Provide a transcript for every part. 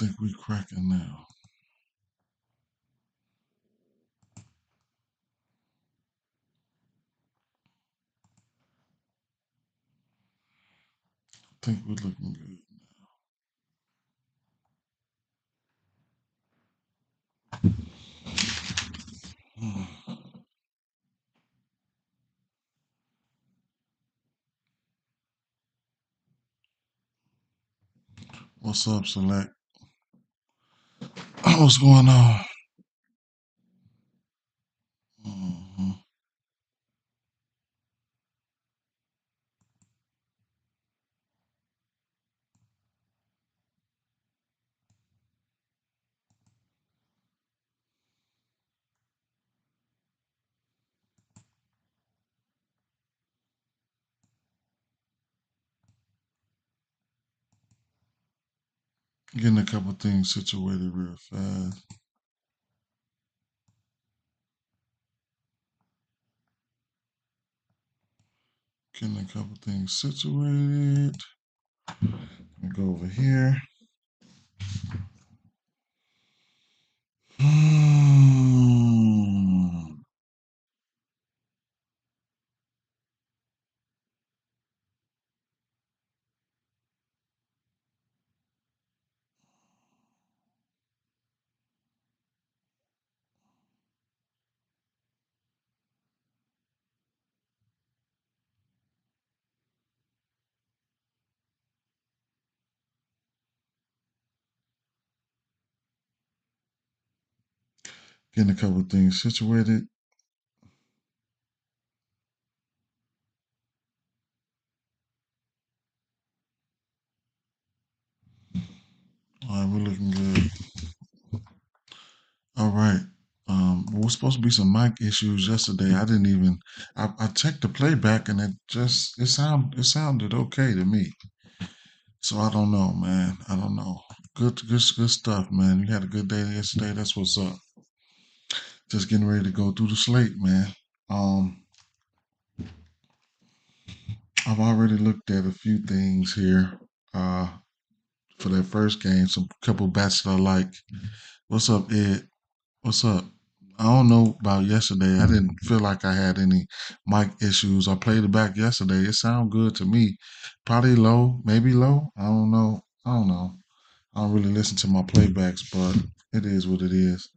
think we cracking now. I think we're looking good. Hmm. What's up, Select? What's going on? Hmm. Getting a couple things situated real fast. Getting a couple things situated. Go over here. Hmm. Getting a couple things situated. All right, we're looking good. All right. There was supposed to be some mic issues yesterday. I didn't even. I checked the playback and it sounded okay to me. So I don't know, man. I don't know. Good stuff, man. You had a good day yesterday. That's what's up. Just getting ready to go through the slate, man. Um, I've already looked at a few things here. Uh, for that first game, some couple bets that I like. What's up, Ed? What's up? I don't know about yesterday. I didn't feel like I had any mic issues. I played it back yesterday. It sounded good to me. Probably low, maybe low. I don't know. I don't know. I don't really listen to my playbacks, but it is what it is.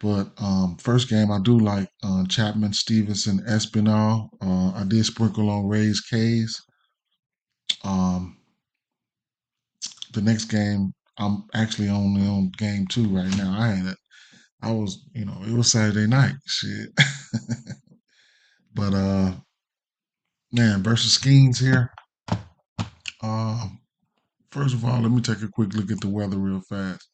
But first game, I do like Chapman, Stevenson, Espinal. I did sprinkle on Rays, K's. Um, the next game, I'm actually only on game two right now. I was, it was Saturday night, shit. But man, versus Skeens here. Um, First of all, let me take a quick look at the weather real fast.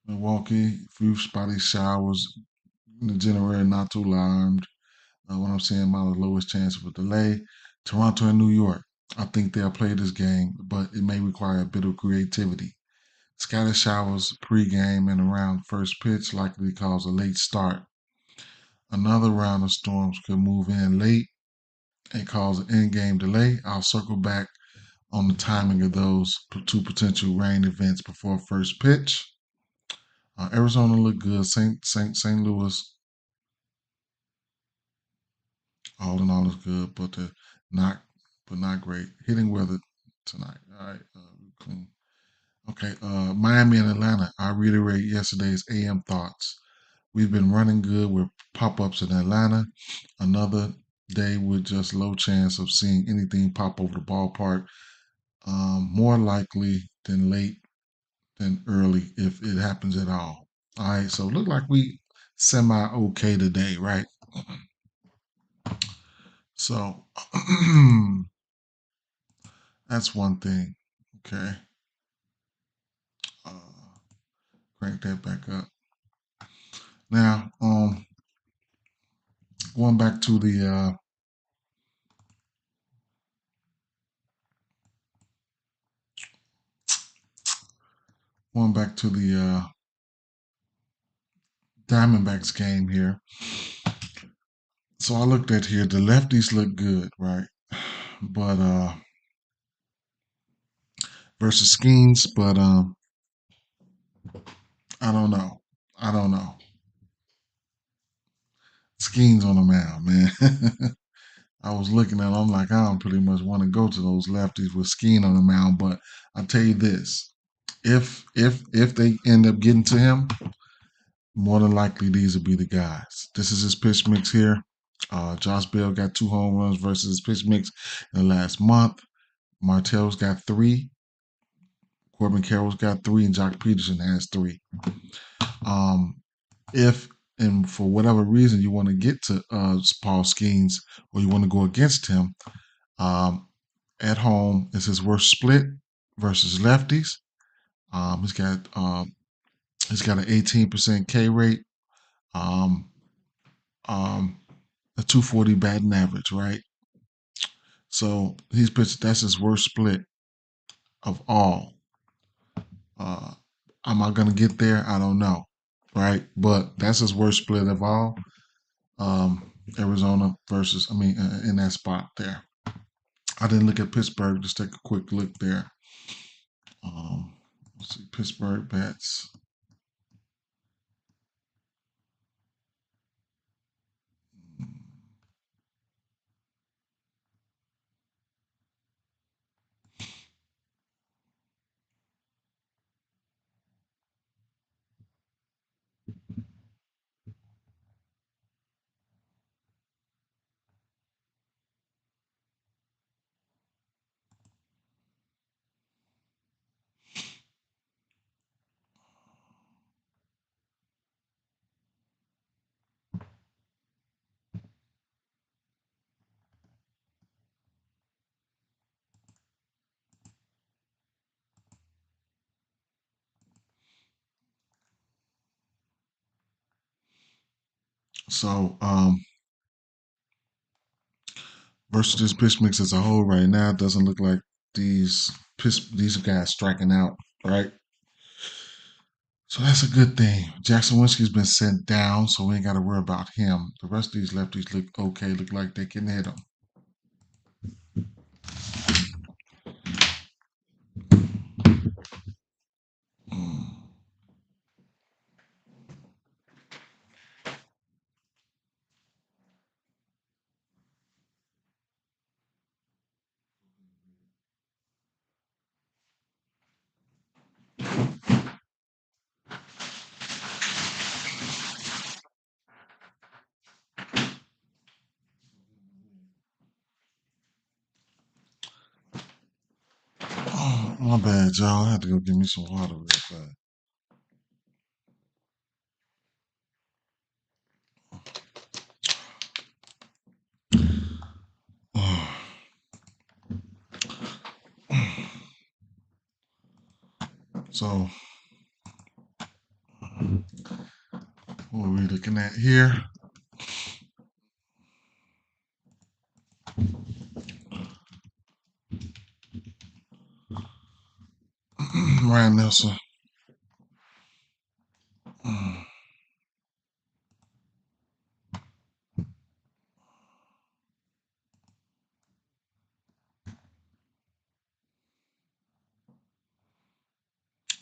Milwaukee, few spotty showers in the January, not too alarmed. What I'm saying about the lowest chance of a delay. Toronto and New York. I think they'll play this game, but it may require a bit of creativity. Scattered showers pre-game and around first pitch likely cause a late start. Another round of storms could move in late and cause an in-game delay. I'll circle back on the timing of those two potential rain events before first pitch. Arizona looked good. St. Louis, all in all, is good, but not not great. Hitting weather tonight. All right, clean. Okay, Miami and Atlanta. I reiterate yesterday's AM thoughts. We've been running good with pop-ups in Atlanta. Another day with just low chance of seeing anything pop over the ballpark. More likely than late than early if it happens at all. All right, so look like we semi okay today, right? So that's one thing. Okay, uh, crank that back up. Now, going back to the going back to the Diamondbacks game here. So I looked at here. The lefties look good, right? But versus Skeens, but I don't know. I don't know. Skeens on the mound, man. I was looking at. I'm like, I don't pretty much want to go to those lefties with Skeen on the mound. But I tell you this: if they end up getting to him, more than likely these will be the guys. This is his pitch mix here. Josh Bell got 2 home runs versus his pitch mix in the last month. Martell's got 3. Corbin Carroll's got 3, and Jock Peterson has 3. Um, if and for whatever reason you want to get to Paul Skeens or you want to go against him, um, at home is his worst split versus lefties. Um, he's got um, he's got an 18% K rate, um, um, a 240 batting average, right? So he's pitched. That's his worst split of all. Uh, am I gonna get there? I don't know, right? But that's his worst split of all. Arizona versus, in that spot there. I didn't look at Pittsburgh. Just take a quick look there. Let's see, Pittsburgh bats. So versus this pitch mix as a whole right now, it doesn't look like these guys striking out, right? So that's a good thing. Jackson Winsky's been sent down, so we ain't got to worry about him. The rest of these lefties look okay, look like they can hit him. Oh, my bad, y'all. I had to go get me some water real fast. So, what are we looking at here? Ryan Nelson.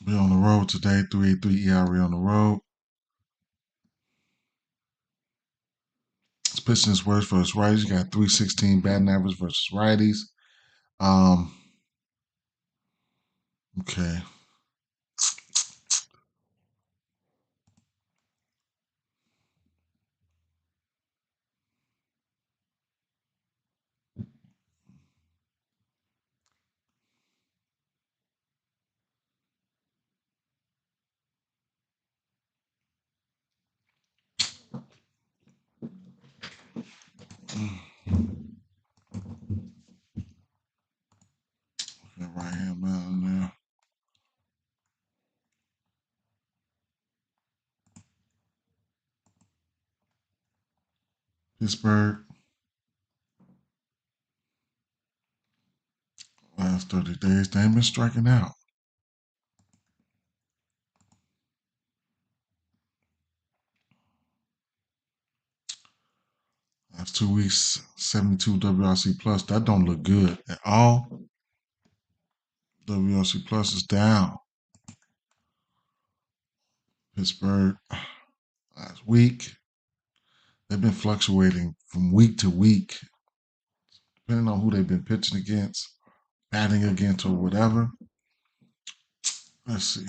We on the road today, 3.83 ERA on the road. His pitching is worse versus righties. You got 316 batting average versus righties. Um, okay. Right hand man there. Pittsburgh. Last 30 days, they ain't been striking out. 2 weeks, 72 WRC plus. That don't look good at all. WRC plus is down. Pittsburgh last week. They've been fluctuating from week to week, depending on who they've been pitching against, batting against, or whatever. Let's see.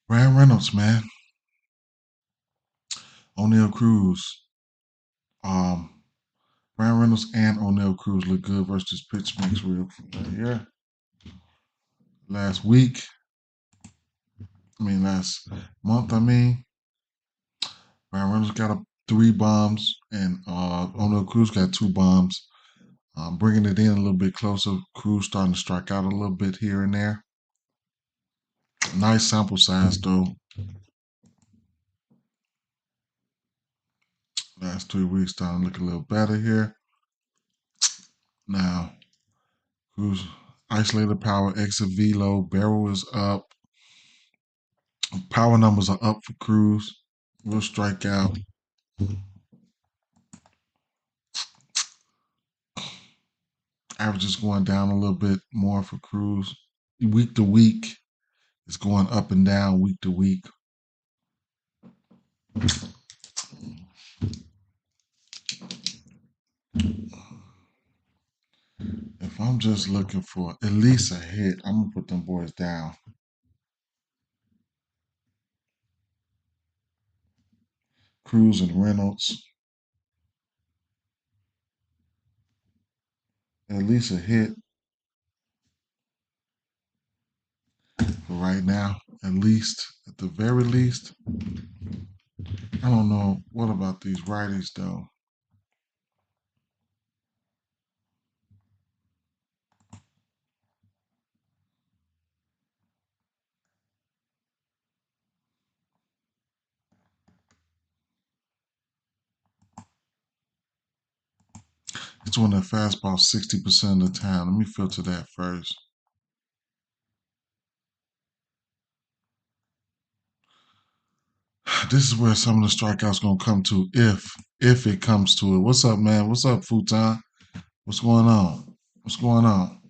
Ryan Reynolds, man. O'Neal Cruz. Ryan Reynolds and O'Neal Cruz look good versus pitch mix real here. Last month, Ryan Reynolds got 3 bombs and O'Neal Cruz got 2 bombs. Bringing it in a little bit closer. Cruz starting to strike out a little bit here and there. Nice sample size, though. Last 3 weeks starting to look a little better here. Now, Cruz isolated power, exit velo, barrel is up. Power numbers are up for Cruz. Will strike out. Average is going down a little bit more for Cruz. Week to week, it's going up and down week to week. If I'm just looking for at least a hit, I'm going to put them boys down. Cruz and Reynolds. At least a hit for right now. At the very least. I don't know. What about these righties, though? It's on that fastball 60% of the time. Let me filter that first. This is where some of the strikeouts gonna come to if it comes to it. What's up, man? What's up, Futon? What's going on? What's going on?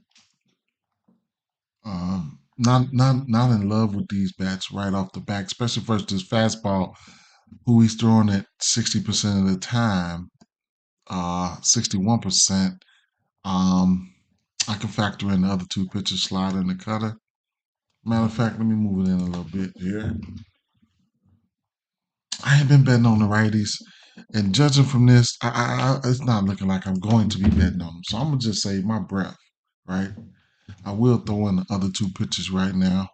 Not in love with these bats right off the bat, especially versus this fastball, who he's throwing at 60% of the time, 61%. I can factor in the other 2 pitches, slider and the cutter. Matter of fact, let me move it in a little bit here. I ain't been betting on the righties, and judging from this, it's not looking like I'm going to be betting on them. So I'm gonna just save my breath, right? I will throw in the other 2 pitches right now.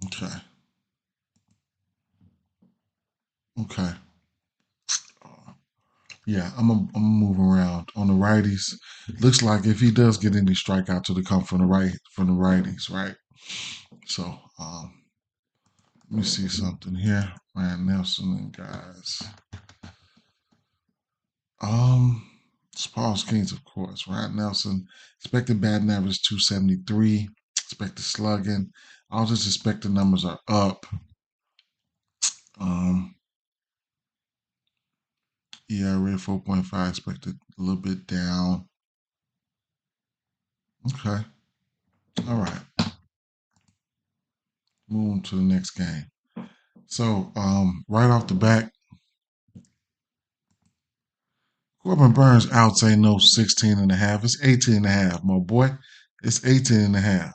Okay. Okay. Yeah, I'm move around on the righties. Looks like if he does get any strikeouts, it'll come from the righties, right? So let me see something here. Ryan Nelson and guys. Paul's Kings, of course. Ryan Nelson, expected batting average 273. Expected slugging. All just expected numbers are up. ERA 4.5, expected a little bit down. Okay. All right. Move on to the next game. So, right off the bat, Corbin Burns outs ain't no 16 and a half. It's 18 and a half, my boy. It's 18 and a half.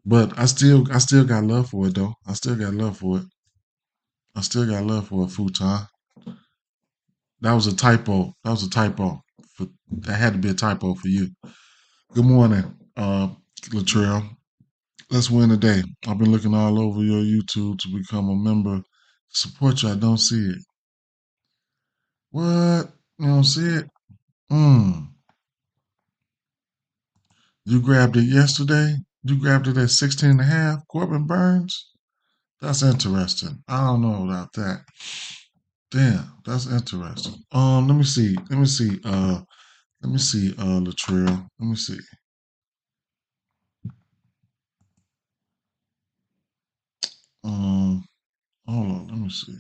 But I still got love for it, though. I still got love for it. Futon. That was a typo. That had to be a typo for you. Good morning, Latrell. Let's win today. I've been looking all over your YouTube to become a member. Support you. I don't see it. What? You don't see it? You grabbed it yesterday? You grabbed it at 16 and a half? Corbin Burns? That's interesting. I don't know about that. Damn, that's interesting. Let me see. Latrell. Let me see. Um, hold on, let me see.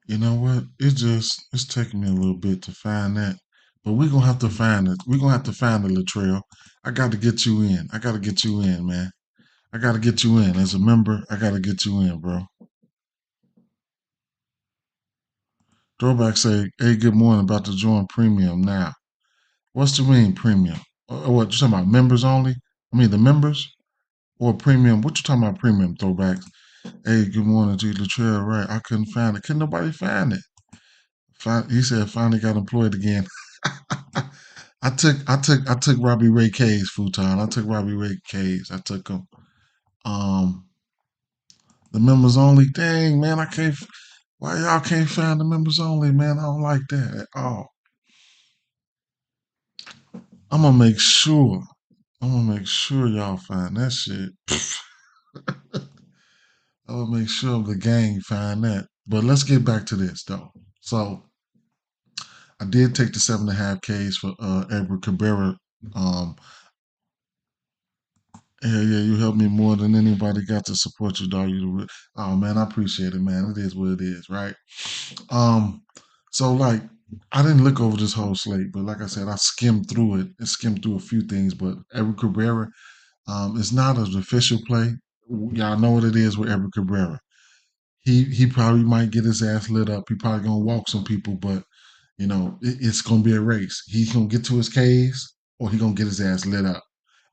You know what? It's taking me a little bit to find that, but we're gonna have to find it. We're gonna have to find it, Latrell. I got to get you in. I got to get you in, man. I got to get you in as a member. I got to get you in, bro. Throwback say, "Hey, good morning. About to join premium now." What's the mean premium? What you talking about? Members only? I mean the members or premium? What you talking about premium? Throwbacks. Hey, good morning, G Latrell. Right, I couldn't find it. Couldn't nobody find it. He said finally got employed again. I took Robbie Ray K's futon. I took Robbie Ray K's. I took him. Um, the members only. Dang man, I can't. Why y'all can't find the members only, man? I don't like that at all. I'm gonna make sure. I'm gonna make sure y'all find that shit. I'm gonna make sure the gang find that. But let's get back to this though. So I did take the 7.5 Ks for Edward Cabrera. Um, Hell yeah, you helped me more than anybody got to support you, dog. Oh man, I appreciate it, man. It is what it is, right? Um, so like I didn't look over this whole slate, but like I said, I skimmed through it and skimmed through a few things. But Edward Cabrera, it's not an official play. Y'all know what it is with Edward Cabrera. He probably might get his ass lit up. He probably gonna walk some people, but it's gonna be a race. He's gonna get to his Ks or he gonna get his ass lit up.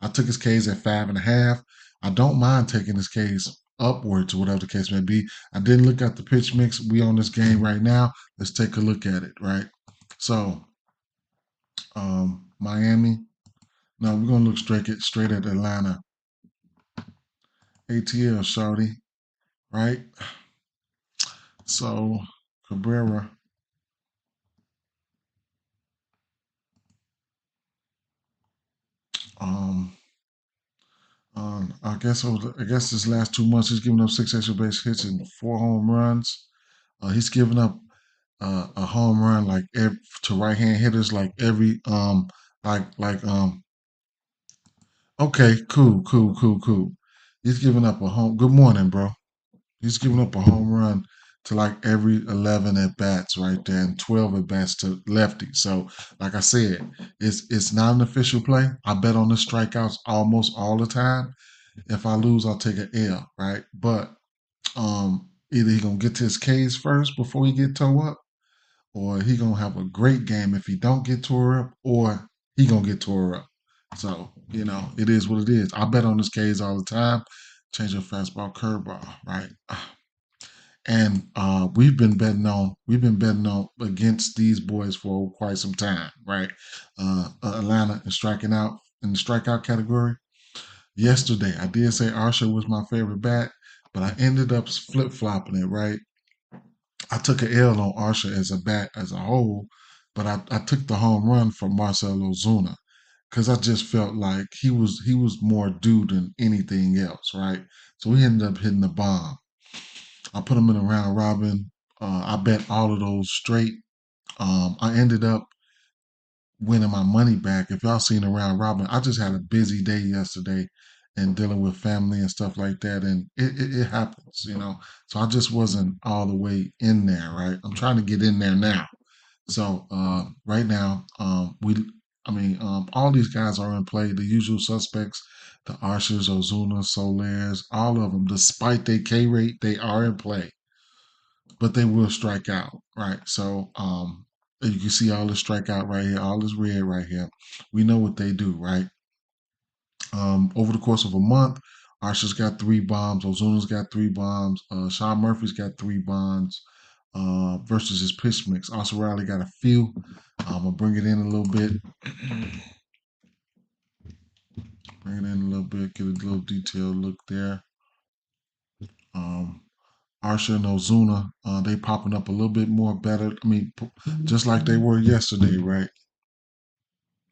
I took his Ks at 5.5. I don't mind taking his Ks upwards or whatever the case may be. I didn't look at the pitch mix. We on this game right now. Let's take a look at it, right? So, Miami. No, we're gonna look straight at Atlanta. ATL, Shawty, right? So Cabrera. Um, I guess his last 2 months he's given up 6 extra base hits and 4 home runs. He's given up a home run to right hand hitters like every okay, cool. He's giving up a home. Good morning, bro. He's giving up a home run to like every 11 at bats right there and 12 at bats to lefty. So, like I said, it's not an official play. I bet on the strikeouts almost all the time. If I lose, I'll take an L, right? But either he gonna get to his K's first before he get toe up, or he gonna have a great game if he don't get tore up, or he gonna get tore up. So it is what it is. I bet on his K's all the time. Change your fastball, curveball, right? And we've been betting on against these boys for quite some time, right? Atlanta is striking out in the strikeout category. Yesterday, I did say Archer was my favorite bat, but I ended up flip flopping it, right? I took an L on Archer as a bat as a whole, but I took the home run from Marcell Ozuna because I just felt like he was more due than anything else, right? So he ended up hitting the bomb. I put him in a round robin. I bet all of those straight. I ended up winning my money back. If y'all seen a round robin, I just had a busy day yesterday and dealing with family and stuff like that, and it happens. So I just wasn't all the way in there, right? I'm trying to get in there now. So right now, all these guys are in play. The usual suspects, the Archers, Ozuna, Solares, all of them. Despite their K rate, they are in play, but they will strike out, right? So And you can see all this strikeout right here, all this red right here. We know what they do, right? Over the course of a month, Archer's got 3 bombs, Ozuna's got 3 bombs, Sean Murphy's got 3 bombs versus his pitch mix. Also, Riley got a few. I'll bring it in a little bit. Bring it in a little bit, get a little detailed look there. Archer and Ozuna, they popping up a little bit more better. I mean, just like they were yesterday, right?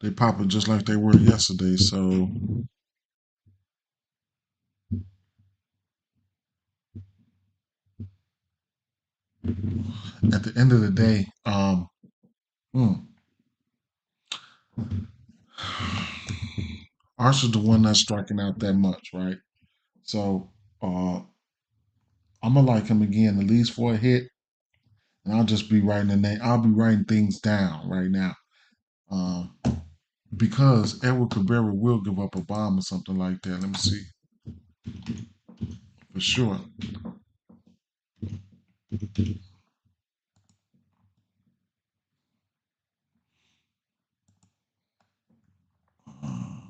They popping just like they were yesterday. So at the end of the day, hmm, Archer's the one that's striking out that much, right? So I'm gonna like him again, at least for a hit, and I'll just be writing the name. I'll be writing things down right now, um, because Edward Cabrera will give up a bomb or something like that. Let me see for sure. Uh,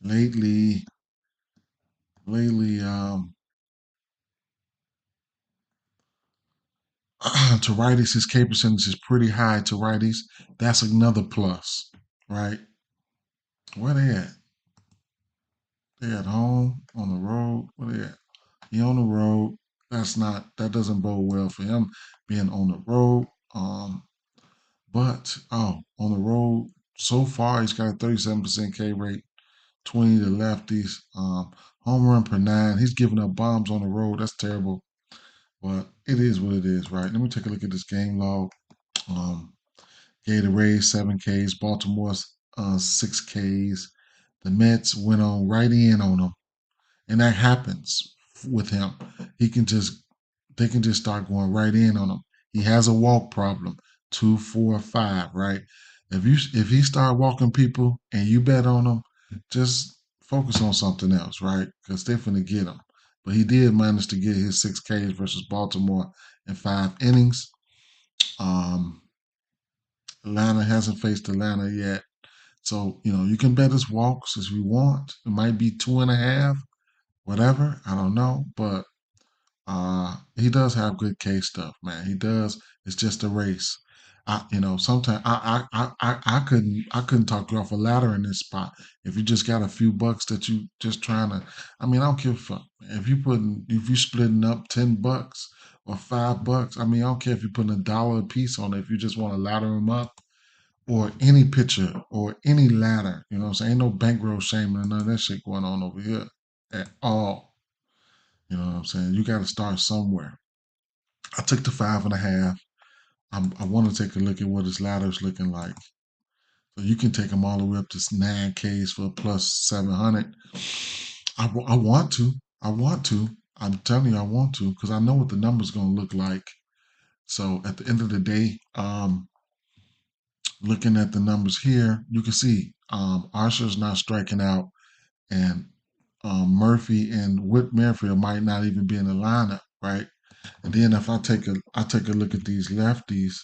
lately, lately, to righties, his K percentage is pretty high to righties. That's another plus, right? Where they at? They at home, on the road. Where they at? He on the road. That doesn't bode well for him being on the road. But on the road so far he's got a 37% K rate, 20 to lefties, home run per 9. He's giving up bombs on the road. That's terrible. But it is what it is, right? Let me take a look at this game log. Um, gave the Rays 7 Ks, Baltimore 6 Ks. The Mets went on right in on him, and that happens with him. He can just they can just start going right in on him. He has a walk problem, 2, 4, 5, right? If he start walking people and you bet on him, just focus on something else, right? Because they're finna get him. But he did manage to get his 6 Ks versus Baltimore in 5 innings. Um, Atlanta hasn't faced Atlanta yet. So, you can bet his walks as we want. It might be 2.5, whatever. I don't know. But he does have good case stuff, man. He does. It's just a race. Sometimes I couldn't talk you off a ladder in this spot. If you just got a few bucks that you just trying to, I mean, I don't give a fuck. If you splitting up $10 or $5, I mean, I don't care if you're putting $1 a piece on it. If you just want to ladder them up, or any pitcher or any ladder, what I'm saying? Ain't no bankroll shaming or none of that shit going on over here at all. You know what I'm saying? You got to start somewhere. I took the 5.5. I want to take a look at what his ladder is looking like. So you can take him all the way up to 9Ks for plus 700. I want to. I want to. I'm telling you, I want to because I know what the number's going to look like. So at the end of the day, looking at the numbers here, you can see Archer's not striking out, and Murphy and Whit Merrifield might not even be in the lineup, right? And then if I take a look at these lefties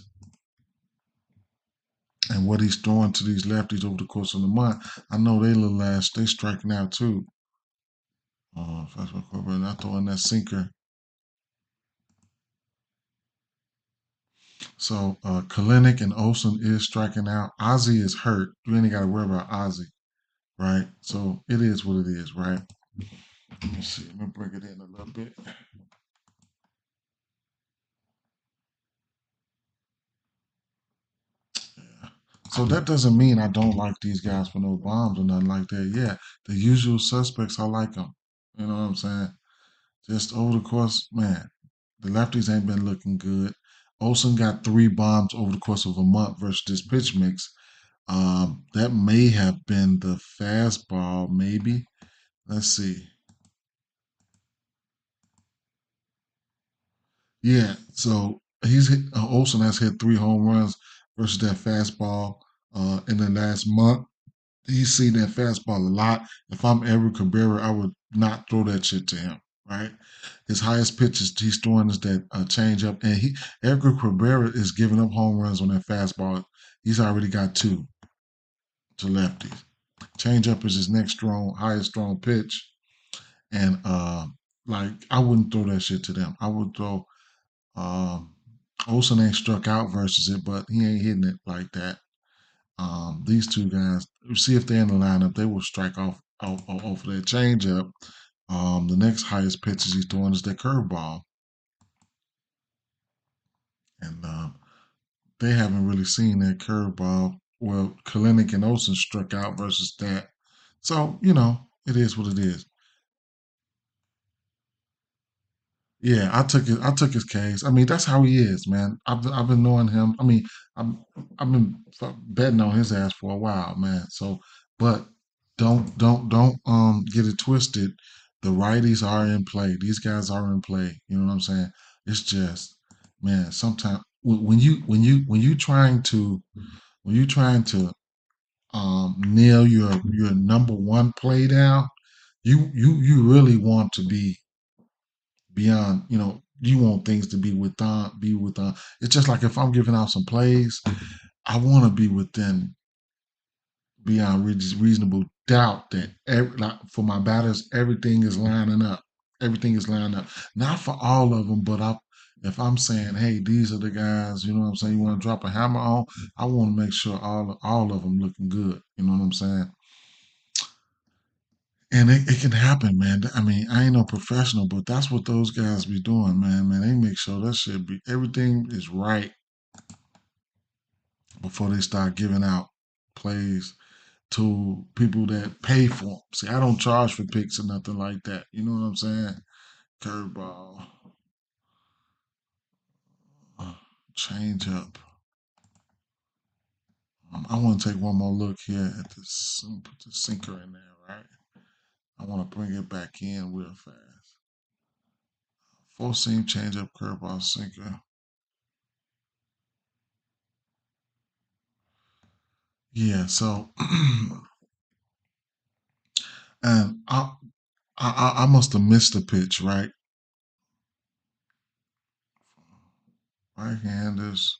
and what he's throwing to these lefties over the course of the month, I know they striking out too. Fastball Corbett not throwing that sinker. So Kalinick and Olsen is striking out. Ozzy is hurt. You ain't got to worry about Ozzy, right? So it is what it is, right? Let me see. Let me bring it in a little bit. Yeah. So that doesn't mean I don't like these guys for no bombs or nothing like that. Yeah, the usual suspects, I like them. You know what I'm saying? Just over the course, man, the lefties ain't been looking good. Olsen got 3 bombs over the course of a month versus this pitch mix. That may have been the fastball, maybe. Let's see. Yeah, so Olsen has hit 3 home runs versus that fastball in the last month. He's seen that fastball a lot. If I'm Edward Cabrera, I would not throw that shit to him. right? His highest pitches he's throwing is that changeup, and Edgar Cabrera is giving up home runs on that fastball. He's already got two to lefties. Changeup is his next highest strong pitch, and like I wouldn't throw that shit to them. I would throw. Um, Olsen ain't struck out versus it, but he ain't hitting it like that. These two guys, see if they're in the lineup, they will strike off of that changeup. The next highest pitches he's throwing is that curveball, and they haven't really seen that curveball. Well, Kalinick and Olsen struck out versus that, so it is what it is. Yeah, I took his case. I mean, that's how he is, man. I've been knowing him. I mean, I've been betting on his ass for a while, man. So, but don't get it twisted. The righties are in play. These guys are in play. You know what I'm saying? It's just, man. Sometimes when you trying to nail your number one play down, you really want to be beyond, you want things to be within. It's just like if I'm giving out some plays, I want to be within beyond reasonable doubt that like for my batters, everything is lining up. Everything is lining up. Not for all of them, but if I'm saying, hey, these are the guys, you know what I'm saying, you want to drop a hammer on, I want to make sure all of them looking good. You know what I'm saying? And it can happen, man. I mean, I ain't no professional, but that's what those guys be doing, man. Man, they make sure that shit be everything is right before they start giving out plays to people that pay for them. See, I don't charge for picks or nothing like that. You know what I'm saying? Curveball, change up. I want to take one more look here at this. Put the sinker in there, right? I want to bring it back in real fast. Full seam change up, curveball, sinker. Yeah, so and I must have missed the pitch, right? Right-handers,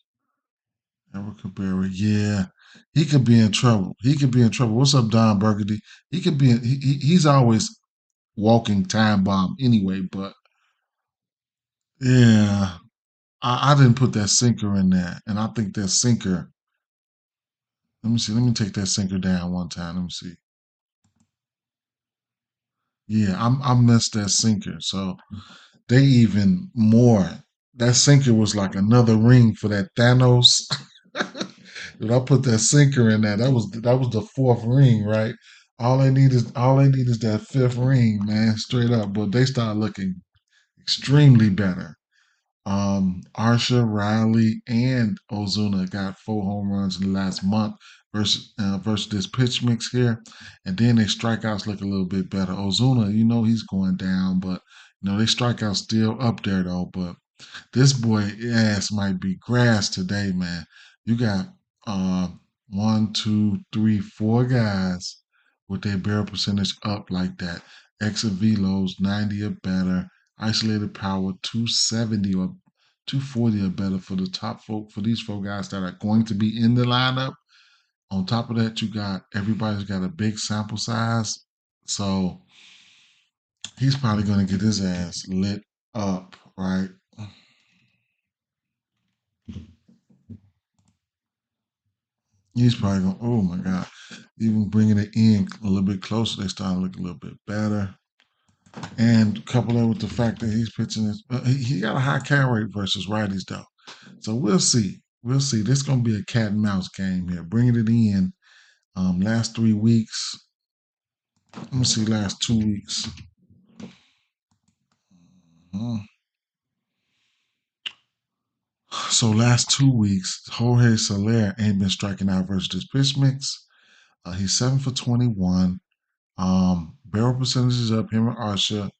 Eric Cabrera. Yeah, he could be in trouble. He could be in trouble. What's up, Don Burgundy? He could be. He's always walking time bomb anyway. But yeah, I didn't put that sinker in there, and I think that sinker. Let me see. Let me take that sinker down one time. Let me see. Yeah, I missed that sinker. So they even more. That sinker was like another ring for that Thanos. When I put that sinker in there, that was the fourth ring, right? All they need is that fifth ring, man, straight up. But they start looking extremely better. Arsha, Riley, and Ozuna got 4 home runs in the last month versus this pitch mix here, and then their strikeouts look a little bit better. Ozuna, he's going down, but they strikeouts still up there though. But this boy ass might be grass today, man. You got uh, one, two, three, four guys with their barrel percentage up like that. Exit velos 90 or better. Isolated power 270 or 240 or better for the top folk for these four guys that are going to be in the lineup. On top of that, you got everybody's got a big sample size, so he's probably going to get his ass lit up, right? He's probably going, oh my God. Even bringing it in a little bit closer, they start to look a little bit better. And couple that with the fact that he's pitching this, he got a high carry rate versus righties though. So we'll see. We'll see. This is going to be a cat and mouse game here. Bringing it in last 3 weeks. Let me see, last 2 weeks. Mhm. So last 2 weeks, Jorge Soler ain't been striking out versus this pitch mix. He's 7 for 21. Barrel percentage is up. Him and Arsha.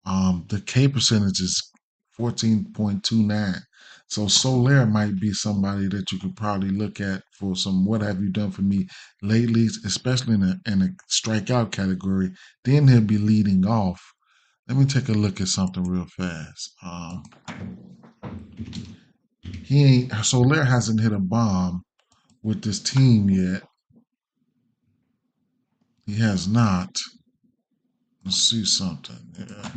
The K percentage is 14.29. So Soler might be somebody that you could probably look at for some what have you done for me lately, especially in a strikeout category. Then he'll be leading off. Let me take a look at something real fast. He ain't Soler hasn't hit a bomb with this team yet. He has not. Let's see something. Yeah.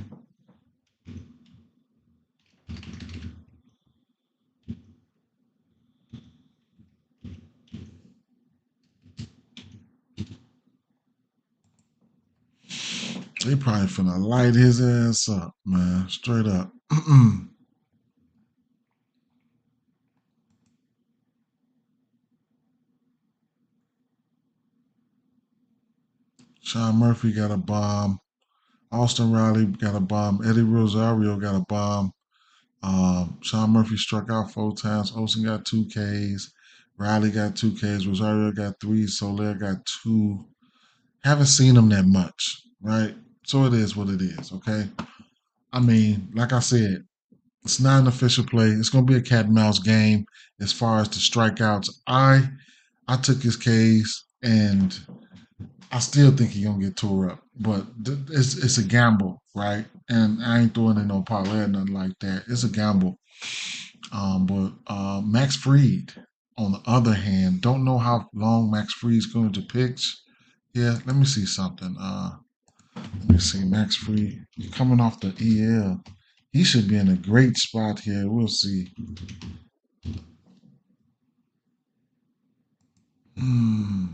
They probably finna light his ass up, man. Straight up. Sean Murphy got a bomb. Austin Riley got a bomb. Eddie Rosario got a bomb. Sean Murphy struck out 4 times. Olsen got 2 Ks. Riley got 2 Ks. Rosario got 3. Soler got 2. Haven't seen him that much, right? So it is what it is, okay? I mean, like I said, it's not an official play. It's going to be a cat and mouse game as far as the strikeouts. I took his case, and I still think he's gonna get tore up. But it's a gamble, right? And I ain't throwing in no parlay or nothing like that. It's a gamble. But Max Fried, on the other hand, don't know how long Max Fried's going to pitch. Yeah, let me see something. Let me see. Max Fried coming off the EL. He should be in a great spot here. We'll see. Hmm.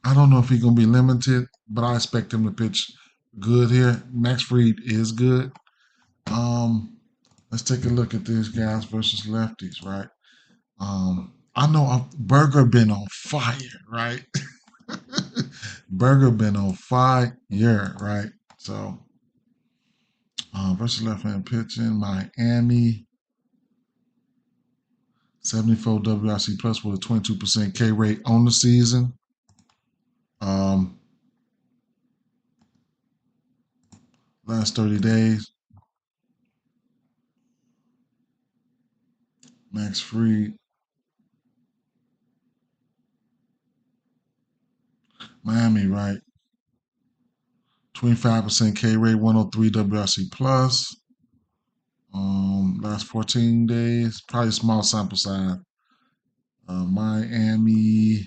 I don't know if he's gonna be limited, but I expect him to pitch good here. Max Fried is good. Um, let's take a look at these guys versus lefties, right? I know Burger been on fire, right? Burger been on fire, right? So versus left-hand pitching, Miami, 74 WRC plus with a 22% K rate on the season. Um, last 30 days, Max Fried, Miami, right? 25% K rate, 103 WRC plus. Last 14 days, probably small sample size. Miami,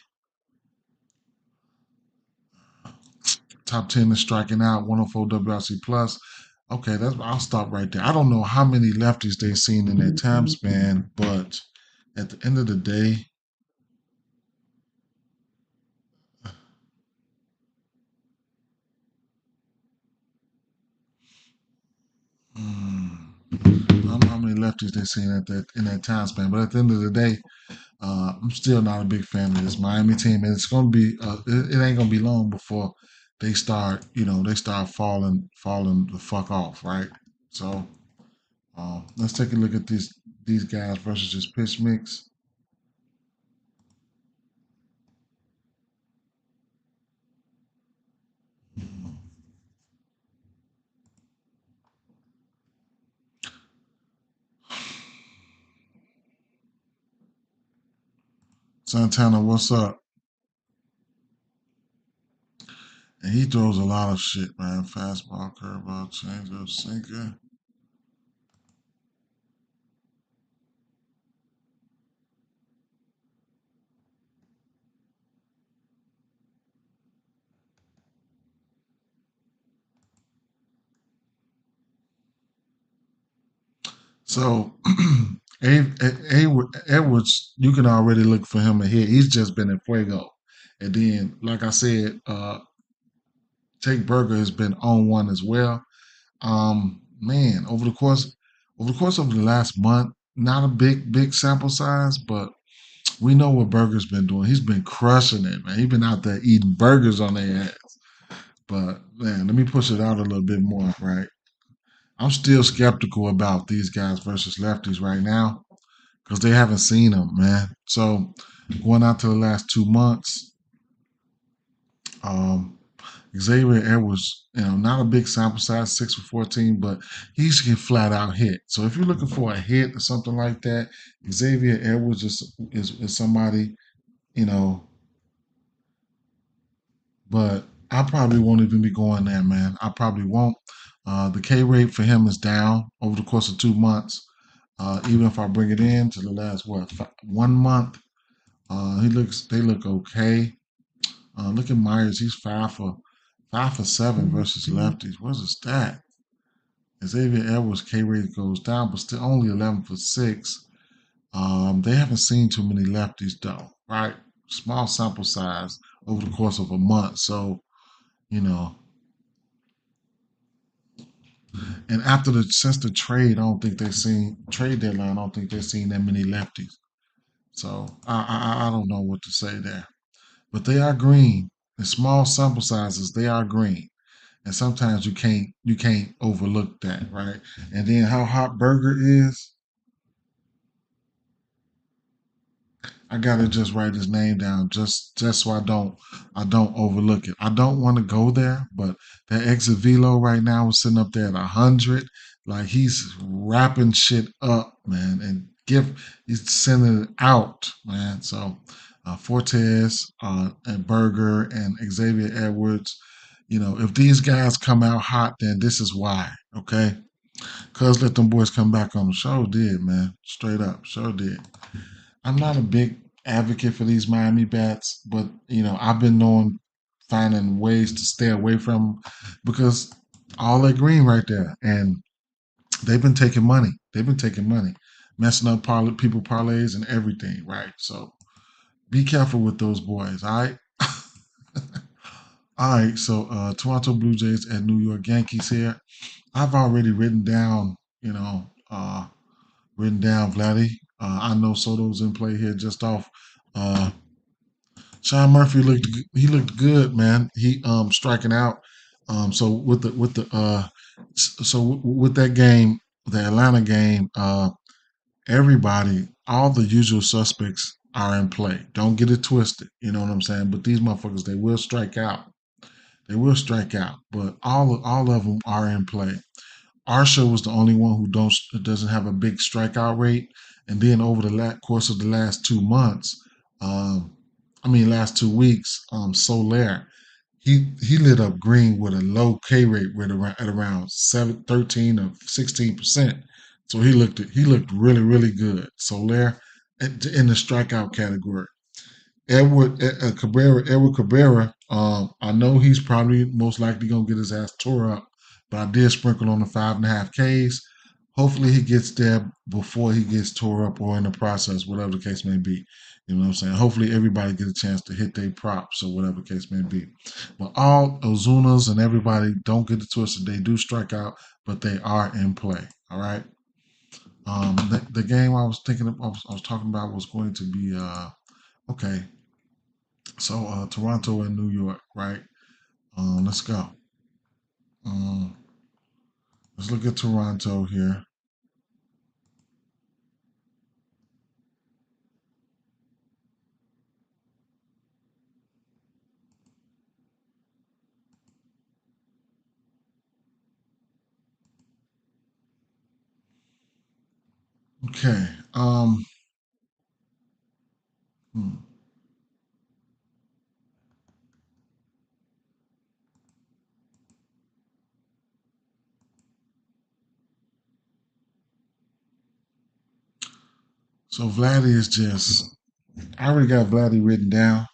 top 10 is striking out, 104 WRC plus. Okay, I'll stop right there. I don't know how many lefties they've seen in their time span, but at the end of the day, I don't know how many lefties they've seen in that time span. But at the end of the day, I'm still not a big fan of this Miami team, and it's gonna be it ain't gonna be long before they start falling the fuck off, right? So let's take a look at these guys versus this pitch mix. Santana, what's up? And he throws a lot of shit, man. Fastball, curveball, changeup, sinker. So Edwards, you can already look for him to hit. He's just been in fuego. And then, like I said, Jake Berger has been on one as well. Man, over the course of the last month, not a big sample size, but we know what Berger's been doing. He's been crushing it, man. He's been out there eating burgers on their ass. But man, let me push it out a little bit more, right? I'm still skeptical about these guys versus lefties right now because they haven't seen them, man. So going out to the last 2 months, um, Xavier Edwards, not a big sample size, 6 for 14, but he's can flat out hit. So if you're looking for a hit or something like that, Xavier Edwards is somebody, you know, but I probably won't even be going there, man. I probably won't. The K rate for him is down over the course of 2 months. Even if I bring it in to the last 1 month, they look okay. Look at Myers, he's 5 for 7 versus lefties. What's his stat? Xavier Edwards K rate goes down, but still only 11 for 6. They haven't seen too many lefties though, right? Small sample size over the course of a month, so you know. And since the trade, I don't think they've seen trade deadline. I don't think they've seen that many lefties. So I don't know what to say there. But they are green. In small sample sizes, they are green. And sometimes you can't overlook that, right? And then how hot Burger is, I gotta just write his name down just so I don't overlook it. I don't want to go there, but that exit velo right now is sitting up there at 100. Like he's wrapping shit up, man, and he's sending it out, man. So Fortes and Berger and Xavier Edwards, if these guys come out hot, then this is why. Okay, cuz let them boys come back on the show. Did man, straight up, sure did. I'm not a big advocate for these Miami bats, but I've been knowing finding ways to stay away from them because all that green right there, and they've been taking money. They've been taking money, messing up people parlays and everything, right? So be careful with those boys. All right. All right. So Toronto Blue Jays and New York Yankees here. I've already written down Vladdy. I know Soto's in play here just off. Uh, Sean Murphy looked good, man. He striking out. So with that game, the Atlanta game, everybody, all the usual suspects are in play. Don't get it twisted. You know what I'm saying? But these motherfuckers, they will strike out. They will strike out. But all of them are in play. Arsha was the only one who doesn't have a big strikeout rate. And then over the course of the last 2 months, um, last 2 weeks, Soler, he lit up green with a low K rate at around 13 or 16%. So he looked really really good. Soler in the strikeout category. Edward Cabrera, I know he's probably most likely gonna get his ass tore up, but I did sprinkle on the 5.5 Ks. Hopefully he gets there before he gets tore up or in the process, whatever the case may be. You know what I'm saying? Hopefully everybody get a chance to hit their props or whatever the case may be. But all Ozunas and everybody, don't get it twisted. They do strike out, but they are in play. All right. The game I was thinking of, I was talking about was going to be okay. So Toronto and New York, right? Let's go. Um, let's look at Toronto here. Okay. Hmm. So Vladdy is just. I already got Vladdy written down,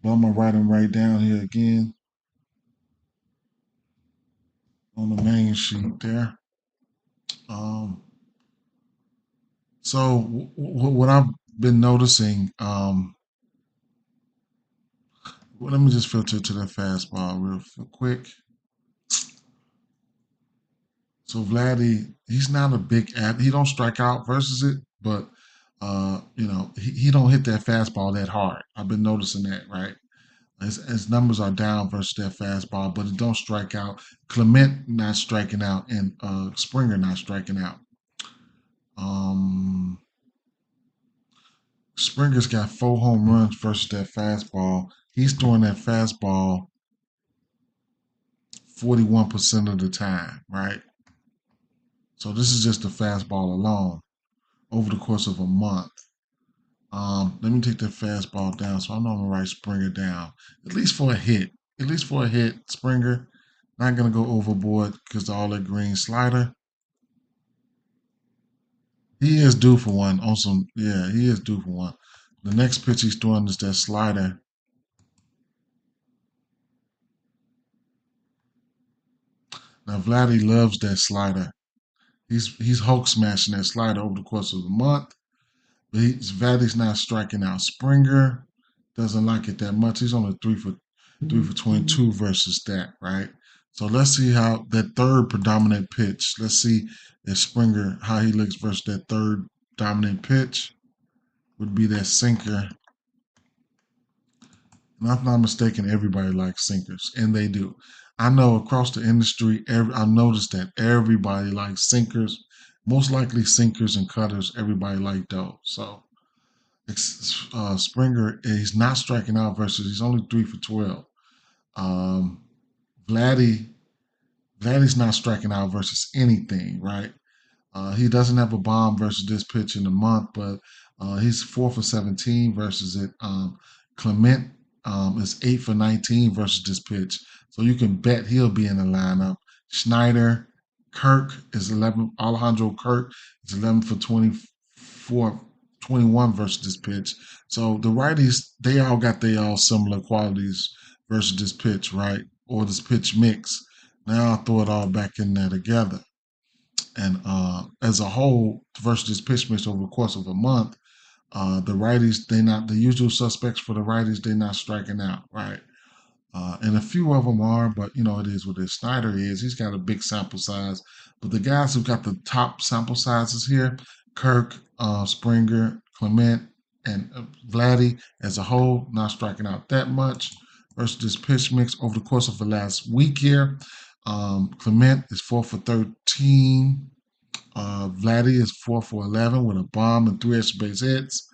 but I'm gonna write him right down here again on the main sheet there. Um, so what I've been noticing, well, let me just filter to that fastball real quick. So Vladdy, he's not a big he don't strike out versus it, but he don't hit that fastball that hard. I've been noticing that, right? His numbers are down versus that fastball, but it don't strike out. Clement not striking out, and Springer not striking out. Um, Springer's got 4 home runs versus that fastball. He's throwing that fastball 41% of the time, right? So this is just the fastball alone over the course of a month. Let me take that fastball down. So I know I'm gonna write Springer down. At least for a hit. At least for a hit, Springer. Not gonna go overboard because of all that green slider. He is due for one on some, yeah, he is due for one. The next pitch he's throwing is that slider. Now Vladdy loves that slider. He's Hulk smashing that slider over the course of the month. But Vladdy's not striking out. Springer doesn't like it that much. He's only 3 for 22 versus that, right? So let's see how that third predominant pitch. Let's see if Springer how he looks versus that third dominant pitch would be that sinker. And if I'm not mistaken, everybody likes sinkers, and they do. I know across the industry, I noticed that everybody likes sinkers. Most likely sinkers and cutters, everybody like those. So Springer is not striking out versus he's only 3 for 12. Um, Vladdy, Vladdy's not striking out versus anything, right? He doesn't have a bomb versus this pitch in the month, but he's 4 for 17 versus it. Clement is 8 for 19 versus this pitch, so you can bet he'll be in the lineup. Schneider, Kirk is 11. Alejandro Kirk is 11 for 24, 21 versus this pitch. So the righties, they all got their all similar qualities versus this pitch, right? Or this pitch mix. Now I'll throw it all back in there together. And as a whole, versus this pitch mix over the course of a month, the righties, they not the usual suspects for the righties, they're not striking out, right? And a few of them are, but it is what it is. Snyder is. He's got a big sample size. But the guys who got the top sample sizes here, Kirk, Springer, Clement, and Vladdy as a whole, not striking out that much versus this pitch mix over the course of the last week here. Clement is 4 for 13. Vladdy is 4 for 11 with a bomb and 3 extra base hits.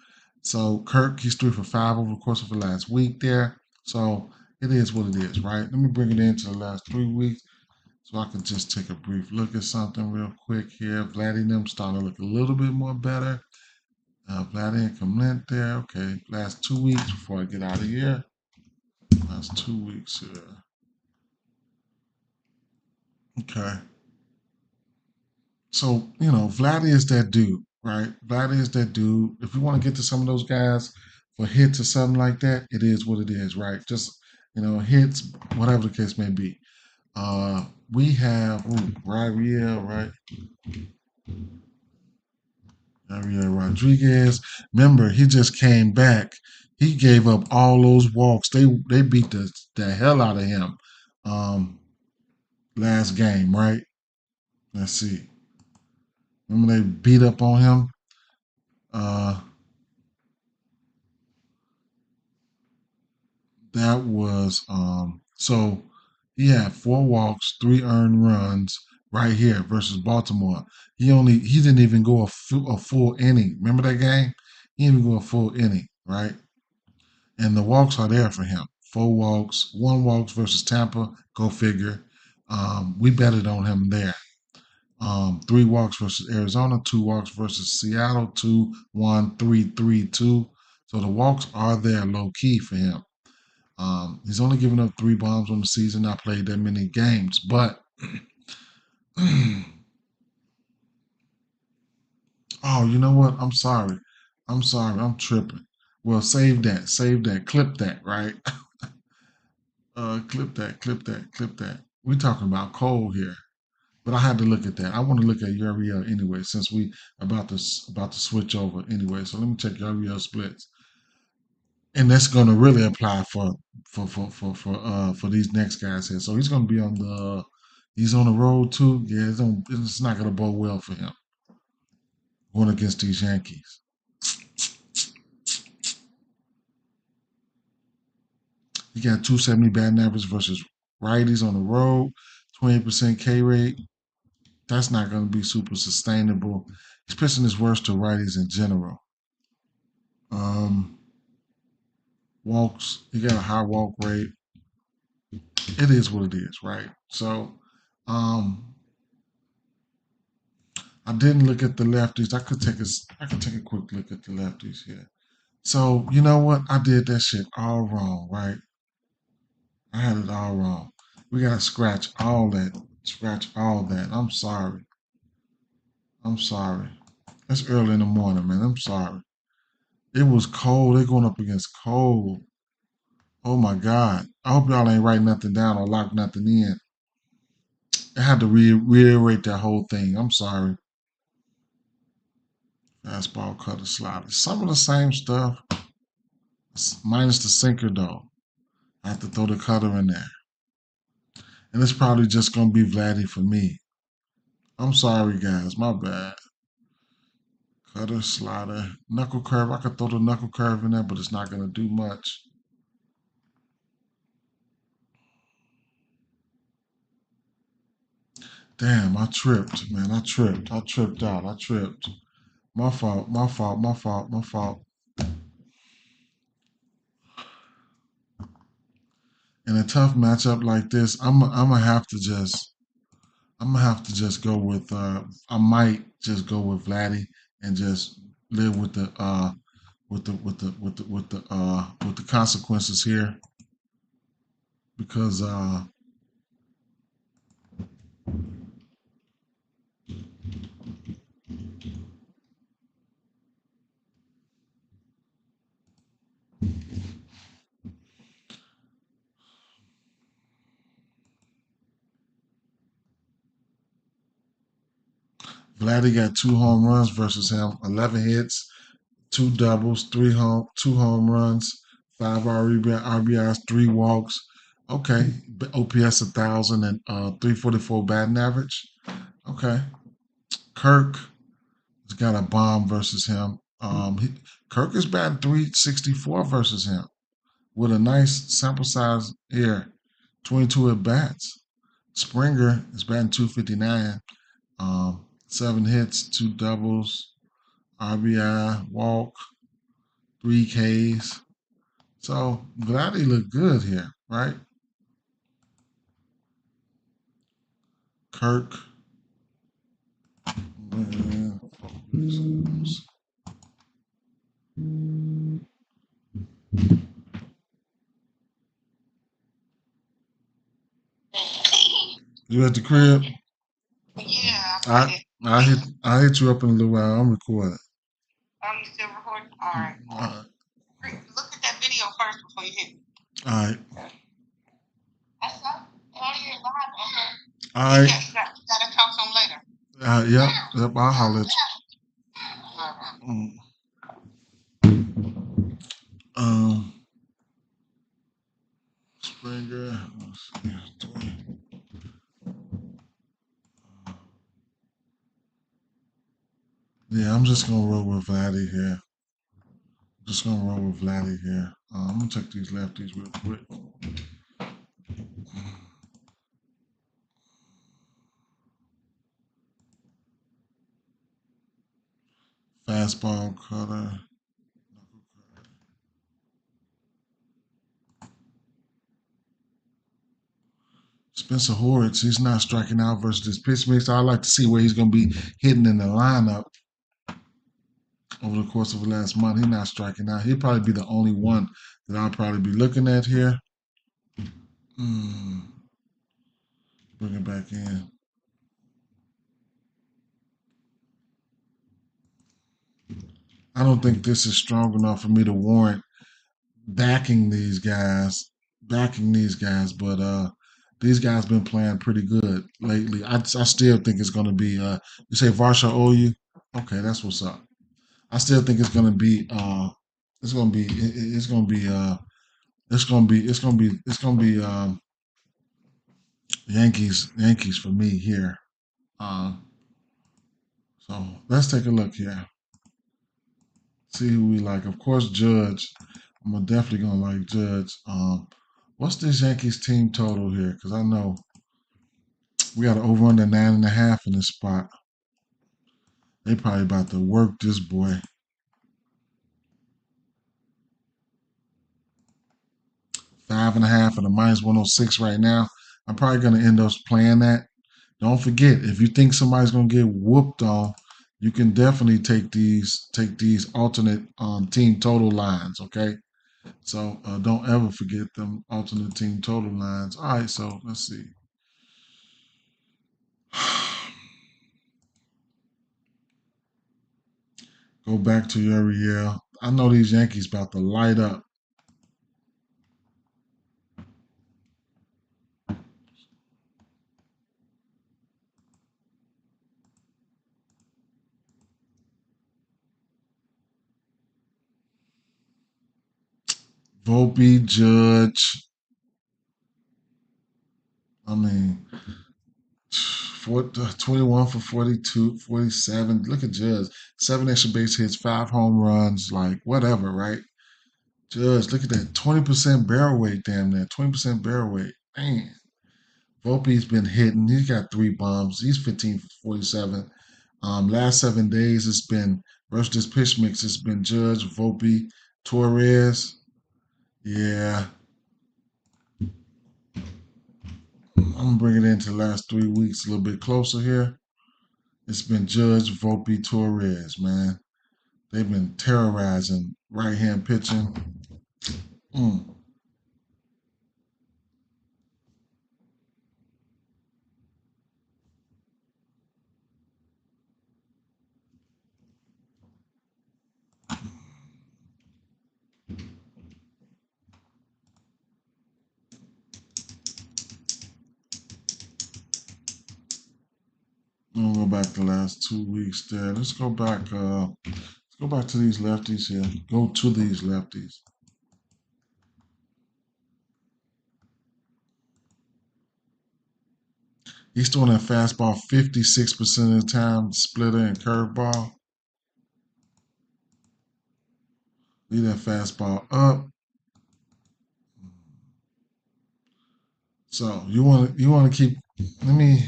So Kirk, he's 3 for 5 over the course of the last week there. So it is what it is, right? Let me bring it into the last 3 weeks so I can just take a brief look at something real quick here. Vladdy and them starting to look a little bit more better. Vladdy and Clement there. Okay, last 2 weeks before I get out of here. Last 2 weeks here. Okay. So, Vladdy is that dude, right? Vladdy is that dude. If you want to get to some of those guys for hits or something like that, it is what it is, right? Just, hits, whatever the case may be. We have Raviel, right? Raviel Rodriguez. Remember, he just came back. He gave up all those walks. They beat the hell out of him last game, right? Let's see. Remember they beat up on him? Uh, that was so he had 4 walks, 3 earned runs right here versus Baltimore. He didn't even go a full inning. Remember that game? He didn't even go a full inning, right? And the walks are there for him. 4 walks, 1 walks versus Tampa. Go figure. We betted on him there. 3 walks versus Arizona, 2 walks versus Seattle, 2-1-3-3-2. So the walks are there low key for him. He's only given up 3 bombs on the season, not played that many games, but oh, you know what? I'm sorry. I'm tripping. Well, save that, clip that, right? Clip that. We're talking about Cole here. But I had to look at that. I want to look at Uriel anyway, since we about to switch over anyway. So let me check Uriel splits, and that's going to really apply for these next guys here. So he's going to be he's on the road too. Yeah, it's not going to bode well for him going against these Yankees. He got 270 batting average versus righties on the road, 28% K rate. That's not going to be super sustainable. He's pitching his worst to righties in general. Um, walks. He got a high walk rate. It is what it is, right? So, um, I didn't look at the lefties. I could take a quick look at the lefties here. So you know what? I did that shit all wrong, right? I had it all wrong. We gotta scratch all that. Scratch all that. I'm sorry. I'm sorry. It's early in the morning, man. I'm sorry. It was cold. They're going up against cold. Oh my God. I hope y'all ain't writing nothing down or lock nothing in. I had to reiterate that whole thing. I'm sorry. Fastball, cutter, slider. Some of the same stuff, minus the sinker though. I have to throw the cutter in there. And it's probably just gonna be Vladdy for me. I'm sorry, guys. My bad. Cutter, slider, knuckle curve. I could throw the knuckle curve in there, but it's not gonna do much. Damn, I tripped, man. I tripped. I tripped out. I tripped. My fault. My fault. My fault. My fault. In a tough matchup like this, I'm gonna have to just go with I might just go with Vladdy and just live with the with the consequences here because Vladdy got 2 home runs versus him, 11 hits, 2 doubles, two home runs, 5 RBIs, 3 walks. Okay, OPS 1,000 and 344 batting average. Okay, Kirk has got a bomb versus him. Kirk is batting 364 versus him with a nice sample size here, 22 at bats. Springer is batting 259, 7 hits, 2 doubles, RBI, walk, 3 Ks. So Vladdy looked good here, right? Kirk. You at the crib? Yeah. I hit you up in a little while. I'm recording. Oh, you still recording? All right. Look at that video first before you hit me. All right. That's up. Oh, you're live. Okay. All right. Yeah, gotta talk some later. Yep. I'll holler at you. Um, Springer. Yeah, I'm just gonna roll with Vladdy here. Just gonna roll with Vladdy here. I'm gonna check these lefties real quick. Fastball, cutter. Spencer Horwitz, he's not striking out versus this pitch mix. I like to see where he's gonna be hitting in the lineup over the course of the last month. He's not striking out. He'll probably be the only one that I'll probably be looking at here. Bring it back in. I don't think this is strong enough for me to warrant backing these guys, but these guys been playing pretty good lately. I still think it's going to be. You say Varsha OU? Okay, that's what's up. I still think it's going to be. It's going to be. It's going to be. It's going to be. It's going to be. It's going to be. Yankees for me here. So let's take a look here. See who we like. Of course, Judge. I'm definitely gonna like Judge. What's this Yankees team total here? Because I know we got to over under 9.5 in this spot. They probably about to work this boy. 5.5 and a -106 right now. I'm probably going to end up playing that. Don't forget, if you think somebody's going to get whooped on, you can definitely take these alternate team total lines. Okay, so don't ever forget them alternate team total lines. All right, so let's see. Go back to Uriel. I know these Yankees about to light up. Volpe, Judge. I mean, 21 for 42, 47. Look at Judge. 7 extra base hits, 5 home runs, like whatever, right? Judge, look at that. 20% barrel weight, damn near. 20% barrel weight. Man. Volpe's been hitting. He's got 3 bombs. He's 15 for 47. Last 7 days, it's been versus this pitch mix. It's been Judge, Volpe, Torres. Yeah. I'm gonna bring it into the last 3 weeks a little bit closer here. It's been Judge, Volpe, Torres, man. They've been terrorizing right hand pitching. Mm. I'm gonna go back the last 2 weeks there. Let's go back. Let's go back to these lefties here. Go to these lefties. He's throwing that fastball 56% of the time, splitter and curveball. Leave that fastball up. So you want to keep. Let me.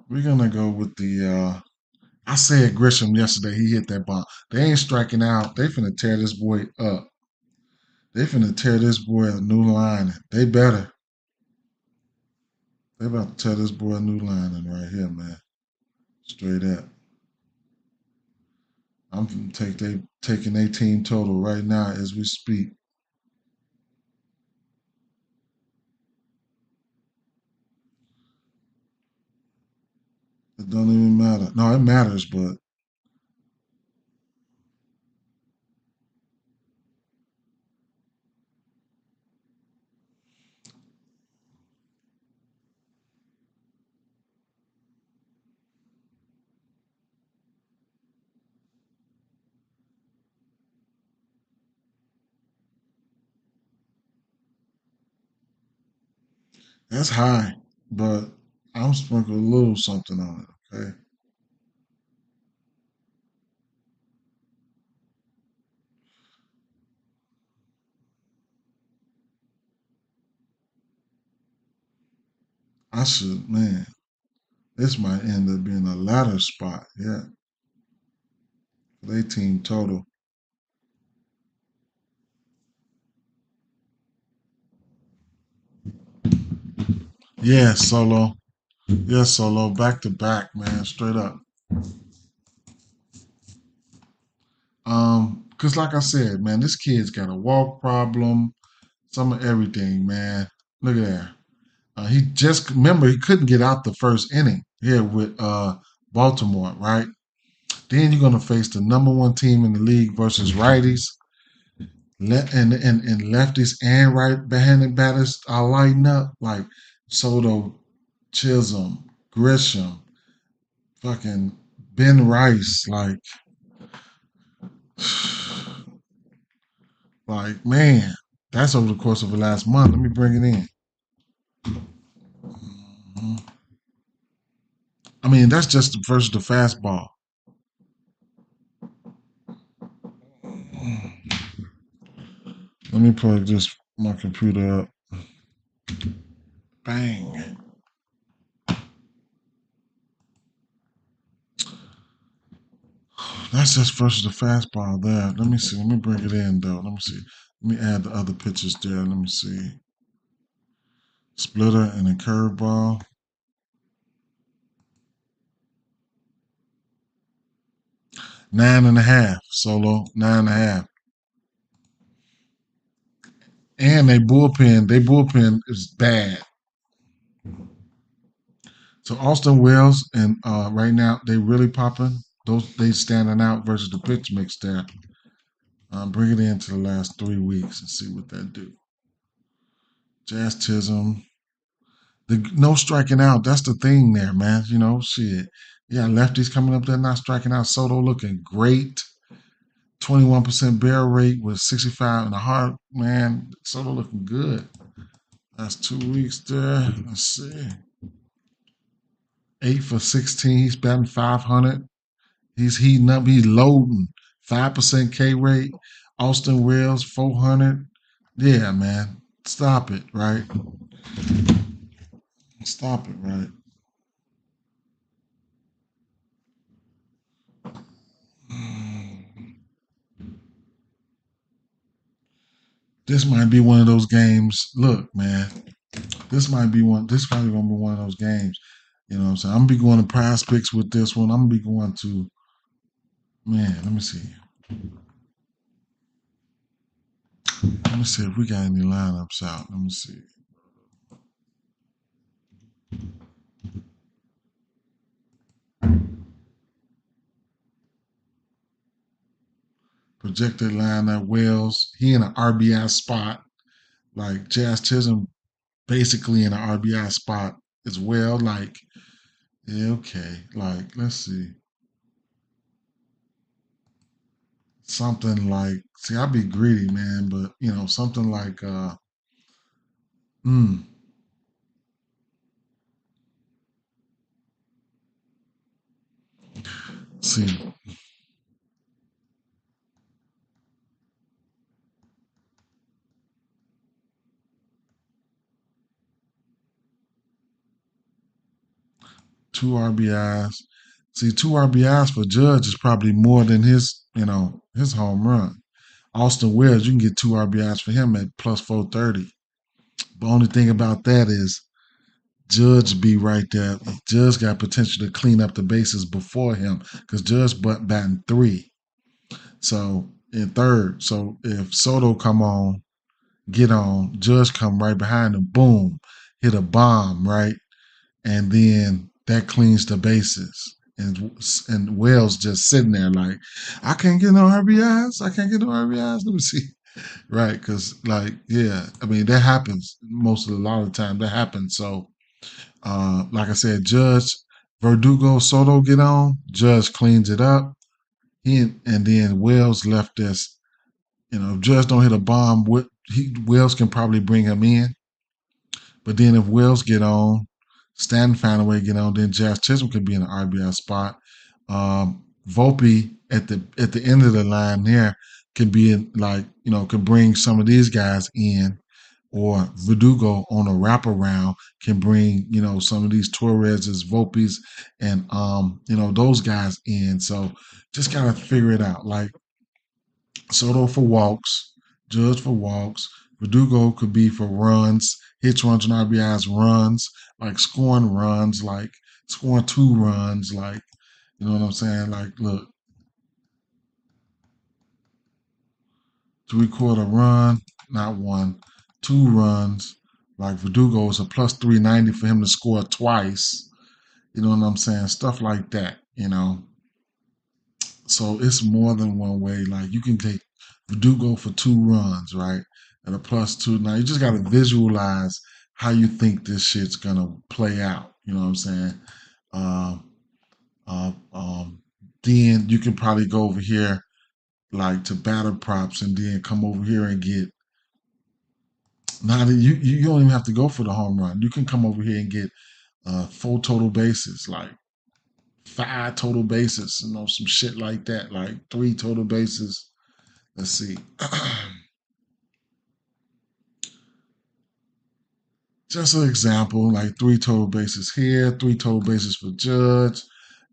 We're gonna go with the. I said Grisham yesterday. He hit that bomb. They ain't striking out. They finna tear this boy up. They finna tear this boy a new line. They better. They about to tear this boy a new line right here, man. Straight up. I'm finna taking 18 total right now as we speak. It don't even matter. No, it matters, but that's high. But I'm sprinkling a little something on it. Okay. I should, man. This might end up being a ladder spot. Yeah. For their team total. Yeah, solo. Yeah, solo. Back to back, man. Straight up. Cause like I said, man, this kid's got a walk problem, some of everything, man. Look at that. He just remember he couldn't get out the first inning here with Baltimore, right? Then you're gonna face the number one team in the league versus righties, and lefties and right-handed batters are lighting up like Soto, Chisholm, Grisham, fucking Ben Rice, like man, that's over the course of the last month. Let me bring it in. Mhm. I mean, that's just versus the fastball. Let me plug this my computer up. Bang. That's just versus the fastball there. Let me see. Let me bring it in though. Let me see. Let me add the other pitches there. Let me see. Splitter and a curveball. 9.5. Solo. 9.5. And they bullpen is bad. So Austin Wells and right now they really popping. Those they standing out versus the pitch mix there. Bring it into the last 3 weeks and see what that do. Jazz Chisholm. No striking out. That's the thing there, man. Shit. Yeah, lefties coming up there not striking out. Soto looking great. 21% barrel rate with 65 and a heart. Man, Soto looking good. That's 2 weeks there. Let's see. 8 for 16. He's batting 500. He's heating up. He's loading. 5% K rate. Austin Wells, 400. Yeah, man. Stop it, right? Stop it, right? This might be one of those games. Look, man, this might be one. This probably gonna be one of those games. You know what I'm saying? I'm gonna be going to Prize Picks with this one. I'm gonna be going to man. Let me see. Let me see if we got any lineups out. Let me see. Projected lineup: Wells. He in an RBI spot. Like Jazz Chisholm, basically in an RBI spot as well. Like, yeah, okay. Like, let's see. Something like, see, I'll be greedy, man, but something like, mm, see, 2 RBIs. See, 2 RBIs for Judge is probably more than his home run. Austin Wells, you can get 2 RBIs for him at plus 430. The only thing about that is Judge be right there. Judge got potential to clean up the bases before him because Judge batting three. So in third. So if Soto come on, get on, Judge come right behind him, boom, hit a bomb, right? And then that cleans the bases. And Wells just sitting there like, I can't get no RBIs. I can't get no RBIs. Let me see. Right, because like, yeah, I mean that happens most of a lot of the time. That happens. So like I said, Judge Verdugo Soto get on, Judge cleans it up. And then Wells left us, if Judge don't hit a bomb, Wells can probably bring him in. But then if Wells get on, Stanton find a way to get on, then Jazz Chisholm could be in an RBI spot. Volpe at the end of the line there can be in, like, can bring some of these guys in, or Verdugo on a wraparound can bring, some of these Torres's, Volpes, and those guys in. So just gotta figure it out. Like Soto for walks, Judge for walks, Verdugo could be for runs, hits, runs, and RBIs, runs, like scoring runs, like scoring 2 runs, like, you know what I'm saying? Like, look, 3/4 run, not one, 2 runs. Like Verdugo is a plus 390 for him to score twice. You know what I'm saying? Stuff like that. So it's more than one way. Like you can take Verdugo for 2 runs, right? At a plus two. Now you just gotta visualize how you think this shit's gonna play out. You know what I'm saying? Um, then you can probably go over here like to batter props and then come over here and get now that you don't even have to go for the home run. You can come over here and get 4 total bases, like 5 total bases, some shit like that, like 3 total bases. Let's see. Just an example, like 3 total bases here, 3 total bases for Judge.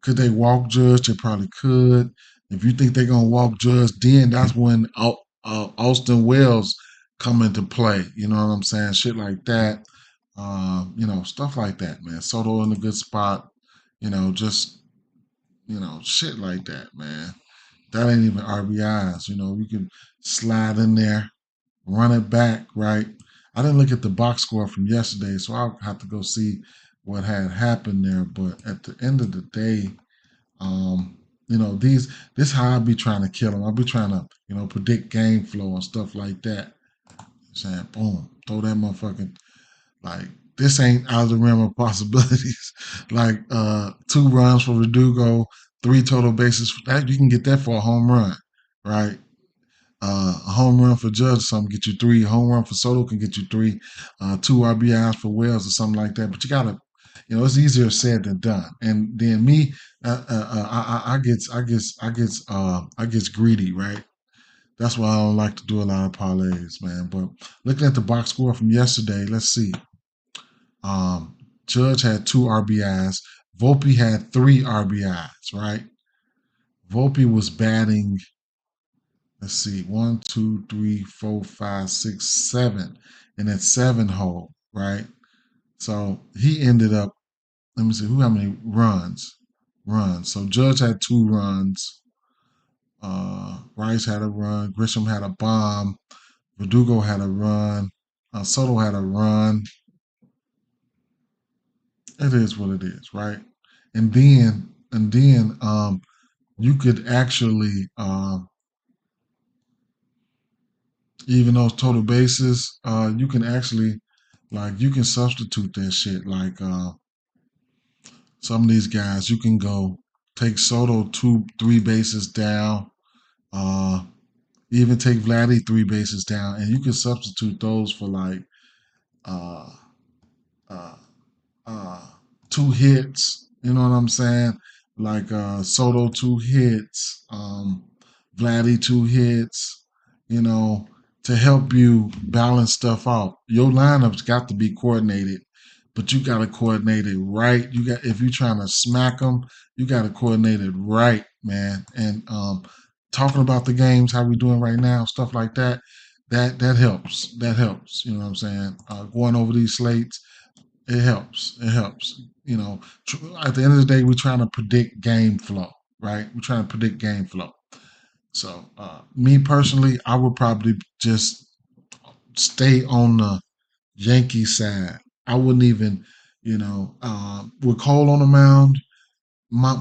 Could they walk Judge? They probably could. If you think they're gonna walk Judge, then that's when Austin Wells come into play. You know what I'm saying? Shit like that. Stuff like that, man. Soto in a good spot. Just shit like that, man. That ain't even RBIs. You can slide in there, run it back, right? I didn't look at the box score from yesterday, so I'll have to go see what had happened there. But at the end of the day, um, this how I be trying to kill them. I be trying to, predict game flow and stuff like that. Saying, boom, throw that motherfucking like this ain't out of the realm of possibilities. Like 2 runs for Verdugo, 3 total bases. That you can get that for a home run, right? A home run for Judge or something get you 3. A home run for Soto can get you 3. 2 RBIs for Wells or something like that. But you gotta, it's easier said than done. And then me, I gets greedy, right? That's why I don't like to do a lot of parlays, man. But looking at the box score from yesterday, let's see. Um, Judge had 2 RBIs. Volpe had 3 RBIs, right? Volpe was batting, let's see, 1, 2, 3, 4, 5, 6, 7 in that 7 hole, right? So he ended up, let me see, how many runs? So Judge had 2 runs. Rice had a run. Grisham had a bomb. Verdugo had a run. Soto had a run. It is what it is, right? And then you could actually even those total bases, you can actually like you can substitute that shit. Like some of these guys, you can go take Soto 3 bases down, uh, even take Vladdy 3 bases down, and you can substitute those for like uh, uh, uh, 2 hits. You know what I'm saying? Like Soto 2 hits, Vladdy 2 hits. You know, to help you balance stuff out. Your lineup's got to be coordinated, but you got to coordinate it right. You got if you're trying to smack them, you got to coordinate it right, man. And talking about the games, how we doing right now, stuff like that. That helps. That helps. You know what I'm saying? Going over these slates, it helps. It helps. At the end of the day, we're trying to predict game flow, right? We're trying to predict game flow. So, me personally, I would probably just stay on the Yankee side. I wouldn't even, with Cole on the mound, my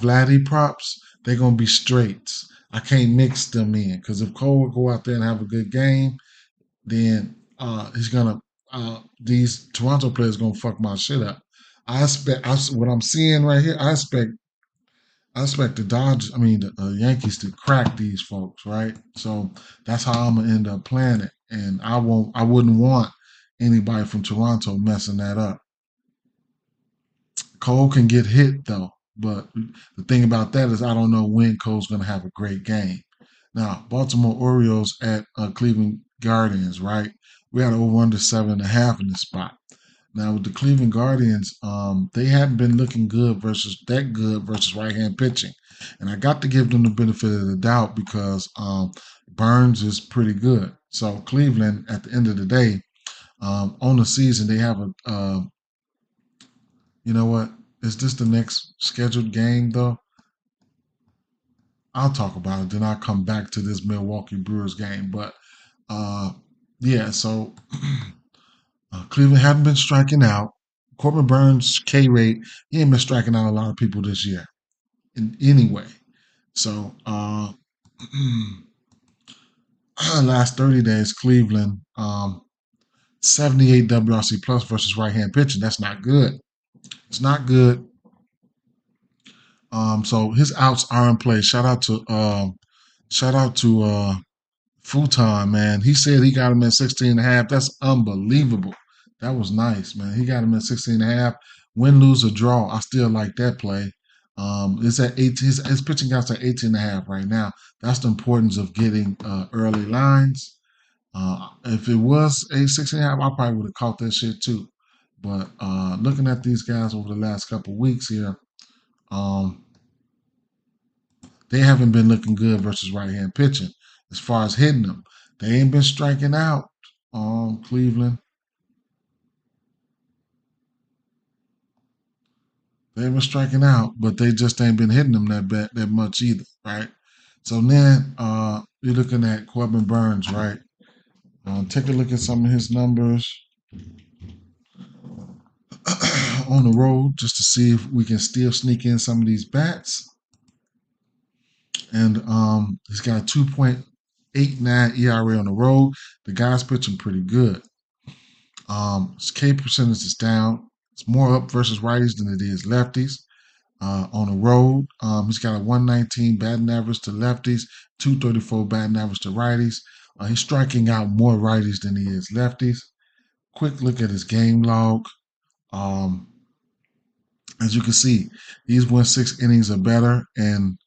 Vladdy props, they're gonna be straights. I can't mix them in because if Cole would go out there and have a good game, then he's gonna these Toronto players gonna fuck my shit up. What I'm seeing right here. I expect the Dodgers, the Yankees to crack these folks, right? So that's how I'm gonna end up playing it, and I wouldn't want anybody from Toronto messing that up. Cole can get hit though, but the thing about that is I don't know when Cole's gonna have a great game. Now, Baltimore Orioles at Cleveland Guardians, right? We had over under 7.5 in this spot. Now with the Cleveland Guardians, they hadn't been looking good versus right hand pitching, and I got to give them the benefit of the doubt because Burns is pretty good. So Cleveland, at the end of the day, on the season they have you know what? Is this the next scheduled game though? I'll talk about it. Then I'll come back to this Milwaukee Brewers game. But uh, yeah, so Cleveland hadn't been striking out. Corbin Burns' K rate, he ain't been striking out a lot of people this year in any way. So last 30 days, Cleveland, 78 WRC plus versus right hand pitching. That's not good. It's not good. So his outs are in play. Shout out to Futon, man. He said he got him at 16 and a half. That's unbelievable. That was nice, man. He got him at 16 and a half. Win, lose, or draw. I still like that play. It's at 18. His pitching out's at 18 and a half right now. That's the importance of getting early lines. If it was a 16 and a half, I probably would have caught that shit too. But looking at these guys over the last couple weeks here, um, they haven't been looking good versus right-hand pitching as far as hitting them. They ain't been striking out. Cleveland. They ain't been striking out, but they just ain't been hitting them that much either, right? So then you're looking at Corbin Burns, right? Take a look at some of his numbers on the road just to see if we can still sneak in some of these bats. And he's got a 2.89 ERA on the road. The guy's pitching pretty good. His K percentage is down. It's more up versus righties than it is lefties. On the road, he's got a 119 batting average to lefties, 234 batting average to righties. He's striking out more righties than he is lefties. Quick look at his game log. Um, as you can see, he's won 6 innings or better in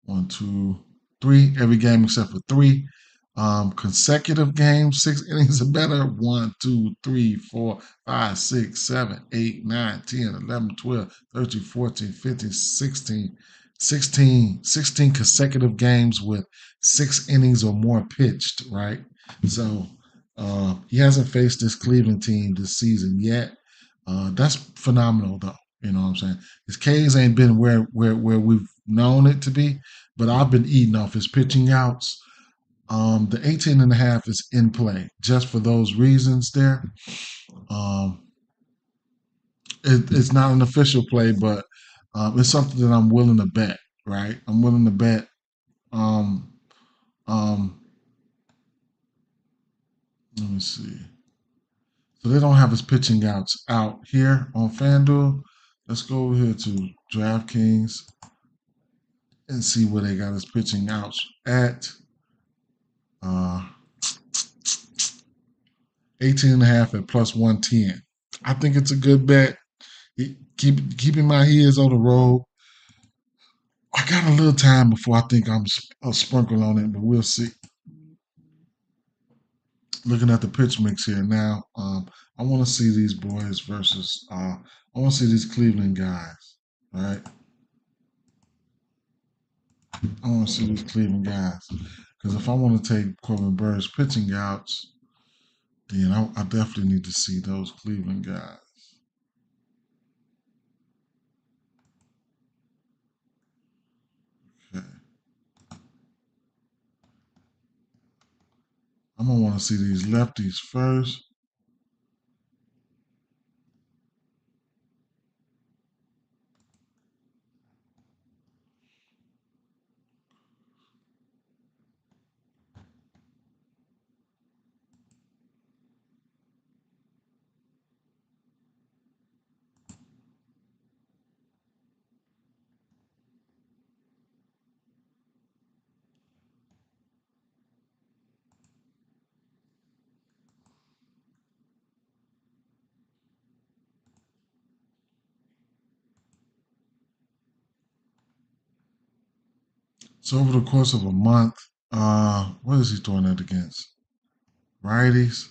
1, 2, 3 every game except for 3. Consecutive games, 6 innings or better. 1, 2, 3, 4, 5, 6, 7, 8, 9, 10, 11, 12, 13, 14, 15, 16 consecutive games with 6 innings or more pitched, right? So he hasn't faced this Cleveland team this season yet. That's phenomenal, though. You know what I'm saying? His K's ain't been where we've known it to be, but I've been eating off his pitching outs. The 18.5 is in play just for those reasons there. Um, it's not an official play, but it's something that I'm willing to bet, right? I'm willing to bet. Um, um, Let me see. So they don't have his pitching outs out here on FanDuel. Let's go over here to DraftKings and see where they got his pitching outs at. 18.5 at plus 110. I think it's a good bet. Keep in mind he is on the road. I got a little time before I think I'll sprinkle on it, but we'll see. Looking at the pitch mix here now, I want to see these boys versus. I want to see these Cleveland guys, right? I want to see these Cleveland guys because if I want to take Corbin Burns pitching outs, then I definitely need to see those Cleveland guys. Okay. I'm gonna want to see these lefties first. So over the course of a month, what is he throwing that against? Righties.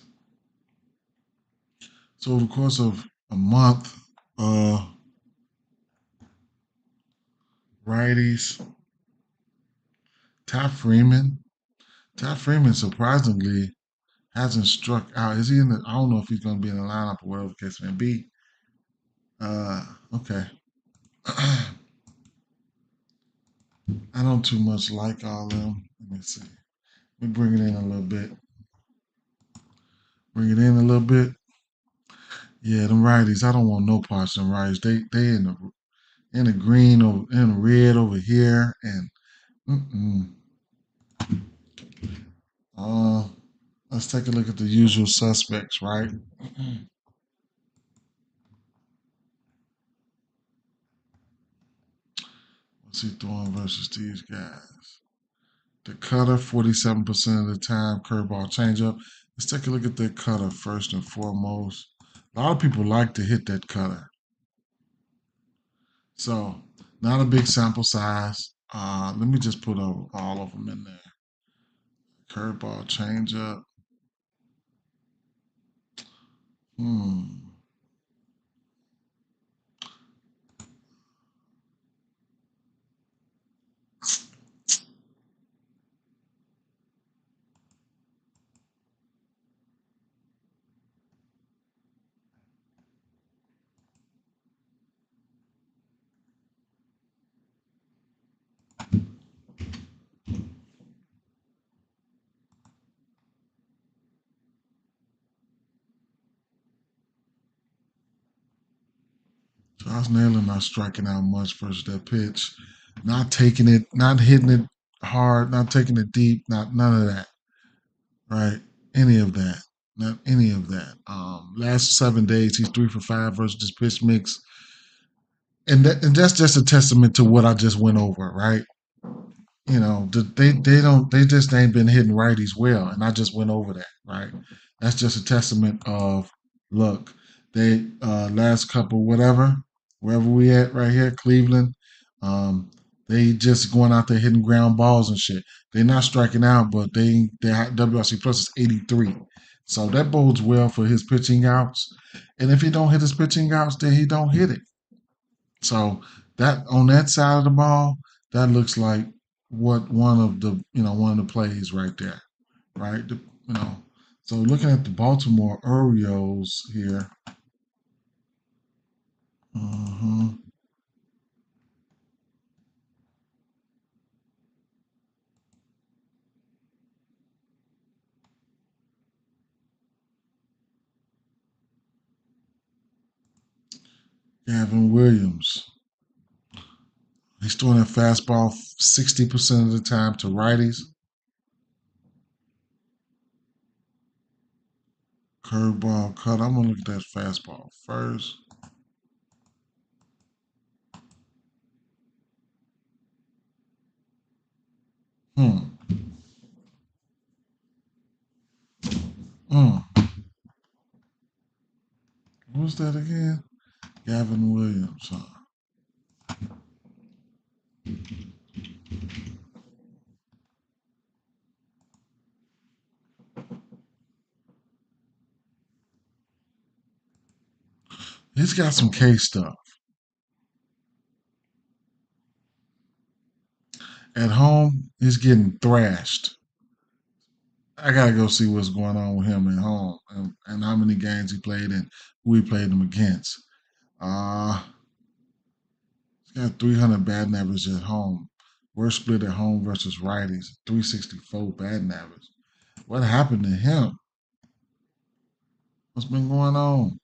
So over the course of a month, righties. Ty Freeman. Ty Freeman surprisingly hasn't struck out. Is he in the? I don't know if he's going to be in the lineup or whatever the case may be. Okay. I don't too much like all of them. Let me see. Let me bring it in a little bit. Bring it in a little bit. Yeah, them righties. I don't want no parts of them righties. They in the green or in the red over here, and mm-mm. uh, let's take a look at the usual suspects, right? What's he throwing versus these guys? The cutter, 47% of the time, curveball changeup. Let's take a look at that cutter first and foremost. A lot of people like to hit that cutter. So, not a big sample size. Let me just put all of them in there. Curveball changeup. Hmm. Josh Naylor not striking out much versus that pitch. Not taking it, not hitting it hard, not taking it deep, not none of that. Right? Any of that. Not any of that. Last 7 days, he's 3 for 5 versus this pitch mix. And that's just a testament to what I just went over, right? They just ain't been hitting righties well, and I just went over that, right? That's just a testament of look, they last couple whatever, wherever we at right here, Cleveland, um, they just going out there hitting ground balls and shit. They're not striking out, but their WRC plus is 83, so that bodes well for his pitching outs. And if he don't hit his pitching outs, then he don't hit it. So that on that side of the ball, that looks like what one of the plays right there, right? You know, so looking at the Baltimore Orioles here, uh Gavin Williams, he's throwing that fastball 60% of the time to righties. Curveball cut. I'm gonna look at that fastball first. Hmm. Mm. What was that again? Gavin Williams. Huh? He's got some K stuff. At home, he's getting thrashed. I gotta go see what's going on with him at home and how many games he played and who he played them against. Uh he's got 300 batting average at home. Worst split at home versus righties, 364 batting average. What happened to him? What's been going on?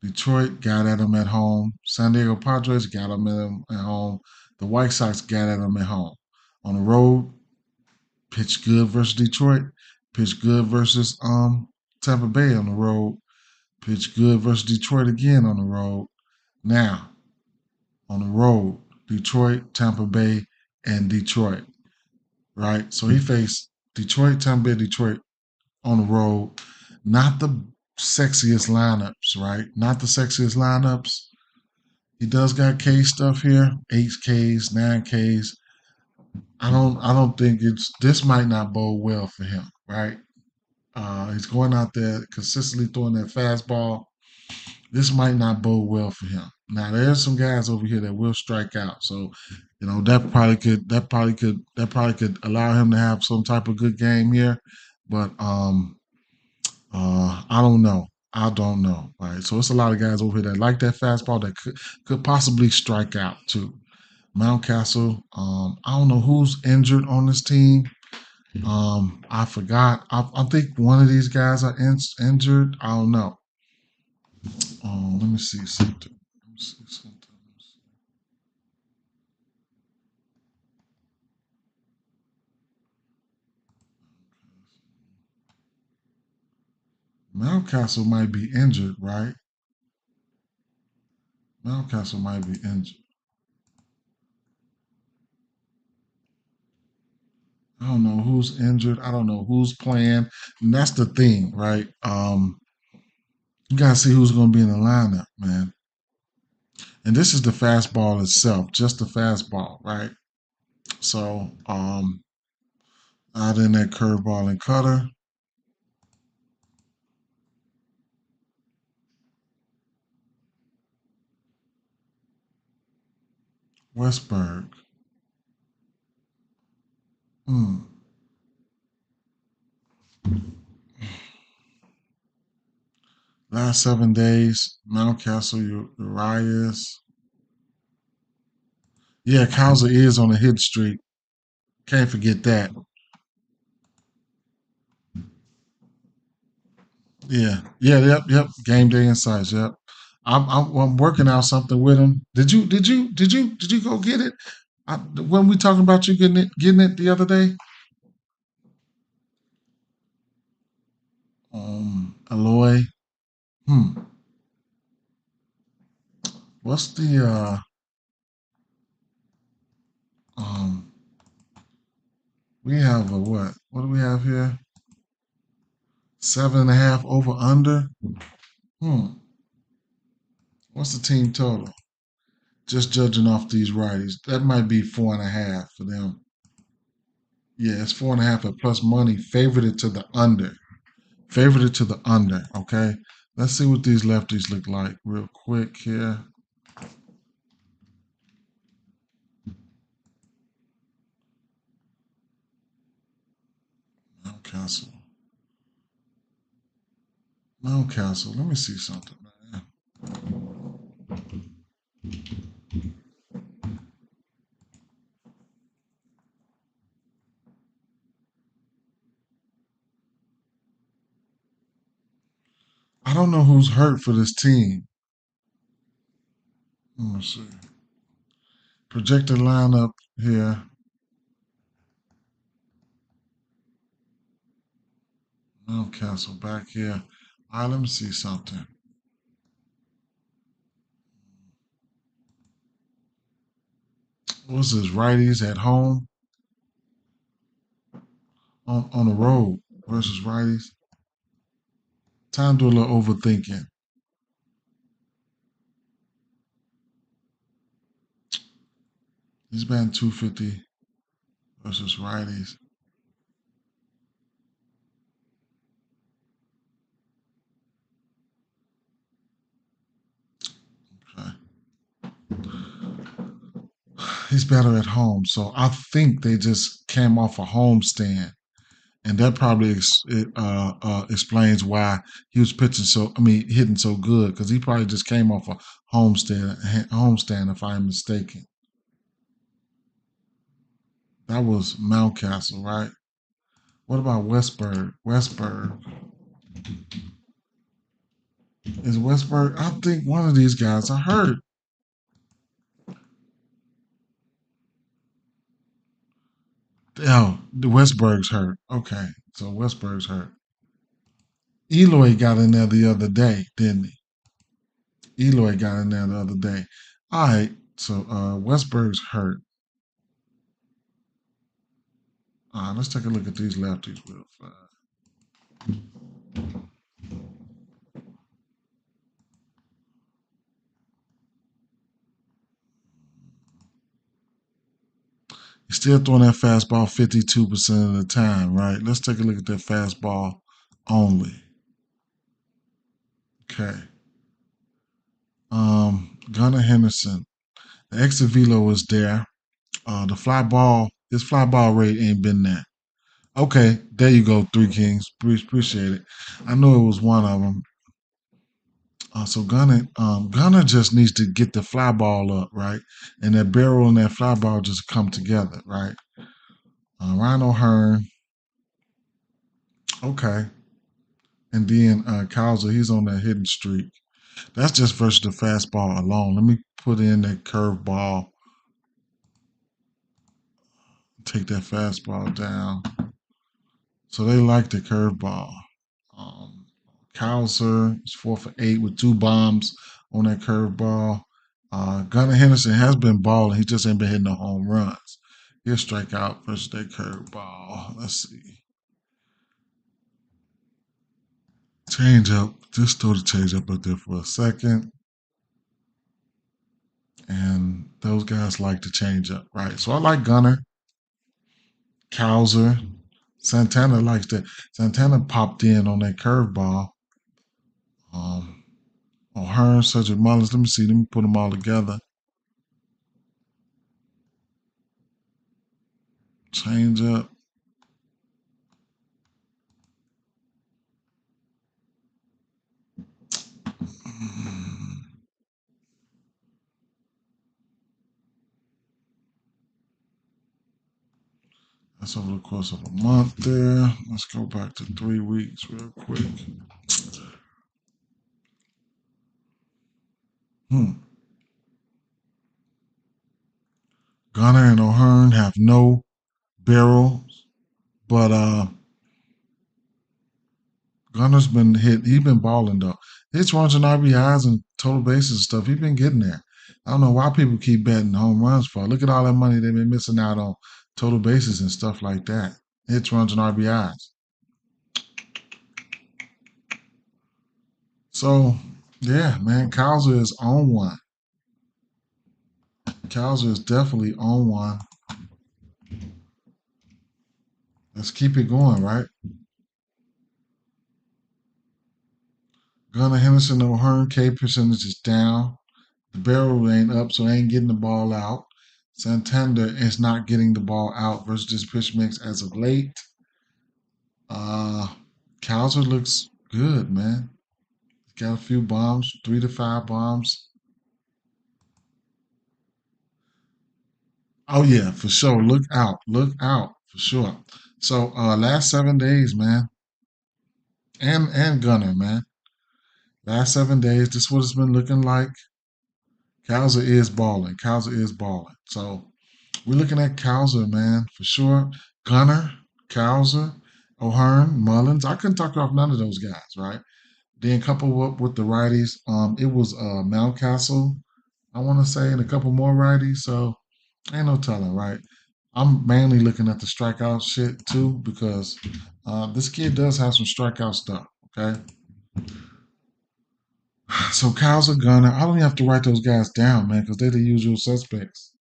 Detroit got at him at home. San Diego Padres got him at home. The White Sox got at him at home. On the road, pitched good versus Detroit. Pitched good versus Tampa Bay on the road. Pitched good versus Detroit again on the road. Now, on the road, Detroit, Tampa Bay, and Detroit, right? So he faced Detroit, Tampa Bay, Detroit on the road. Not the sexiest lineups, right? Not the sexiest lineups. He does got K stuff here, 8 Ks, 9 Ks. I don't think this might not bode well for him, right? He's going out there consistently throwing that fastball. This might not bode well for him. Now there's some guys over here that will strike out, so that probably could allow him to have some type of good game here. But I don't know. I don't know. Right. So it's a lot of guys over here that like that fastball that could possibly strike out too. Mountcastle. I don't know who's injured on this team. I forgot. I think one of these guys are injured. I don't know. Let me see something. Let me see something. Mountcastle might be injured, right? Mountcastle might be injured. I don't know who's injured. I don't know who's playing. And that's the thing, right? You gotta see who's gonna be in the lineup, man. And this is the fastball itself, just the fastball, right? So, out in that curveball and cutter, Westberg. Hmm. Last 7 days, Mountcastle, Urias. Yeah, Cowser is on a hit streak. Can't forget that. Yeah, yeah, yep, yep. Game day insights, yep. I'm working out something with him. Did you go get it? When we talking about you getting it the other day? Aloy. Hmm. What's the um? We have a what? What do we have here? 7.5 over under. Hmm. What's the team total? Just judging off these righties, that might be 4.5 for them. Yeah, it's 4.5 at plus money. Favored it to the under. Favored it to the under. Okay. Let's see what these lefties look like real quick here. Mountcastle. Mountcastle. Let me see something, man. I don't know who's hurt for this team. Let me see. Projected lineup here. Mountcastle back here. All right, let me see something. What's this? Righties at home on the road versus righties. Time to do a little overthinking. He's batting 250 versus righties. Okay. He's better at home, so I think they just came off a homestand, and that probably explains why he was pitching so. I mean, hitting so good because he probably just came off a homestand, if I'm mistaken. That was Mountcastle, right? What about Westburg? Westburg is Westburg. I think one of these guys are hurt. Oh, the Westberg's hurt. Okay, so Westberg's hurt. Eloy got in there the other day, didn't he? Eloy got in there the other day. All right, so Westberg's hurt. All right, let's take a look at these lefties real fast. He's still throwing that fastball 52% of the time, right? Let's take a look at that fastball only. Okay. Gunnar Henderson. The exit velo is there. The fly ball, his fly ball rate ain't been there. Okay, there you go, Three Kings. Appreciate it. I knew it was one of them. So Gunner just needs to get the fly ball up, right? And that barrel and that fly ball just come together, right? Ryan O'Hearn, okay. And then Cowser, he's on that hitting streak. That's just versus the fastball alone. Let me put in that curve ball, take that fastball down. So they like the curveball. Um, Cowser is 4 for 8 with 2 bombs on that curveball. Gunnar Henderson has been balling. He just ain't been hitting no home runs. He'll strike out versus that curveball. Let's see. Change up. Just throw the change up out there for a second. And those guys like to change up, right? So I like Gunnar, Cowser. Santana likes that. Santana popped in on that curveball. Um, O'Hearn, Cedric Mullins. Let me see. Let me put them all together. Change up. That's over the course of a month there. Let's go back to 3 weeks real quick. Hmm. Gunner and O'Hearn have no barrels, but Gunner's been hit. He's been balling though. Hits, runs, and RBIs and total bases and stuff. He's been getting there. I don't know why people keep betting home runs for. Look at all that money they've been missing out on total bases and stuff like that. Hits, runs, and RBIs. So yeah, man, Cowser is on one. Cowser is definitely on one. Let's keep it going, right? Gunnar Henderson O'Hearn K percentage is down. The barrel ain't up, so they ain't getting the ball out. Santander is not getting the ball out versus this pitch mix as of late. Uh Cowser looks good, man. Got a few bombs, 3 to 5 bombs. Oh yeah, for sure. Look out for sure. So last 7 days, man, and Gunner, man. Last 7 days, this is what it's been looking like. Cowser is balling. Cowser is balling. So we're looking at Cowser, man, for sure. Gunner, Cowser, O'Hearn, Mullins. I couldn't talk off none of those guys, right? Then couple up with the righties. It was Mountcastle, I want to say, and a couple more righties. So ain't no telling, right? I'm mainly looking at the strikeout shit too because this kid does have some strikeout stuff. Okay, so Kyle's a gunner. I don't even have to write those guys down, man, because they're the usual suspects.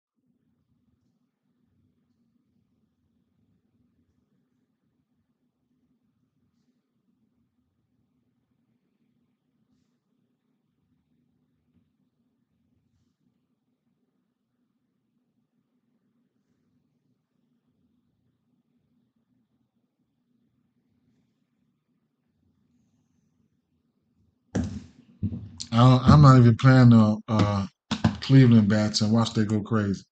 I'm not even playing the Cleveland bats and watch they go crazy.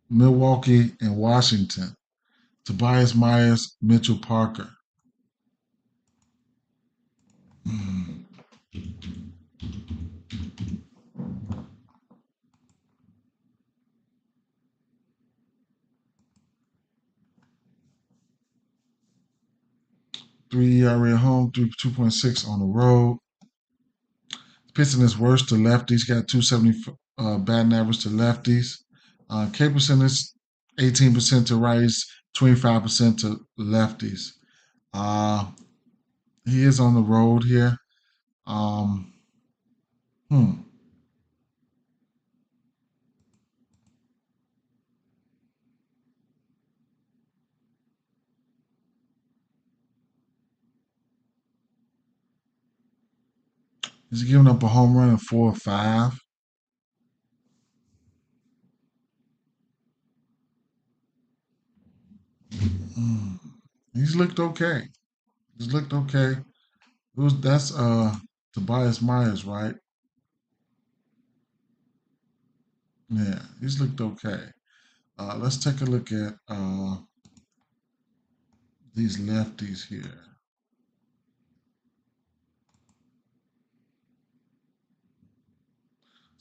Milwaukee and Washington. Tobias Myers, Mitchell Parker. Mm. 3 ERA at home, 2.6 on the road. Pitching is worse to lefties. Got 270 batting average to lefties. K percentage 18% to righties, 25% to lefties. Uh, he is on the road here. Um, hmm. He's giving up a home run in 4 or 5. Hmm. He's looked okay. He's looked okay. That's Tobias Myers, right? Yeah, he's looked okay. Let's take a look at these lefties here.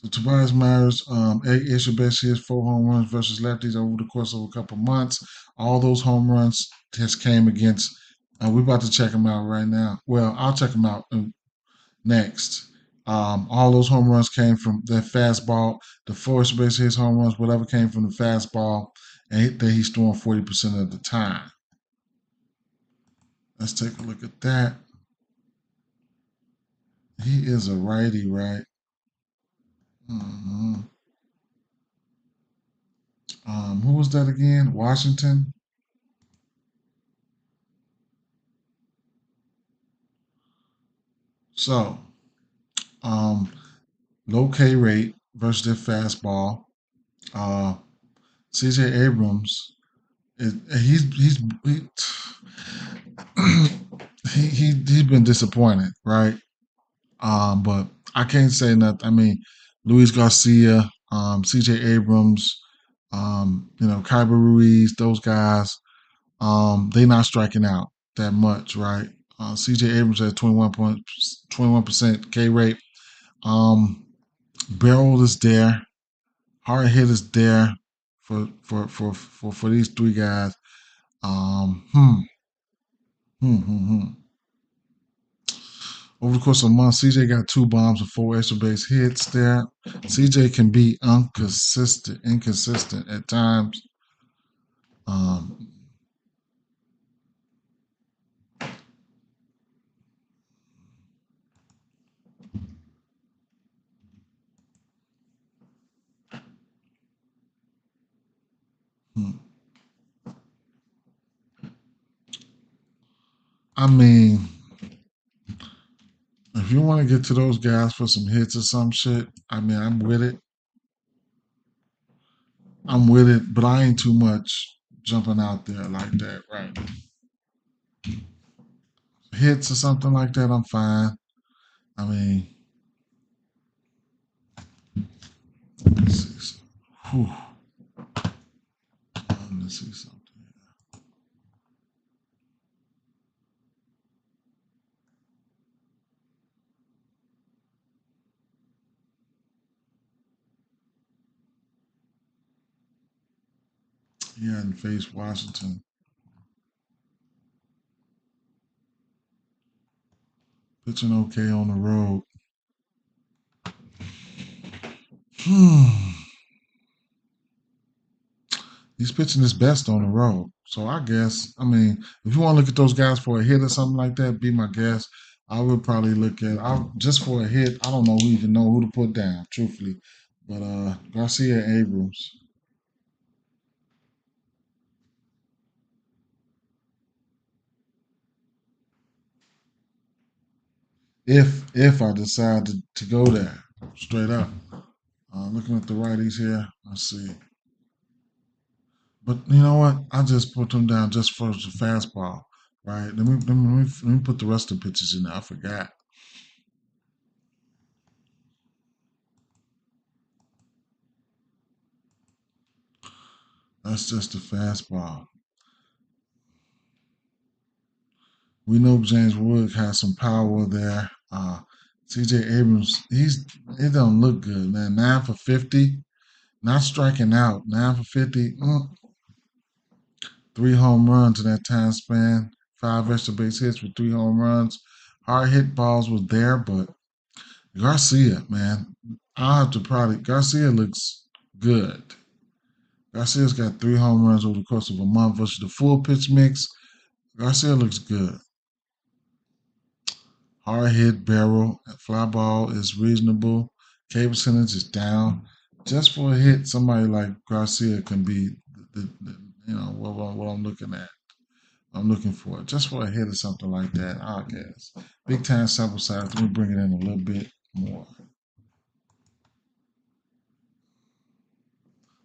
So Tobias Myers, Ace best hits 4 home runs versus lefties over the course of a couple months. All those home runs just came against. We're about to check them out right now. Well, I'll check them out next. All those home runs came from that fastball. The force base hits, home runs, whatever came from the fastball, and that he's throwing 40% of the time. Let's take a look at that. He is a righty, right? hmm who was that again? Washington. So, um, low K rate versus their fastball. Uh, CJ Abrams, he's been disappointed, right? But I can't say nothing. I mean, Luis Garcia, CJ Abrams, Kyber Ruiz, those guys. They not striking out that much, right? CJ Abrams at 21% K rate. Um, Barrel is there. Hard hit is there for these three guys. Um, hmm, hmm. Over the course of a month, CJ got 2 bombs and 4 extra base hits there. CJ can be inconsistent at times. Um, hmm. I mean, if you want to get to those guys for some hits or some shit, I mean, I'm with it. But I ain't too much jumping out there like that, right? Hits or something like that, I'm fine. I mean, let's see. Whew, let's see something. He hadn't faced Washington. Pitching okay on the road. Hmm. He's pitching his best on the road. So I guess, I mean, if you want to look at those guys for a hit or something like that, be my guest. I would probably look at just for a hit. I don't know even know who to put down, truthfully. But Garcia Abrams. If I decide to go there, straight up. Looking at the righties here, let's see. But you know what? I just put them down just for the fastball, right? Let me put the rest of the pitches in there. I forgot. That's just the fastball. We know James Wood has some power there. CJ Abrams, it don't look good, man. 9 for 50, not striking out. 9 for 50, 3 home runs in that time span. 5 extra base hits with 3 home runs. Hard hit balls was there, but Garcia, man, I have to probably Garcia looks good. Garcia's got 3 home runs over the course of a month versus the full pitch mix. Garcia looks good. Hard hit barrel, fly ball is reasonable. K percentage is down. Just for a hit, somebody like Garcia can be what I'm looking at. I'm looking for just for a hit or something like that. I guess big time sample size. Let me bring it in a little bit more.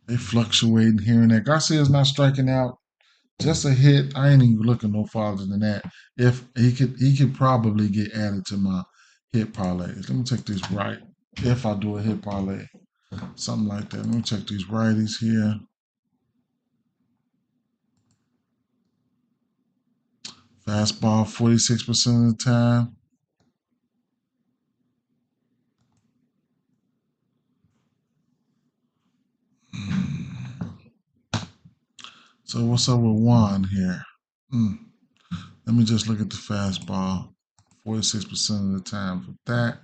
They fluctuating here and there. Garcia's not striking out. Just a hit. I ain't even looking no farther than that. If he could probably get added to my hit parlays. Let me check these right. If I do a hit parlay, something like that. Let me check these righties here. Fastball 46% of the time. So what's up with Juan here? Mm. Let me just look at the fastball. 46% of the time for that.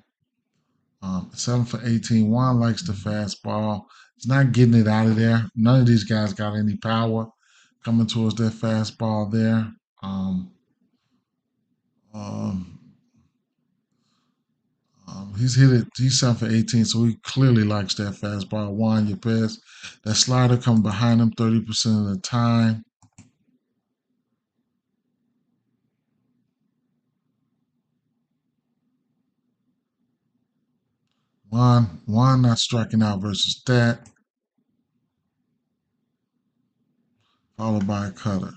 7 for 18. Juan likes the fastball. He's not getting it out of there. None of these guys got any power coming towards that fastball there. Um, um, he's hit it. He's 7 for 18, so he clearly likes that fastball. Juan Yepes. That slider coming behind him 30% of the time. Juan not striking out versus that, followed by a cutter.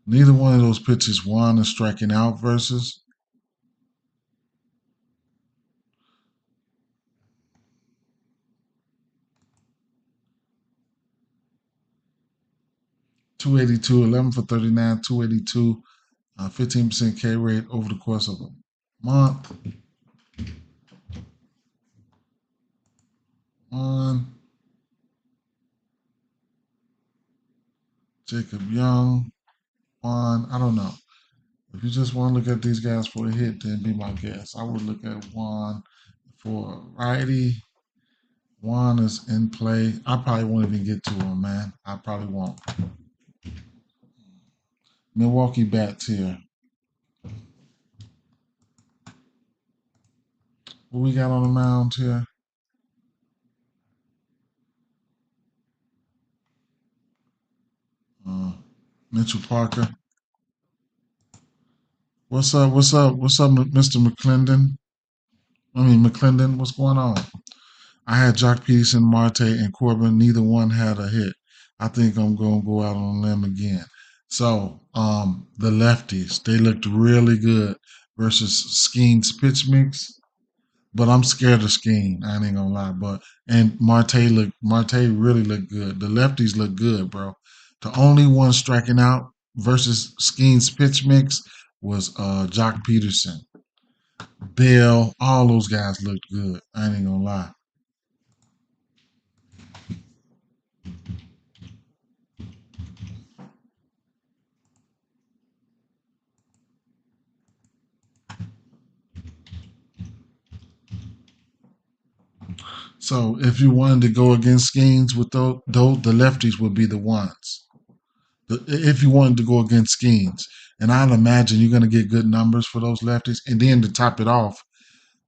Neither one of those pitches Juan is striking out versus. 282, 11 for 39, 282, 15% K rate over the course of a month. One, Jacob Young, Juan. I don't know. If you just want to look at these guys for a hit, then be my guest. I would look at Juan for righty. Juan is in play. I probably won't even get to him, man. I probably won't. Milwaukee bats here. What we got on the mound here? Uh, Mitchell Parker. What's up? What's up? What's up, Mr. McClendon? McClendon. What's going on? I had Jock Peterson, Marte, and Corbin. Neither one had a hit. I think I'm going to go out on a limb again. So, the lefties, they looked really good versus Skeen's pitch mix. But I'm scared of Skeen. I ain't gonna lie. And Marte really looked good. The lefties look good, bro. The only one striking out versus Skeen's pitch mix was Jock Peterson. Bell, all those guys looked good. I ain't gonna lie. So if you wanted to go against Skeens with those, the lefties would be the ones. If you wanted to go against Skeens, and I'd imagine you're going to get good numbers for those lefties. And then to top it off,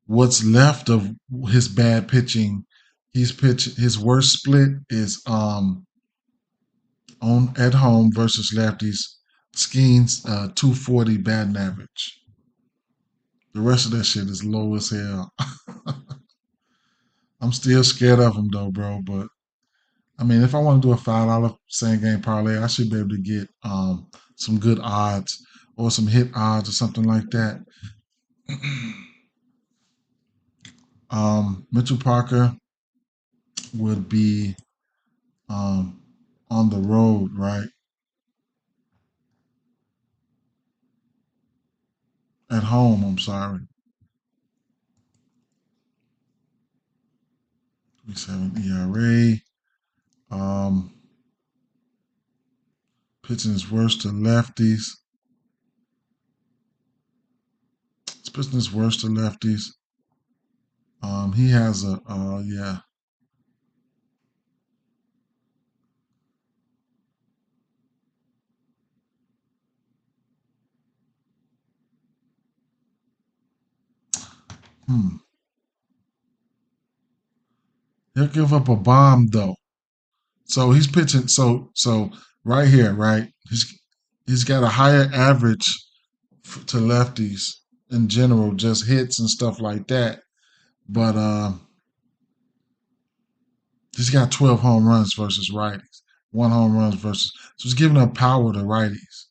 what's left of his bad pitching, his worst split is on at home versus lefties. Skeens 240 batting average. The rest of that shit is low as hell. I'm still scared of him though, bro. But I mean, if I want to do a $5 same game parlay, I should be able to get some good odds or some hit odds or something like that. Mitchell Parker would be on the road, right? At home, I'm sorry. 3.7 ERA. Pitching his worst to lefties. It's pitching his worst to lefties. He has a yeah. Hmm. He'll give up a bomb though. So he's pitching. So right here, right? He's got a higher average to lefties in general, just hits and stuff like that. But he's got 12 home runs versus righties, 1 home runs versus. So he's giving up power to righties.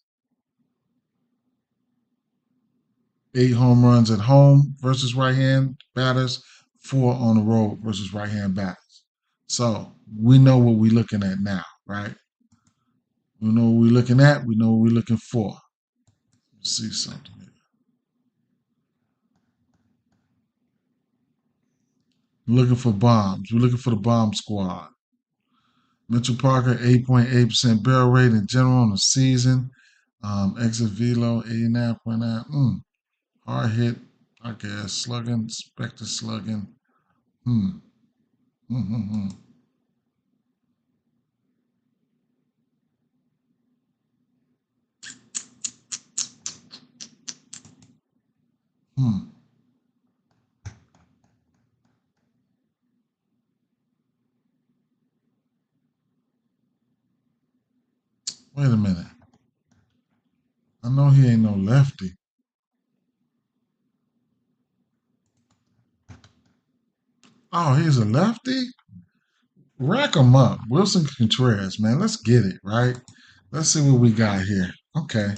8 home runs at home versus right hand batters, 4 on the road versus right hand batters. So we know what we're looking at now, right? We know what we're looking at. We know what we're looking for. Let's see something here. We're looking for bombs. We're looking for the bomb squad. Mitchell Parker, 8.8% barrel rate in general on the season. Exit velo, 89.9. Hard hit, I guess. Slugging, expected slugging. Hmm. Hmm. Hmm. Wait a minute. I know he ain't no lefty. Oh, he's a lefty? Rack him up. Wilson Contreras, man. Let's get it, right? Let's see what we got here. Okay.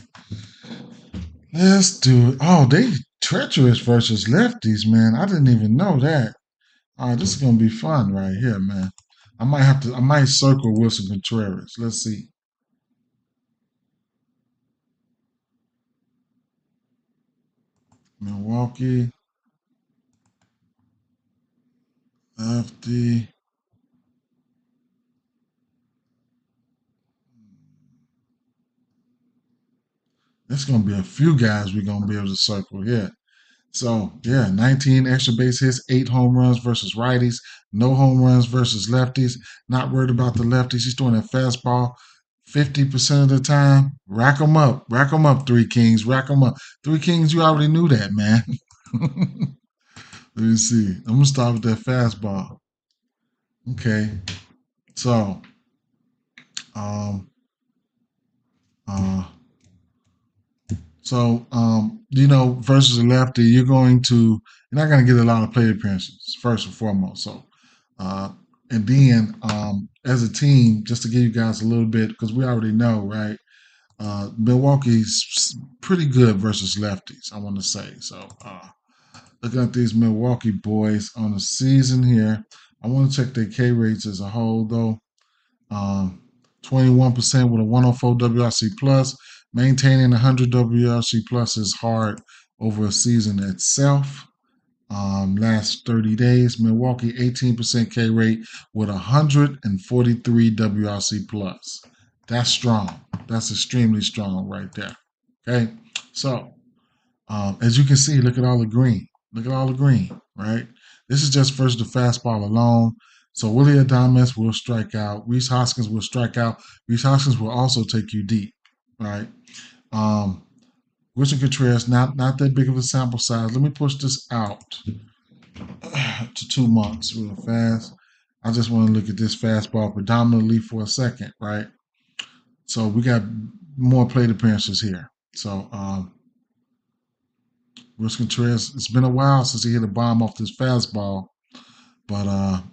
Let's do it. Oh, they treacherous versus lefties, man. I didn't even know that. All right, this is gonna be fun right here, man. I might circle Wilson Contreras. Let's see. Milwaukee, lefty. There's gonna be a few guys we're gonna be able to circle here. So yeah, 19 extra base hits, 8 home runs versus righties, no home runs versus lefties. Not worried about the lefties. He's throwing a fastball 50% of the time. Rack them up, Three Kings, rack them up. Three Kings, you already knew that, man. Let me see. I'm gonna start with that fastball. Okay, so um uh versus a lefty, you're not going to get a lot of plate appearances first and foremost. So, uh, and then as a team, just to give you guys a little bit, because we already know, right? Milwaukee's pretty good versus lefties. I want to say so. Looking at these Milwaukee boys on the season here, I want to check their K rates as a whole though. Um, 21% with a 104 WRC plus. Maintaining 100 WRC plus is hard over a season itself. Last 30 days, Milwaukee 18% K rate with 143 WRC plus. That's strong. That's extremely strong right there. Okay, so as you can see, look at all the green. Look at all the green, right? This is just versus the fastball alone. So Willie Adames will strike out. Reese Hoskins will strike out. Reese Hoskins will also take you deep, right? Um, Wilson Contreras, not that big of a sample size. Let me push this out to 2 months real fast. I just want to look at this fastball predominantly for a second, right? So we got more plate appearances here. So Wilson Contreras, it's been a while since he hit a bomb off this fastball, but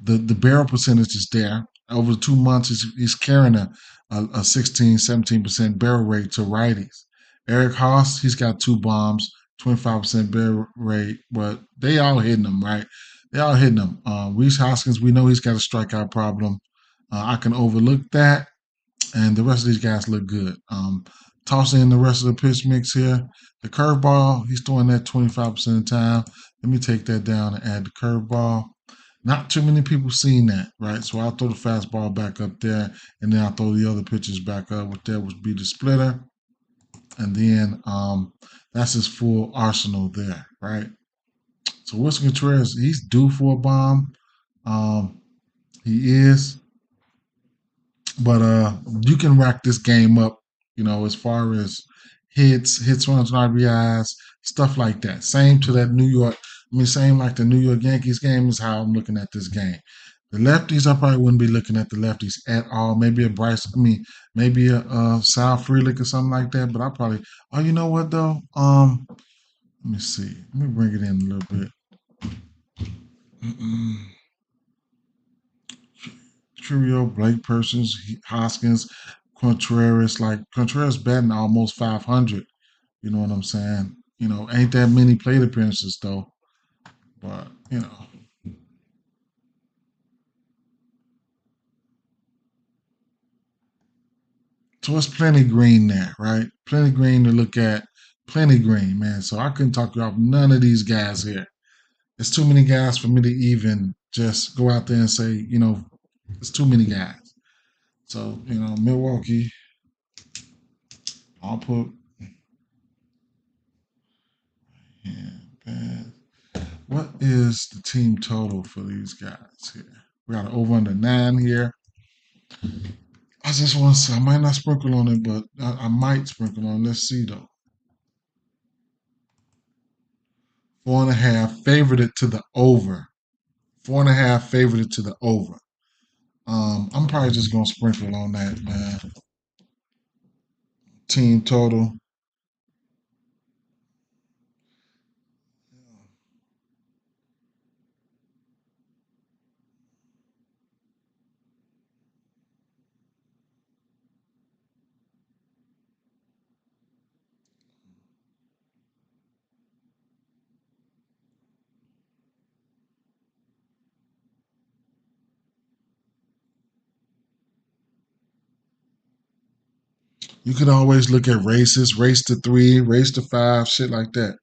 the barrel percentage is there. Over 2 months, he's carrying a 16, 17% barrel rate to righties. Eric Haas, he's got 2 bombs, 25% barrel rate, but they all hitting him, right? They all hitting him. Reese Hoskins, we know he's got a strikeout problem. I can overlook that, and the rest of these guys look good. Tossing in the rest of the pitch mix here. The curveball, he's throwing that 25% of the time. Let me take that down and add the curveball. Not too many people seen that, right? So I'll throw the fastball back up there, and then I'll throw the other pitches back up. What that would be the splitter, and then that's his full arsenal there, right? So Wilson Contreras, he's due for a bomb. Um, he is, but you can rack this game up, as far as hits, runs, and RBIs, stuff like that. Same to that New York. I mean, same like the New York Yankees game is how I'm looking at this game. The lefties, I probably wouldn't be looking at the lefties at all. Maybe a Bryce, I mean, maybe a Sal Frelick or something like that. But I probably, oh, you know what though? Let me see. Let me bring it in a little bit. Mm-mm. Trio, Blake Persons, Hoskins, Contreras. Like Contreras batting almost 500. You know what I'm saying? Ain't that many plate appearances though. But so it's plenty green there, right? Plenty green to look at. Plenty green, man. So I couldn't talk you off none of these guys here. It's too many guys for me to even just go out there and say, it's too many guys. So, Milwaukee, I'll put yeah, bad. What is the team total for these guys here? We got an over under 9 here. I just want to say, I might not sprinkle on it, but I might sprinkle on it. Let's see, though. 4.5, favored it to the over. 4.5, favored it to the over. I'm probably just going to sprinkle on that, man. Team total. You could always look at races, race to 3, race to 5, shit like that.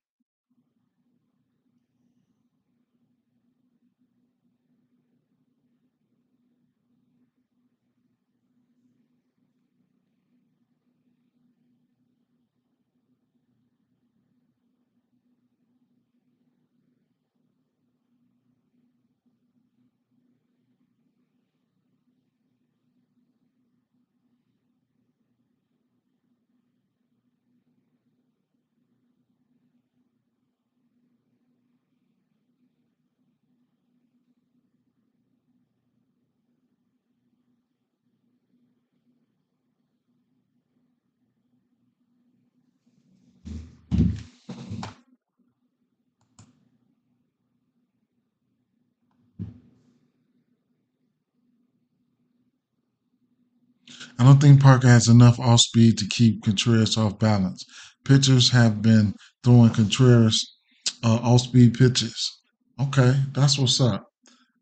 I don't think Parker has enough off speed to keep Contreras off balance. Pitchers have been throwing Contreras off speed pitches. Okay, that's what's up.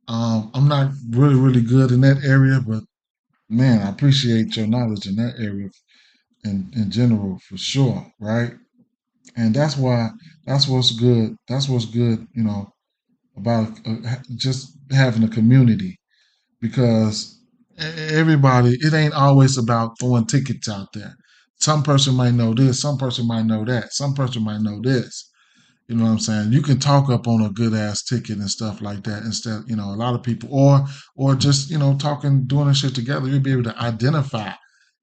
I'm not really good in that area, but man, I appreciate your knowledge in that area in general for sure, right? And that's what's good. That's what's good, about just having a community because everybody, it ain't always about throwing tickets out there. Some person might know this, some person might know that, some person might know this. You know what I'm saying? You can talk up on a good ass ticket and stuff like that instead, a lot of people or just, talking, doing this shit together, you'll be able to identify.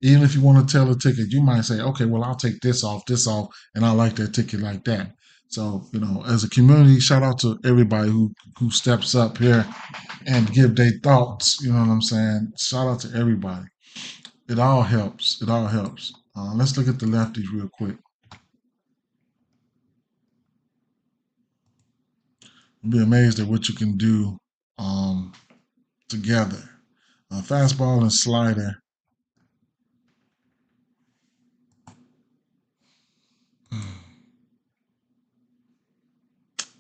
Even if you want to tell a ticket, you might say, okay, well, I'll take this off, and I like that ticket like that. So, as a community, shout out to everybody who steps up here and give their thoughts. You know what I'm saying? Shout out to everybody. It all helps. It all helps. Let's look at the lefties real quick. You'll be amazed at what you can do um, together. Fastball and slider.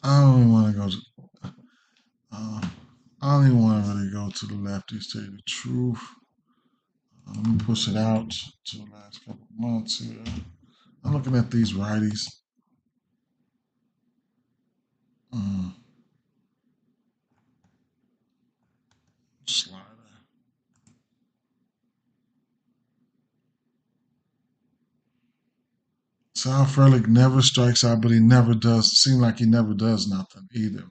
I don't even want to go to. Uh, I don't even want to really go to the lefties. To tell you the truth, let me push it out to the last couple of months here. I'm looking at these righties. Mm, slider. Sal Frelick never strikes out, but he never does. Seem like he never does nothing either, man.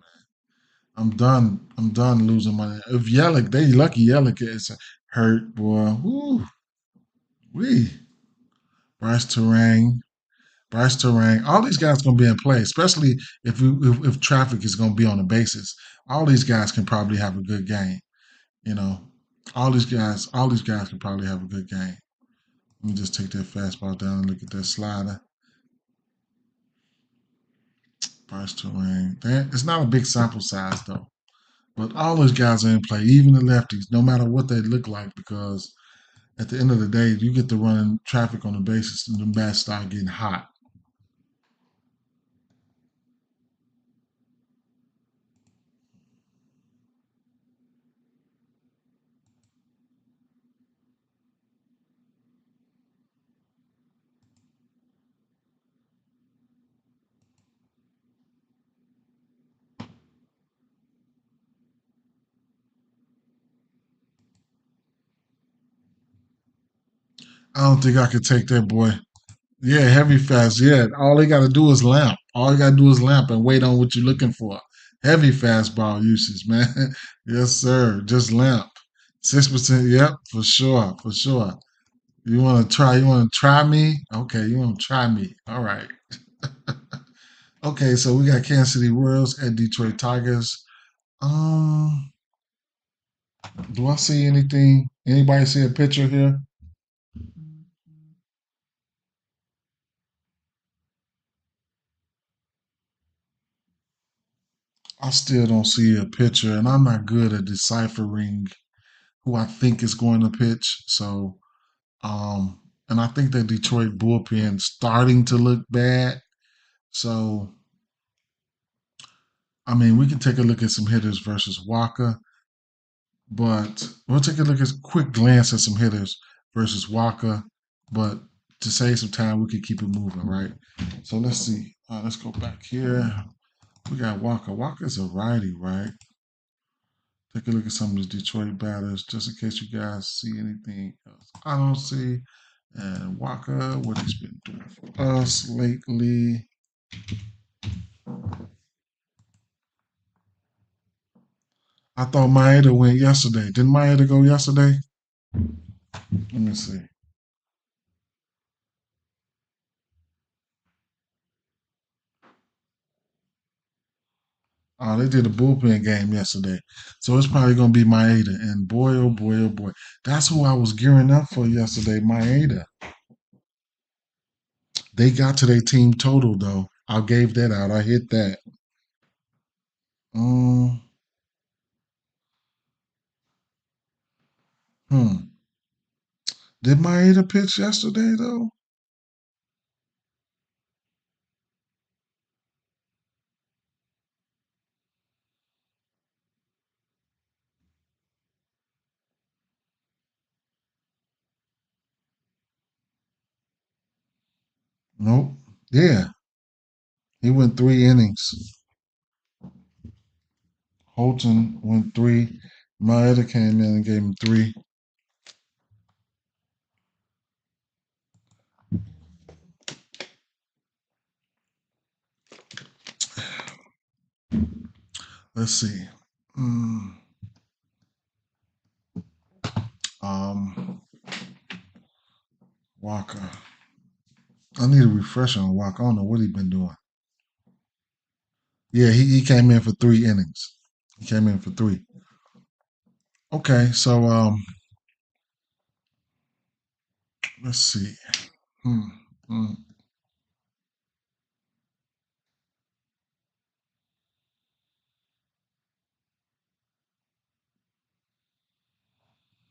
I'm done. I'm done losing money. If Yelich, they lucky Yelich is hurt, boy. Woo, wee. Bryce Terang, Bryce Terang. All these guys gonna be in play, especially if traffic is gonna be on the bases. All these guys can probably have a good game. You know, all these guys can probably have a good game. Let me just take that fastball down and look at that slider. Bryce Terang. It's not a big sample size though. But all those guys are in play, even the lefties, no matter what they look like, because at the end of the day, you get to running traffic on the bases and the bats start getting hot. I don't think I could take that boy. Yeah, heavy fast. Yeah, all they got to do is lamp. All you got to do is lamp and wait on what you're looking for. Heavy fastball usage, man. Yes, sir. Just lamp. 6%. Yep, for sure, for sure. You want to try? You want to try me? Okay, you want to try me? All right. Okay, so we got Kansas City Royals at Detroit Tigers. Um, do I see anything? Anybody see a picture here? I still don't see a picture, and I'm not good at deciphering who I think is going to pitch. So, and I think that Detroit bullpen starting to look bad. So, I mean, we can take a look at some hitters versus Waka, but we'll take a look at a quick glance at some hitters versus Waka. But to save some time, we could keep it moving, right? So let's see. Let's go back here. We got Waka. Waka's a righty, right? Take a look at some of the Detroit batters, just in case you guys see anything else I don't see. And Waka, what he's been doing for us lately. I thought Maeda went yesterday. Didn't Maeda go yesterday? Let me see. Oh, they did a bullpen game yesterday. So it's probably going to be Maeda. And boy, oh boy, oh boy. That's who I was gearing up for yesterday, Maeda. They got to their team total, though. I gave that out. I hit that. Um, hmm. Did Maeda pitch yesterday though? Nope. Yeah, he went 3 innings. Holton went three. Maeda came in and gave him three. Let's see. Mm, um, Walker. I need a refresher on Walker. I don't know what he's been doing. Yeah, he came in for 3 innings. He came in for three. Okay, so let's see. Hmm, hmm,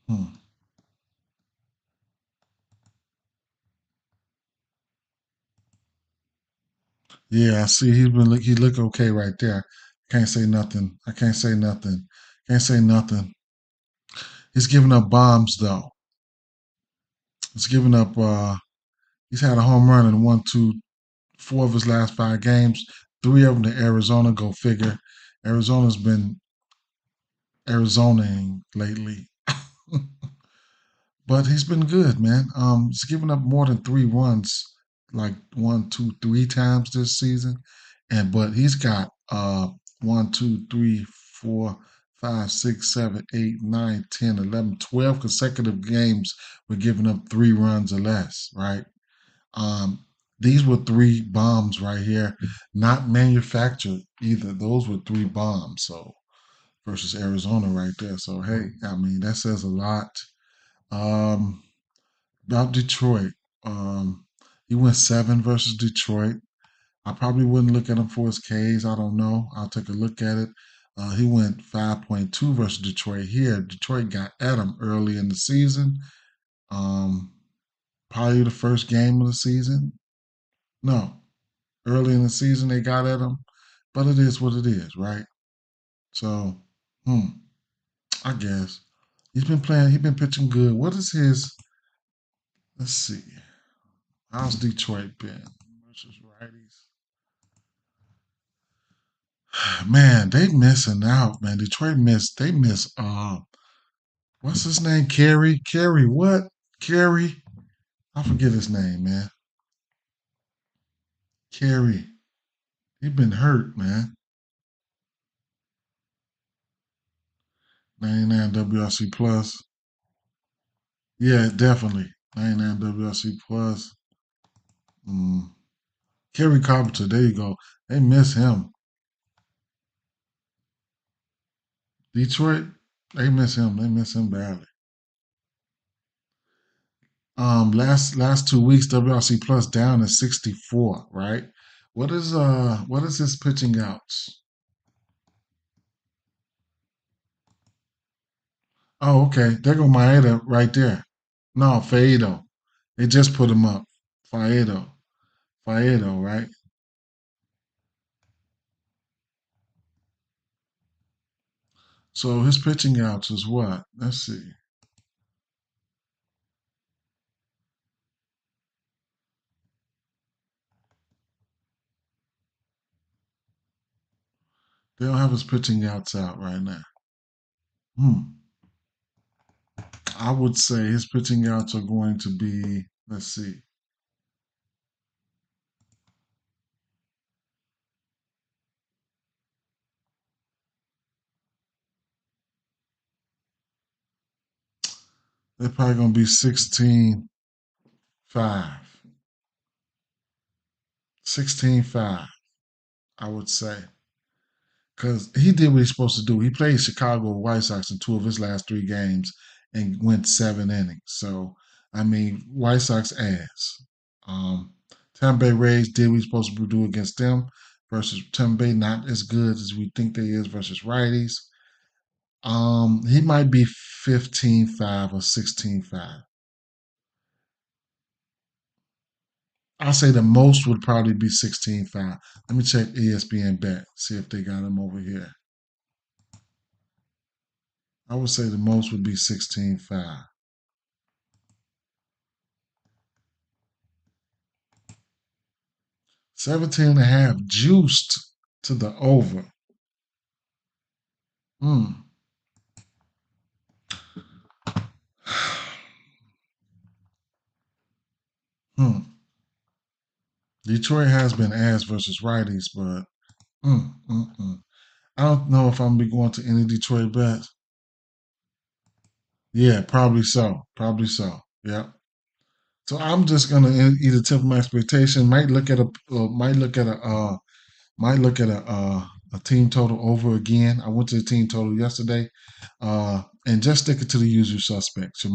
hmm. Yeah, I see. He look okay right there. Can't say nothing. I can't say nothing. Can't say nothing. He's giving up bombs though. He's giving up. He's had a home run in one, two, four of his last 5 games. 3 of them to Arizona. Go figure. Arizona's been Arizonaing lately. But he's been good, man. He's given up more than 3 runs, like one, two, 3 times this season, and but he's got 12 consecutive games with giving up 3 runs or less, right? Um, these were 3 bombs right here, not manufactured either. Those were 3 bombs. So versus Arizona right there. So hey, I mean that says a lot. Um, about Detroit. Um, he went 7 versus Detroit. I probably wouldn't look at him for his Ks. I don't know. I'll take a look at it. He went 5.2 versus Detroit here. Detroit got at him early in the season. Um, Probably the first game of the season. No, early in the season they got at him. But it is what it is, right? So, hmm, I guess. He's been playing, he's been pitching good. What is his, let's see. How's Detroit been versus righties? Man, they missing out, man. Detroit missed. They miss. What's his name? Carey. Carey. What? Carey. I forget his name, man. Carey. He been hurt, man. 99 WRC plus. Yeah, definitely. 99 WRC plus. Mm. Kerry Carpenter. There you go. They miss him. Detroit. They miss him. They miss him badly. Last 2 weeks, WRC plus down to 64, right? What is his pitching outs? Oh, okay. There go Maeda right there. No, Faedo. They just put him up. Faedo. Faedo, right? So his pitching outs is what? Let's see. They don't have his pitching outs out right now. Hmm. I would say his pitching outs are going to be, let's see. They're probably going to be 16-5. 16-5, I would say. Because he did what he's supposed to do. He played Chicago White Sox in 2 of his last 3 games and went 7 innings. So, I mean, White Sox ass. Tampa Bay Rays did what he's supposed to do against them versus Tampa Bay not as good as we think they is versus righties. He might be 15-5 or 16-5. I say the most would probably be 16-5. Let me check ESPN bet, see if they got him over here. I would say the most would be 16-5. 17 and a half juiced to the over. Hmm. Hmm. Detroit has been ass versus righties, but mm, mm, mm. I don't know if I'm gonna be going to any Detroit bets. Yeah, probably so. Probably so. Yeah. So I'm just gonna either temper my expectation. Might look at a team total over again. I went to the team total yesterday, and just stick it to the usual suspects. So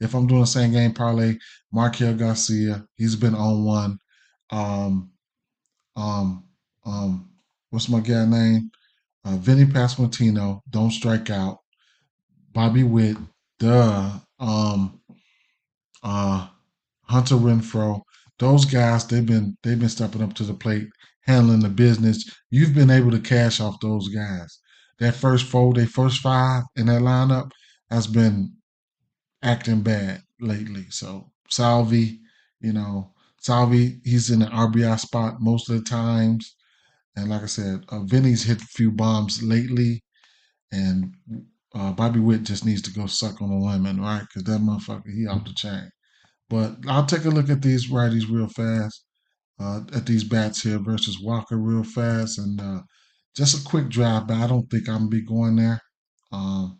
if I'm doing the same game parlay, Markel Garcia, he's been on one. Um, um, what's my guy name? Vinny Pasquantino, don't strike out. Bobby Witt, duh. Uh, Hunter Renfro, those guys, they've been stepping up to the plate, handling the business. You've been able to cash off those guys. That first four, their first five in that lineup has been acting bad lately. So Salvi, he's in the RBI spot most of the times. And like I said, Vinny's hit a few bombs lately, and Bobby Witt just needs to go suck on a lemon, right? Because that motherfucker, he off the chain. But I'll take a look at these righties real fast, at these bats here versus Walker real fast, and just a quick drive. But I don't think I'm gonna be going there. Um,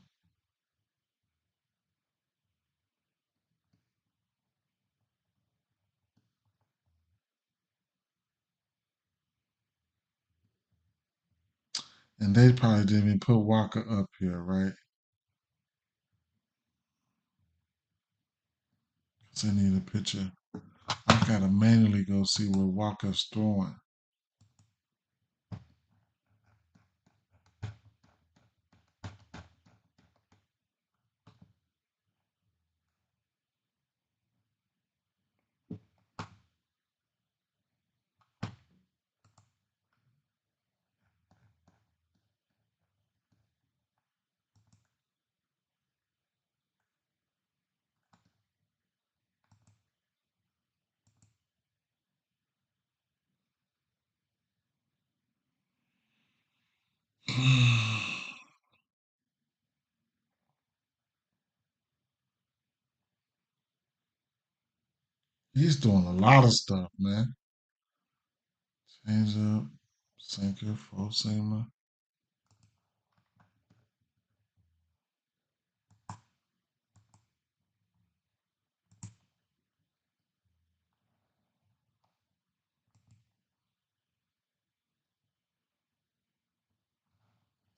and they probably didn't even put Walker up here, right? So I need a picture. I gotta manually go see where Walker's throwing. He's doing a lot of stuff, man. Change up, sinker, full seamer.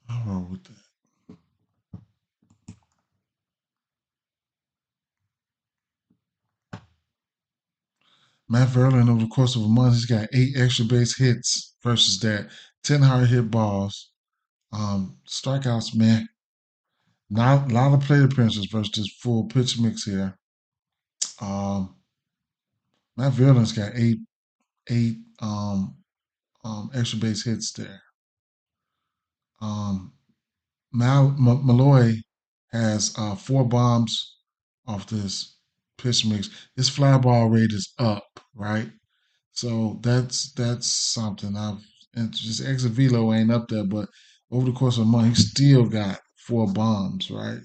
I'm wrong with that. Matt Verlin, over the course of a month, he's got 8 extra base hits versus that 10 hard hit balls. Strikeouts, man. Not a lot of plate appearances versus this full pitch mix here. Um, Matt Verlin's got eight extra base hits there. Um, Malloy has 4 bombs off this pitch mix. His fly ball rate is up, right? So that's something. And just exit velo ain't up there, but over the course of a month, he still got 4 bombs, right?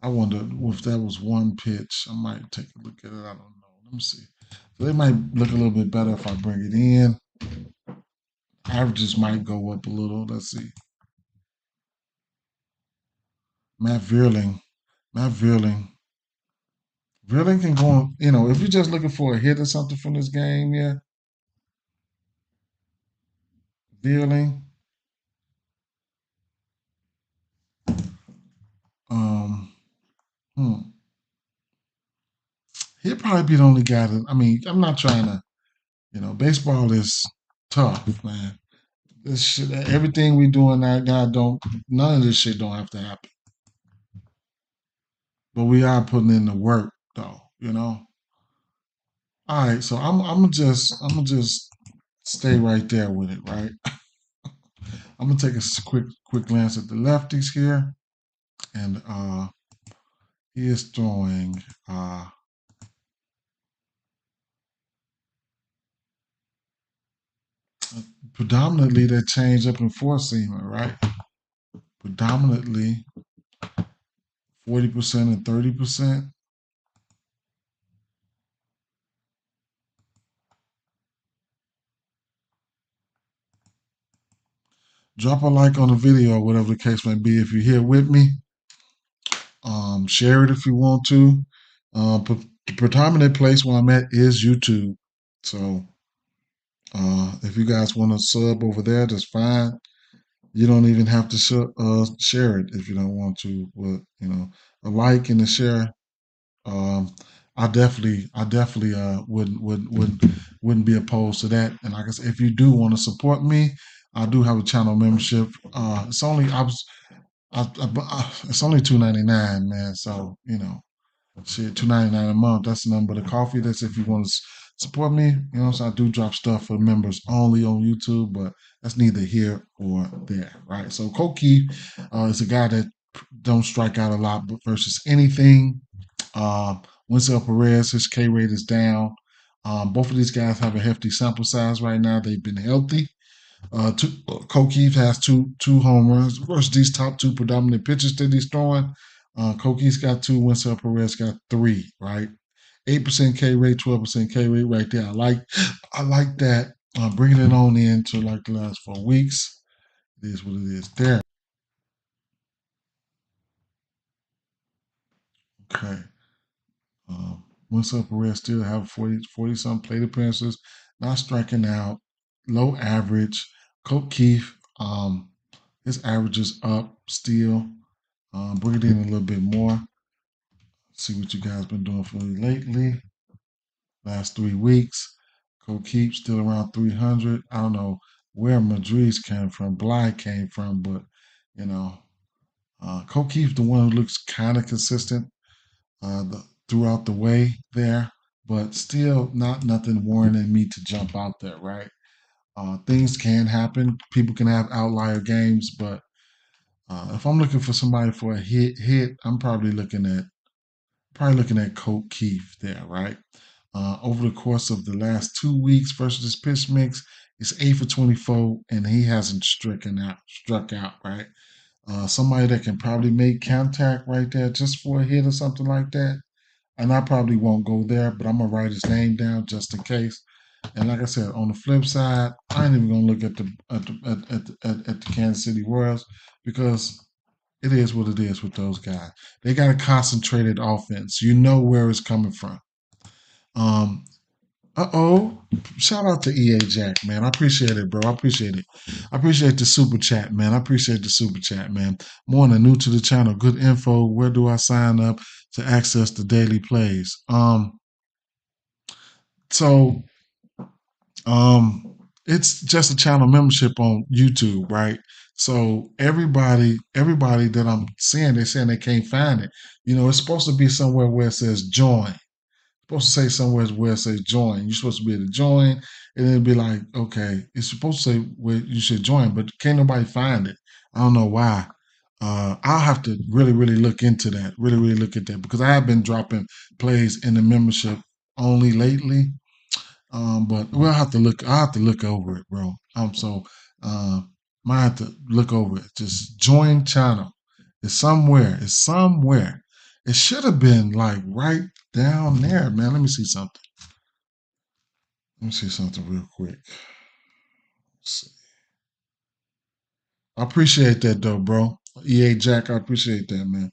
I wonder if that was one pitch. I might take a look at it. I don't know. Let me see. So they might look a little bit better if I bring it in. Averages might go up a little. Let's see. Matt Vierling. Matt Vierling. Vierling can go on, if you're just looking for a hit or something from this game, yeah. Vierling. Um, hmm. He'll probably be the only guy that, I mean, I'm not trying to, baseball is tough, man. This shit, everything we doing right now, none of this shit don't have to happen. But we are putting in the work, though. All right, so I'm gonna just stay right there with it, right? I'm gonna take a quick glance at the lefties here, and he is throwing predominantly that change up in four seamer, right? Predominantly 40% and 30%. Drop a like on the video or whatever the case may be if you're here with me. Share it if you want to. The predominant place where I'm at is YouTube. So if you guys want to sub over there, that's fine. You don't even have to share it if you don't want to. But a like and a share. Um, I definitely wouldn't be opposed to that. And like I said, if you do want to support me, I do have a channel membership. It's only it's only $2.99, man. So shit, $2.99 a month. That's the number. The coffee. That's if you want to support me. So I do drop stuff for members only on YouTube, but that's neither here or there, right? So Coach Keith is a guy that don't strike out a lot, but versus anything. Uh, Winsell Perez, his K rate is down. Both of these guys have a hefty sample size right now. They've been healthy. Kokeef has two home runs versus these top two predominant pitchers that he's throwing. Kokeef's got two, Winsell Perez got three, right? 8% K rate, 12% K rate right there. I like that. Bringing it on in to like the last 4 weeks. It is what it is there. Okay. Um, Winsell Perez still have 40 some plate appearances, not striking out, low average. Coke Keith, his average is up still. Bring it in a little bit more. See what you guys been doing for me lately. Last 3 weeks. Cokeep still around 300. I don't know where Madrid's came from, Bly came from, but you know, Cokeep's the one who looks kind of consistent throughout the way there, but still not nothing warranting me to jump out there, right? Things can happen. People can have outlier games, but if I'm looking for somebody for a hit, I'm probably looking at Colt Keith there, right? Over the course of the last 2 weeks versus this pitch mix, it's 8 for 24, and he hasn't struck out, right? Somebody that can probably make contact right there just for a hit or something like that. And I probably won't go there, but I'm gonna write his name down just in case. And like I said, on the flip side, I ain't even gonna look at the Kansas City Royals because it is what it is with those guys. They got a concentrated offense. You know where it's coming from. Um, oh, shout out to EA Jack, man. I appreciate it, bro. I appreciate it. I appreciate the super chat, man. I appreciate the super chat, man. Morning, new to the channel. Good info. Where do I sign up to access the daily plays? So it's just a channel membership on YouTube, right? So everybody that I'm seeing, they're saying they can't find it. It's supposed to be somewhere where it says join. Supposed to say somewhere where it says join. You're supposed to be able to join, and it'll be like, okay, it's supposed to say where you should join, but can't nobody find it. I don't know why. I'll have to really, really look into that. Really, really look at that because I have been dropping plays in the membership only lately. But we'll have to look. I have to look over it, bro. So uh, might have to look over it. Just join channel. It's somewhere. It's somewhere. It should have been like right down there, man. Let me see something. Let me see something real quick. I appreciate that though, bro. EA Jack, I appreciate that, man.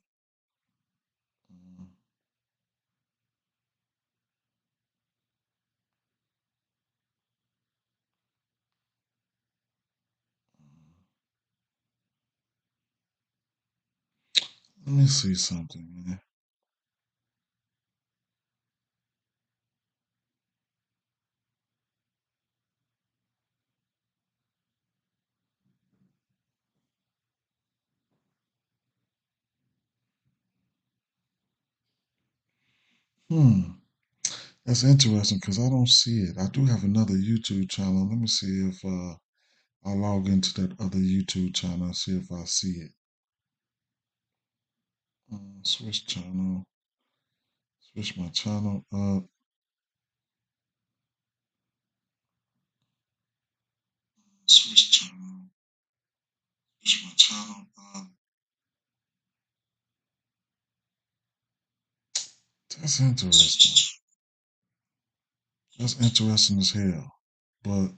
Let me see something, man. Hmm. That's interesting because I don't see it. I do have another YouTube channel. Let me see if I log into that other YouTube channel and see if I see it. Switch channel. Switch my channel up. Switch channel. Switch my channel up. That's interesting. That's interesting as hell. But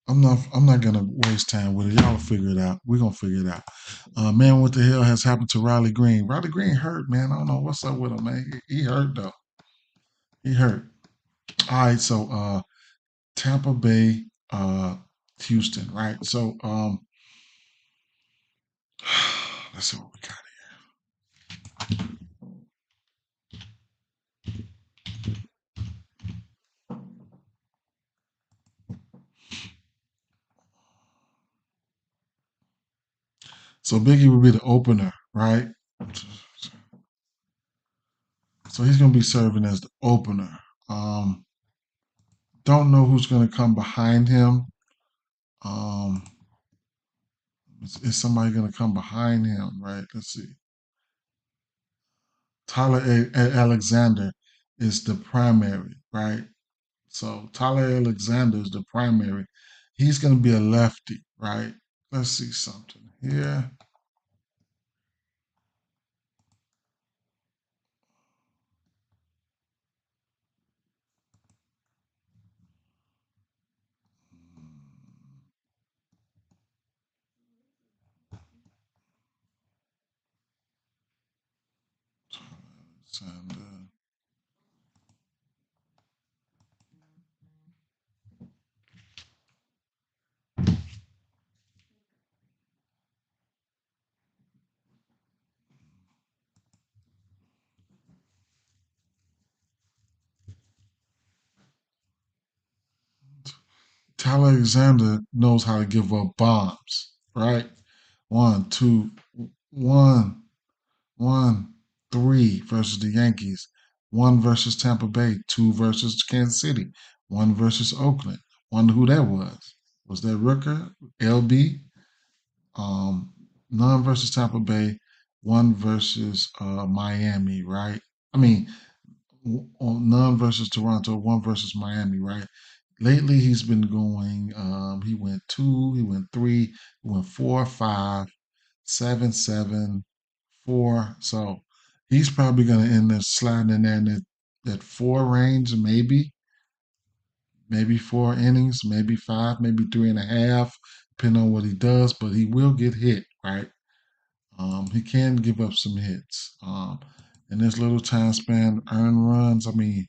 I'm not gonna waste time with it. Y'all figure it out. We're gonna figure it out. Man, what the hell has happened to Riley Green? Riley Green hurt, man. I don't know what's up with him, man. He hurt though. He hurt. All right, so Tampa Bay, Houston, right? So let's see what we got. So Biggie will be the opener, right? So he's gonna be serving as the opener. Um, don't know who's gonna come behind him. Um, is somebody gonna come behind him, right? Let's see. Alexander is the primary, right? So Tyler Alexander is the primary. He's going to be a lefty, right? Let's see something here. Alexander. Tyler Alexander knows how to give up bombs, right? One, two, one, one, three versus the Yankees, one versus Tampa Bay, two versus Kansas City, one versus Oakland. Wonder who that was. Was that Rooker, LB? Um, none versus Tampa Bay, one versus Miami, right? I mean, none versus Toronto, one versus Miami, right? Lately, he's been going. He went two, he went three, he went 4, 5, 7, 7, 4. So he's probably going to end up sliding in there in that four range, maybe 4 innings, maybe five, maybe 3.5, depending on what he does. But he will get hit, right? He can give up some hits. In this little time span, earn runs. I mean,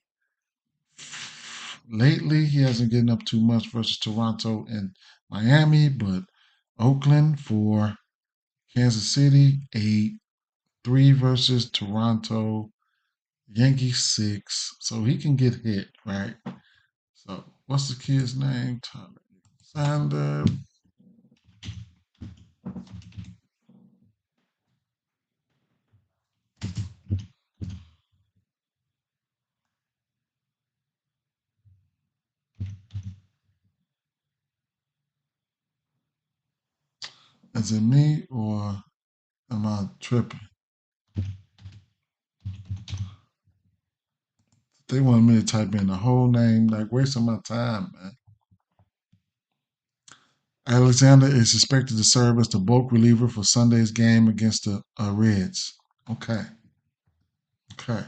lately he hasn't getting up too much versus Toronto and Miami, but Oakland for Kansas City 8, 3 versus Toronto, Yankees 6. So he can get hit, right? So what's the kid's name? Tyler Sander. Is it me or am I tripping? They wanted me to type in the whole name, like wasting my time, man. Alexander is suspected to serve as the bulk reliever for Sunday's game against the Reds. Okay, okay.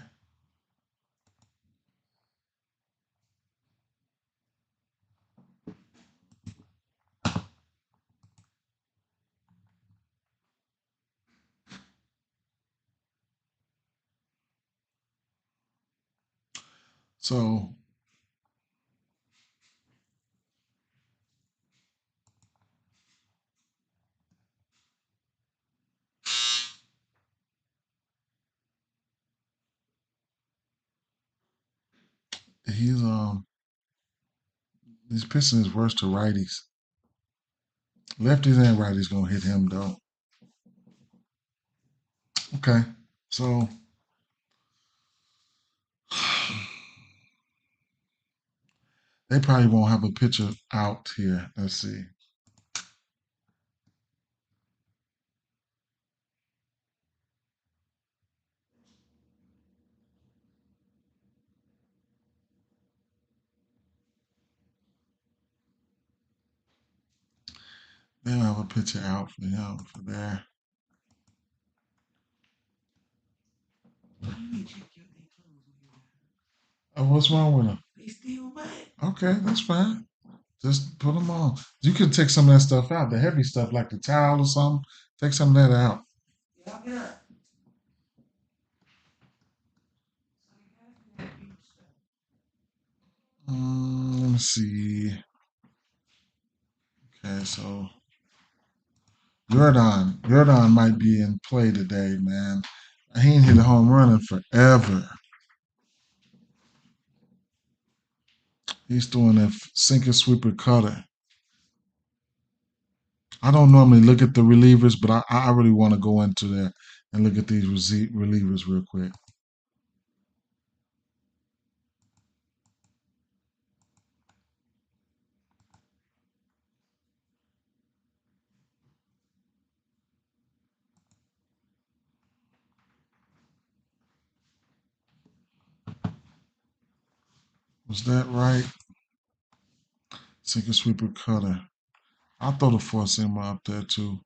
So he's he's pitching his worst to righties. Lefties and righties gonna hit him though. Okay, so They probably won't have a pitcher out here. Let's see. They'll have a pitcher out for him for there. Oh, what's wrong with them? Okay, that's fine. Just put them on. You can take some of that stuff out, the heavy stuff like the towel or something. Take some of that out. Let me see. Okay, so Jordan might be in play today, man. He ain't hit a home run in forever. He's doing a sinker sweeper cutter. I don't normally look at the relievers, but I really want to go into there and look at these relievers real quick. Was that right? Sinker sweeper cutter. I'll throw the four seamer up there too.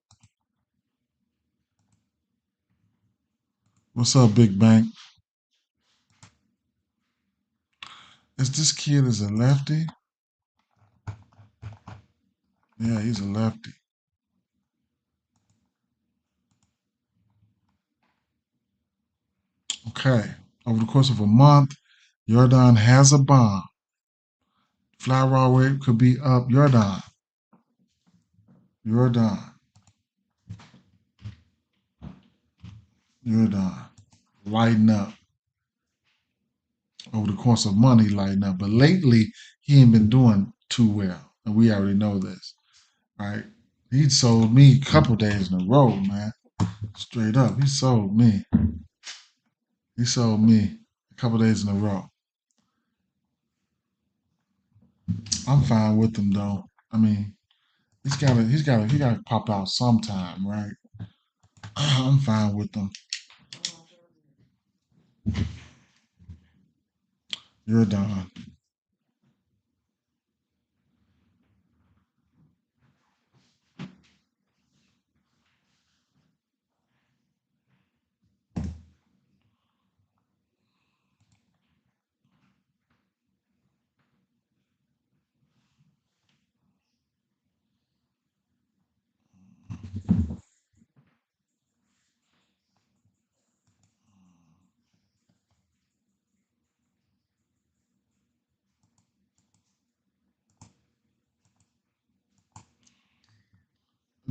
What's up, Big Bank? Is this kid is a lefty? Yeah, he's a lefty. Okay. Over the course of a month, Jordan has a bomb. Fly raw rate could be up. Jordan. Jordan. Jordan. Lighten up. Over the course of month, he lighten up. But lately, he ain't been doing too well. And we already know this. Right? He sold me a couple days in a row, man. Straight up. He sold me. He sold me a couple days in a row. I'm fine with him though. I mean, he gotta pop out sometime, right? I'm fine with him. You're done.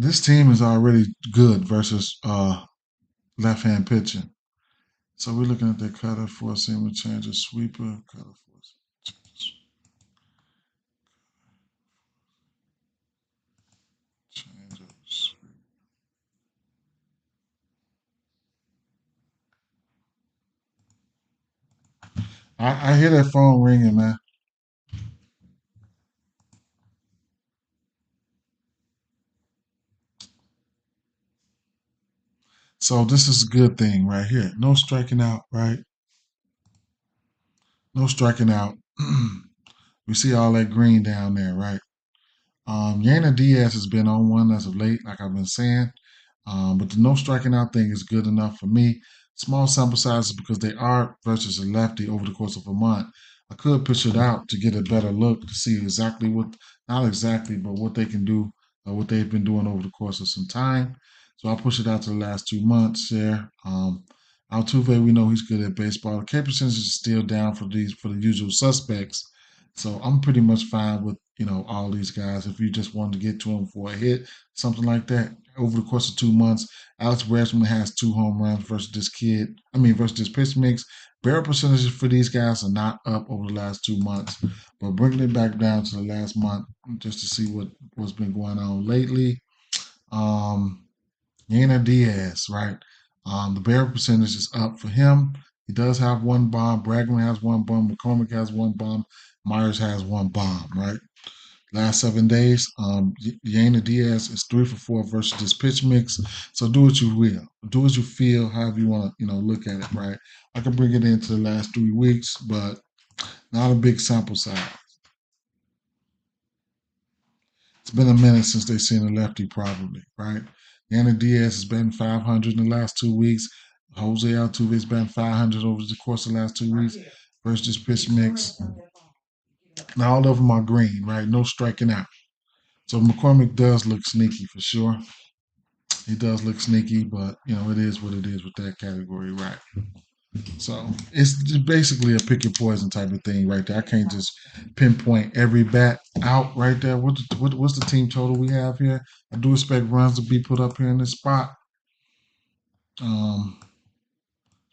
This team is already good versus left hand pitching. So we're looking at the cutter, four seamer, changer, sweeper, cutter, four changer, sweeper. I hear that phone ringing, man. So this is a good thing right here. No striking out, right? No striking out. We see all that green down there, right? Yana Diaz has been on one as of late, like I've been saying. But the no striking out thing is good enough for me. Small sample sizes because they are versus a lefty over the course of a month. I could push it out to get a better look to see exactly what, not exactly, but what they can do, what they've been doing over the course of some time. So I'll push it out to the last 2 months there. Altuve, we know he's good at baseball. The K percentage is still down for the usual suspects. So I'm pretty much fine with all these guys. If you just wanted to get to them for a hit, something like that, over the course of 2 months, Alex Bregman has 2 home runs versus this kid. I mean, versus this pitch mix. Barrel percentages for these guys are not up over the last 2 months, but bringing it back down to the last month just to see what's been going on lately. Um, Yana Diaz, right? The barrel percentage is up for him. He does have one bomb. Bregman has one bomb. McCormick has one bomb. Myers has one bomb, right? Last 7 days, Yana Diaz is 3 for 4 versus this pitch mix. So do what you will, do as you feel, however you want to, look at it, right? I can bring it into the last 3 weeks, but not a big sample size. It's been a minute since they've seen a lefty, probably, right? Yana Diaz has been 500 in the last 2 weeks. Jose Altuve's been 500 over the course of the last 2 weeks versus this pitch mix. Now all of them are green, right? No striking out. So McCormick does look sneaky for sure. He does look sneaky, but it is what it is with that category, right? So it's just basically a pick your poison type of thing right there. I can't just pinpoint every bat out right there. What's the team total we have here? I do expect runs to be put up here in this spot. Um,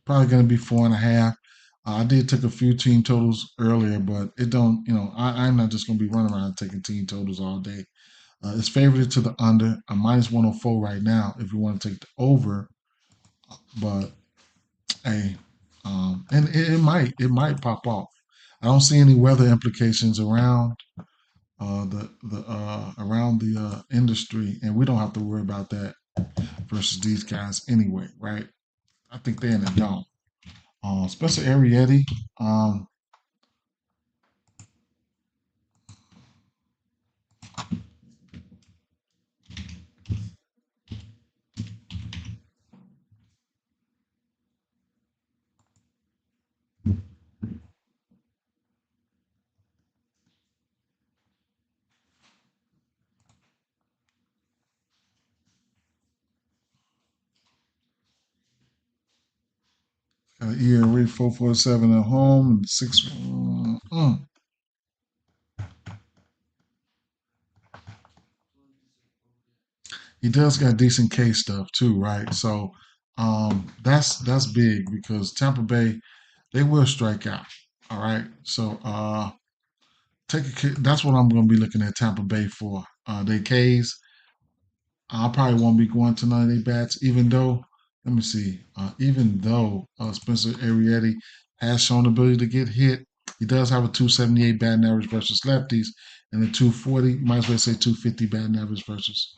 Probably going to be 4.5. I did take a few team totals earlier, but it don't. I'm not just going to be running around taking team totals all day. It's favored to the under. A minus 104 right now if you want to take the over. But hey, and it might pop off. I don't see any weather implications around the industry, and we don't have to worry about that versus these guys anyway, right? I think they're in the dome. Spencer Arrietty, got an ERA 4.47 at home and 6. He does got decent K stuff too, right? So that's big because Tampa Bay, they will strike out. All right. So that's what I'm going to be looking at Tampa Bay for. They K's. I probably won't be going to none of their bats, even though, let me see, even though Spencer Arrietty has shown the ability to get hit, he does have a 278 batting average versus lefties and a 240, might as well say 250 batting average versus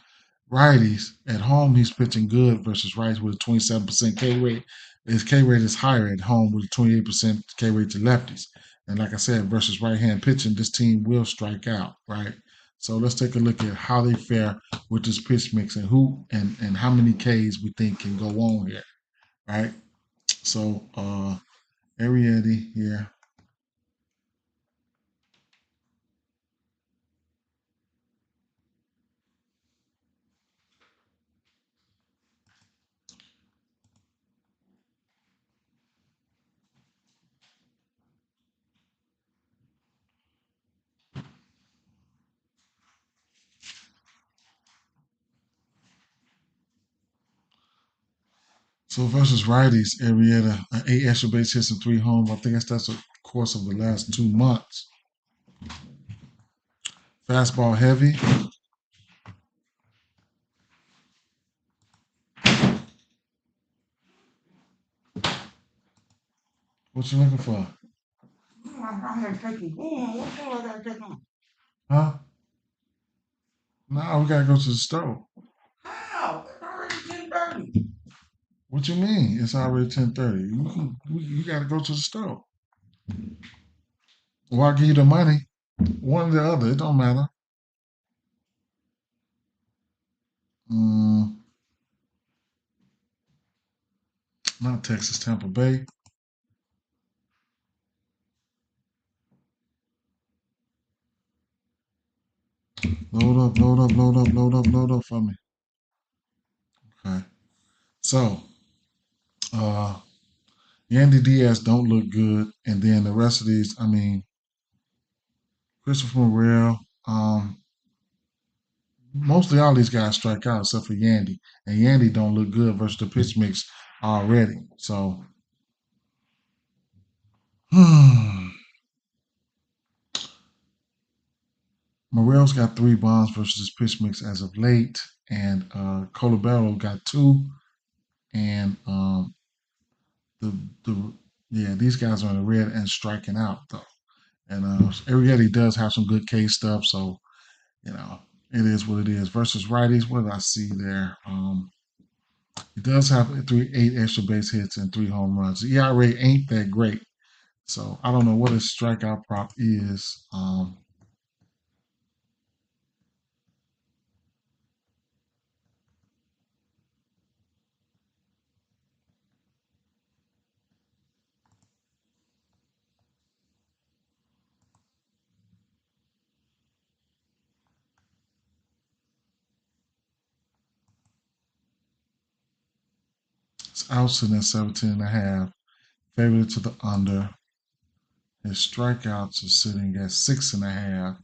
righties. At home, he's pitching good versus righties with a 27% K rate. His K rate is higher at home with a 28% K rate to lefties. And like I said, versus right hand pitching, this team will strike out, right? So let's take a look at how they fare with this pitch mix and who and how many Ks we think can go on here, right? So Arrietty here. So versus righties, Arrieta, 8 extra base hits and 3 homes. I think that's the course of the last 2 months. Fastball heavy. What you looking for? Huh? No, we gotta go to the store. How? It's already 10:30. What you mean? It's already 10:30. You gotta go to the store. Well, I'll give you the money. One or the other. It don't matter. Mm, Not Texas, Tampa Bay. Load up, load up, load up, load up, load up for me. Okay. So, uh, Yandy Diaz don't look good, and then the rest of these, I mean, Christopher Morel, mostly all these guys strike out except for Yandy, and Yandy don't look good versus the pitch mix already. So, Morel's got 3 bombs versus his pitch mix as of late, and Colabello got 2, and the yeah, these guys are in the red and striking out though. And Arrieta does have some good K stuff, so you know it is what it is. Versus righties, what did I see there? He does have 8 extra base hits and 3 home runs. The ERA ain't that great, so I don't know what his strikeout prop is. It's outside at 17 and a half. Favorite to the under. His strikeouts are sitting at 6.5.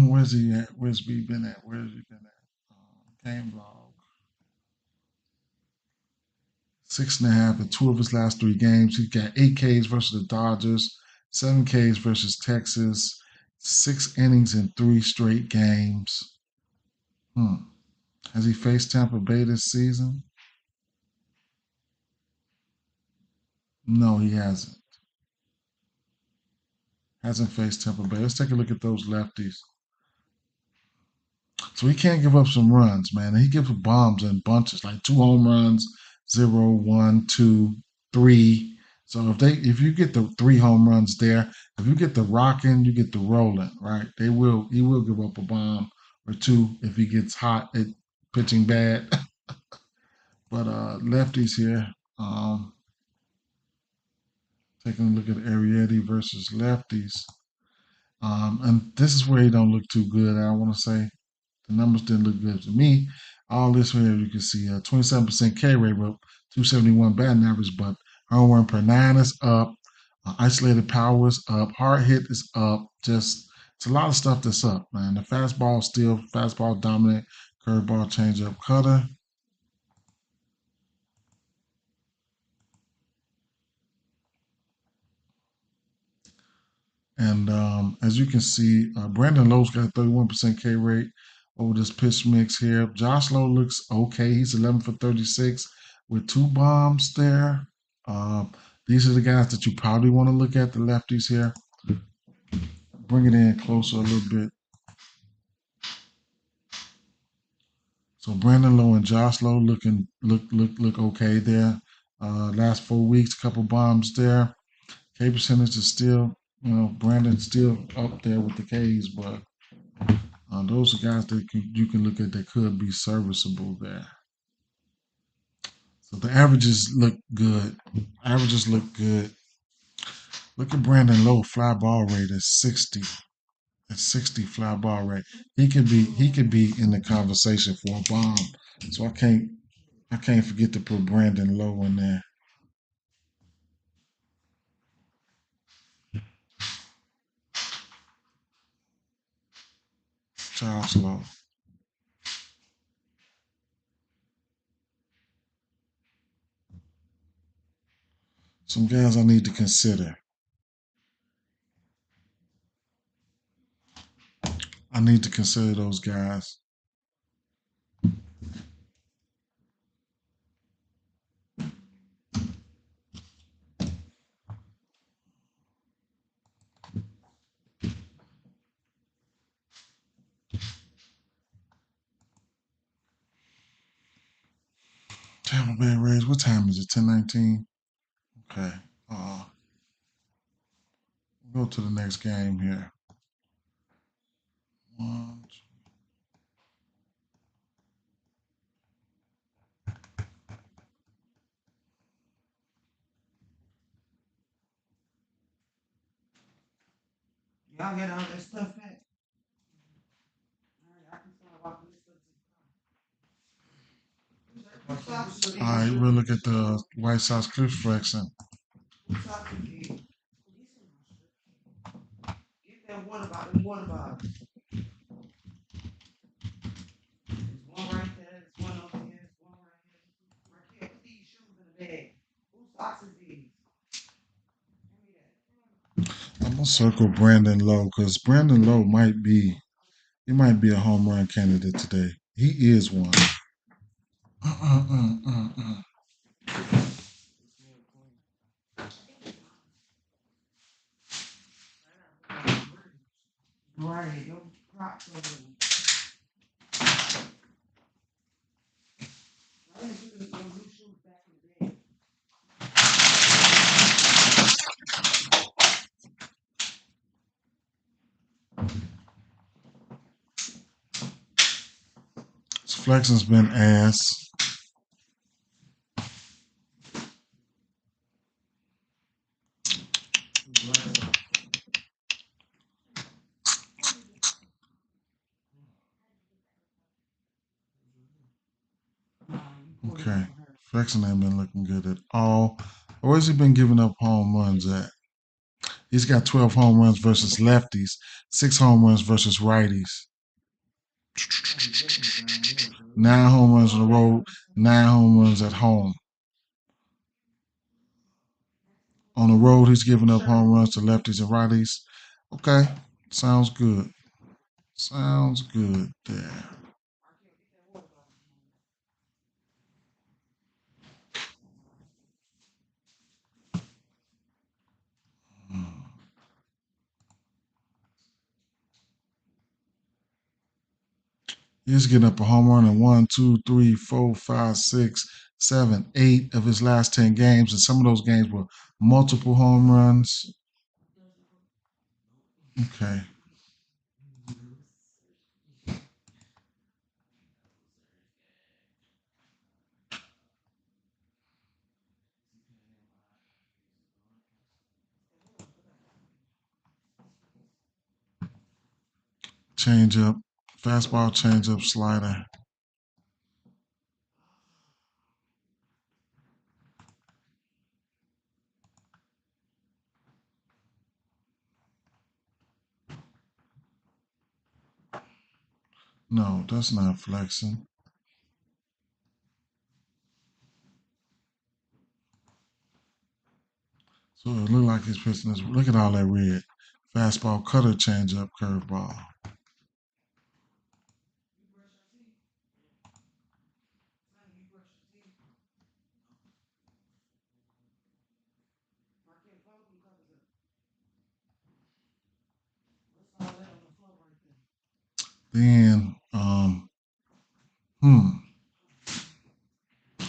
Where's he at? Where's he been at? Where's he been at? Game log. 6.5 in 2 of his last 3 games. He's got 8 Ks versus the Dodgers, 7 Ks versus Texas, 6 innings in 3 straight games. Has he faced Tampa Bay this season? No, he hasn't. Hasn't faced Tampa Bay. Let's take a look at those lefties. So he can't give up some runs, man. And he gives up bombs in bunches, like 2 home runs, 0, 1, 2, 3. So if you get the 3 home runs there, if you get the rocking, you get the rolling, right? He will give up a bomb or two if he gets hot at pitching bad. But lefties here, taking a look at Arrieta versus lefties. And this is where he don't look too good, I want to say. The numbers didn't look good to me. All this here, you can see a 27% K rate, but 271 batting average, but home run per 9 is up. Isolated power is up. Hard hit is up. Just, it's a lot of stuff that's up, man. The fastball still, fastball dominant, curveball, changeup, cutter. And as you can see, Brandon Lowe's got a 31% K rate over this pitch mix here. Josh Lowe looks okay. He's 11 for 36 with 2 bombs there. These are the guys that you probably want to look at, the lefties here. Bring it in closer a little bit. So Brandon Lowe and Josh Lowe look okay there. Last 4 weeks, couple bombs there. K percentage is still, Brandon's still up there with the Ks, but those are guys that you can look at that could be serviceable there. So the averages look good. Averages look good. Look at Brandon Lowe fly ball rate at 60. At 60 fly ball rate. He could be in the conversation for a bomb. So I can't forget to put Brandon Lowe in there. Charles Lowe. Some guys I need to consider. I need to consider those guys. Tampa Bay Rays. What time is it? 10:19. Okay. Uh, go to the next game here. One, Y'all get all that stuff back. I can tell about this. all right, we'll look at the White Sox Cliff flexing. Get that water bottle. Water bottle. There's one right there. There's one over here. There's one right here. Right here. Put these shoes in the bag. Whose socks is these? I'm gonna circle Brandon Lowe because Brandon Lowe might be a home run candidate today. He is one. Uh, uh, uh, uh. His flexing's been ass. Okay. Flexing ain't been looking good at all. Where's he been giving up home runs at? He's got 12 home runs versus lefties, 6 home runs versus righties. 9 home runs on the road, 9 home runs at home. On the road, he's giving up home runs to lefties and righties. Okay, sounds good. Sounds good there. He's getting up a home run in 1, 2, 3, 4, 5, 6, 7, 8 of his last 10 games, and some of those games were multiple home runs. Okay. Change up, fastball, change up, slider. No, that's not flexing. So it looked like he's pitching this. Look at all that red. Fastball, cutter, change up, curveball. Then,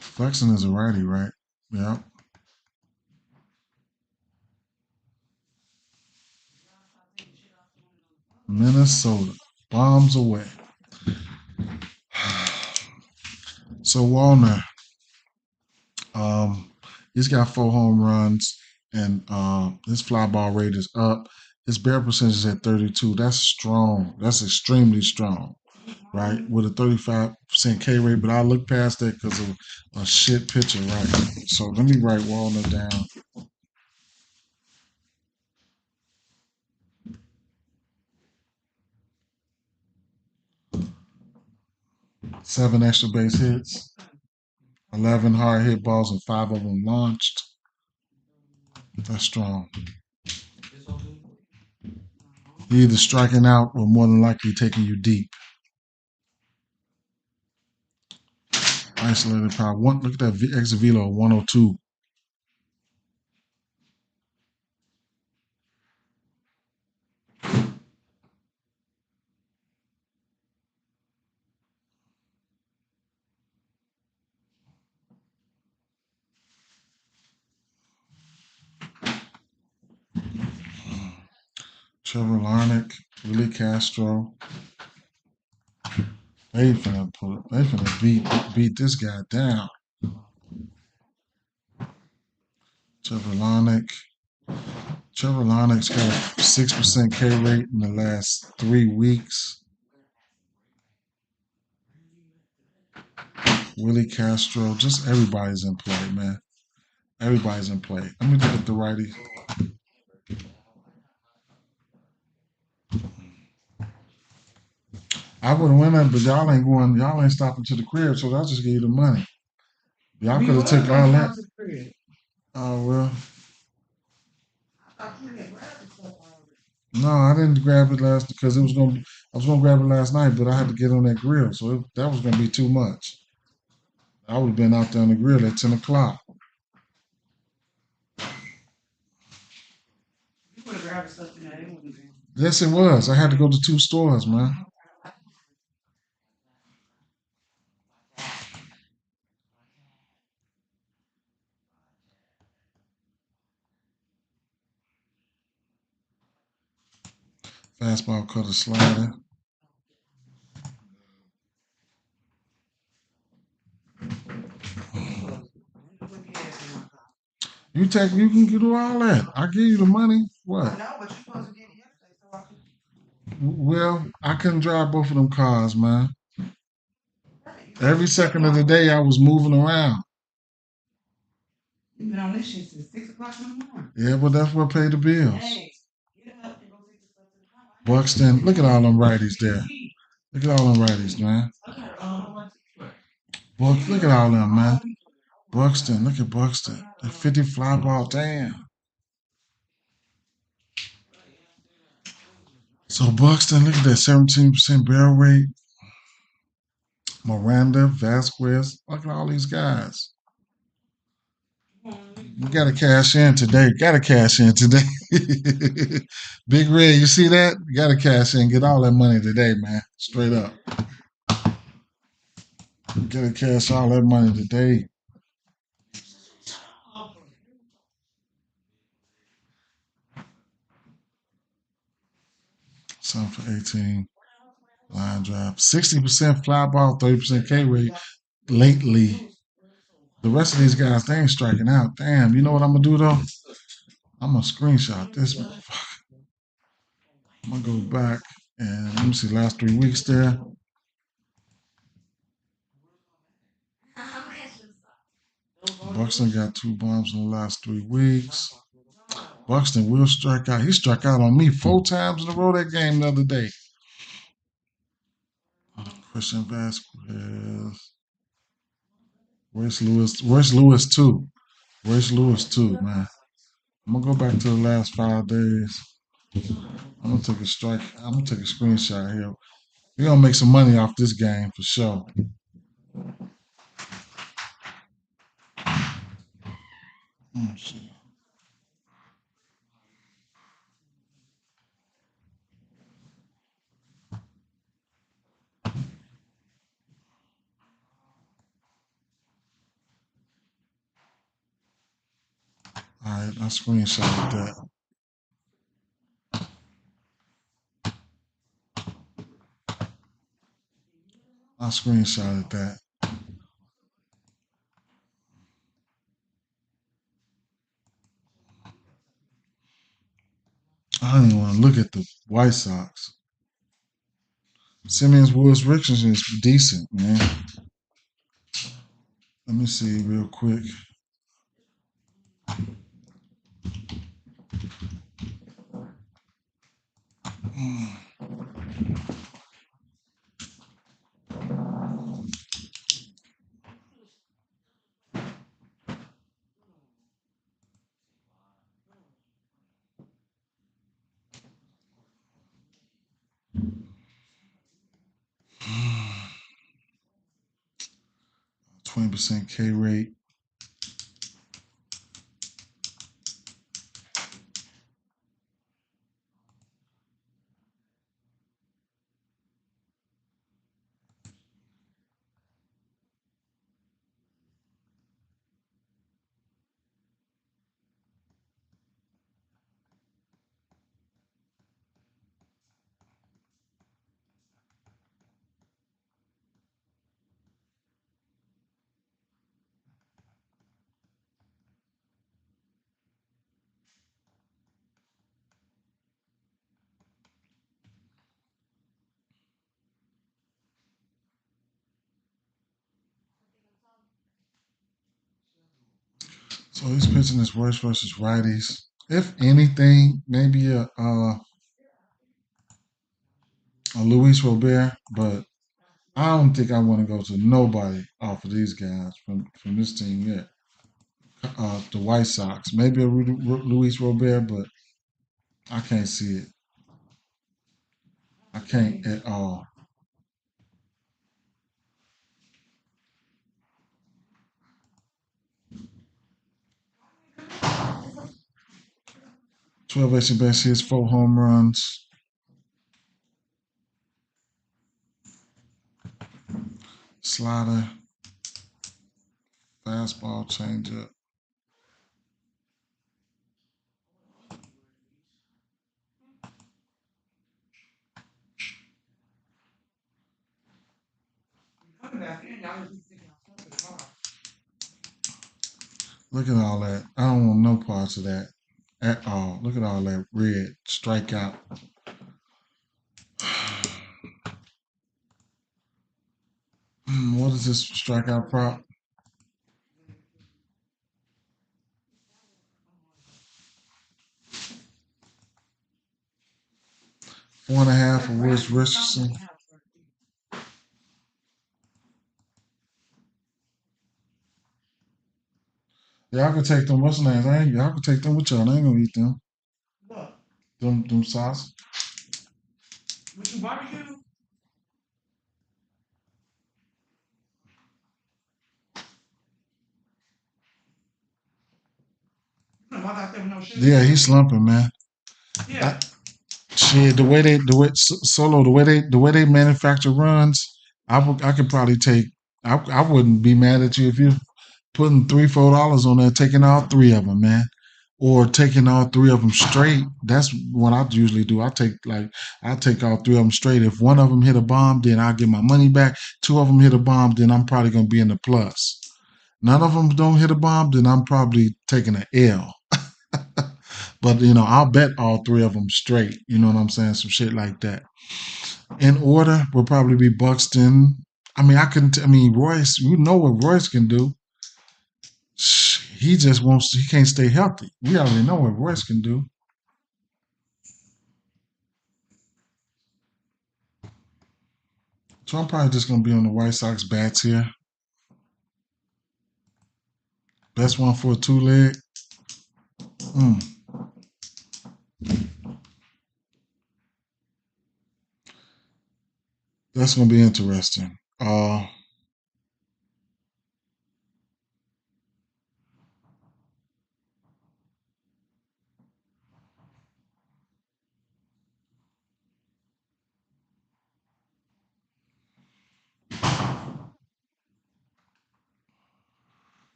flexing is a righty, right? Yep. Minnesota bombs away. So Walner, um, he's got 4 home runs, and his fly ball rate is up. His barrel percentage is at 32. That's strong. That's extremely strong, right? With a 35% K rate, but I look past that because of a shit pitcher, right? So let me write Walner down. 7 extra base hits, 11 hard hit balls, and 5 of them launched. That's strong. He either striking out or more than likely taking you deep. Isolated power. Look at that exit velo 102. Trevor Larnach, Willie Castro. They finna beat this guy down. Trevor Larnach. Trevor Larnach's got a 6% K rate in the last 3 weeks. Willie Castro, just everybody's in play, man. Everybody's in play. Let me look at the righty. I would have won that, but y'all ain't going. Y'all ain't stopping to the crib, so I'll just give you the money. Y'all could have taken all that. Oh well. No, I didn't grab it last because it was gonna. I was gonna grab it last night, but I had to get on that grill, so that was gonna be too much. I would have been out there on the grill at 10 o'clock. Yes, it was. I had to go to 2 stores, man. Fastball, cutter, slider. You can do all that. I give you the money. What? I know, but you're supposed to get it yesterday, so I could. Well, I couldn't drive both of them cars, man. Right, Every second of the day, I was moving around. You've been on this shit since 6 o'clock in the morning. Yeah, but that's what paid the bills. Hey, get up and go take the stuff to the car. Buxton, look at all them righties there. Look at all them righties, man. Buck, look at all them, man. Buxton, look at Buxton. The 50 fly ball, damn. So Buxton, look at that 17% barrel rate. Miranda, Vasquez, look at all these guys. We got to cash in today. Got to cash in today. Big Red, you see that? Got to cash in. Get all that money today, man. Straight up. Got to cash all that money today. Something for 18. Line drive. 60% fly ball, 30% K rate lately. The rest of these guys, they ain't striking out. Damn, you know what I'm going to do, though? I'm going to screenshot this motherfucker. I'm going to go back and let me see last 3 weeks there. Buxton got 2 bombs in the last 3 weeks. Buxton will strike out. He struck out on me 4 times in a row that game the other day. Christian Vasquez. Where's Lewis? Where's Lewis 2? Where's Lewis 2, man? I'm gonna go back to the last 5 days. I'm gonna take a strike. I'm gonna take a screenshot here. We're gonna make some money off this game for sure. Let's see. All right, I screenshotted that. I screenshotted that. I don't even want to look at the White Sox. Simmons, Woods, Richardson is decent, man. Let me see real quick. Mm. 20% K rate. So he's pitching his worst versus righties. If anything, maybe a Luis Robert, but I don't think I want to go to nobody off of these guys from this team yet. The White Sox, maybe a Luis Robert, but I can't see it. I can't at all. Twelve extra base hits, 4 home runs. Slider, fastball, changeup. Look at all that. I don't want no parts of that at all. Look at all that red strikeout. What is this strikeout prop? 4.5 for Woods Richardson. Y'all can take them. What's the names? Y'all can take them with y'all. I ain't gonna eat them. Look, Them sauce. what you barbecue? You know, walk out there with no shoes. Yeah, he's slumping, man. Yeah. Shit, the way they manufacture runs, I could probably take. I wouldn't be mad at you if you putting $3-4 on there, taking all three of them, man, or taking all three of them straight. That's what I usually do. I take all three of them straight. If one of them hit a bomb, then I'll get my money back. Two of them hit a bomb, then I'm probably gonna be in the plus. None of them don't hit a bomb, then I'm probably taking an L. But I'll bet all three of them straight. You know what I'm saying? Some shit like that. In order will probably be Buxton. I mean, Royce. You know what Royce can do. He just wants. He can't stay healthy. We already know what Royce can do. So I'm probably just gonna be on the White Sox bats here. Best one for a two leg. Mm, that's gonna be interesting.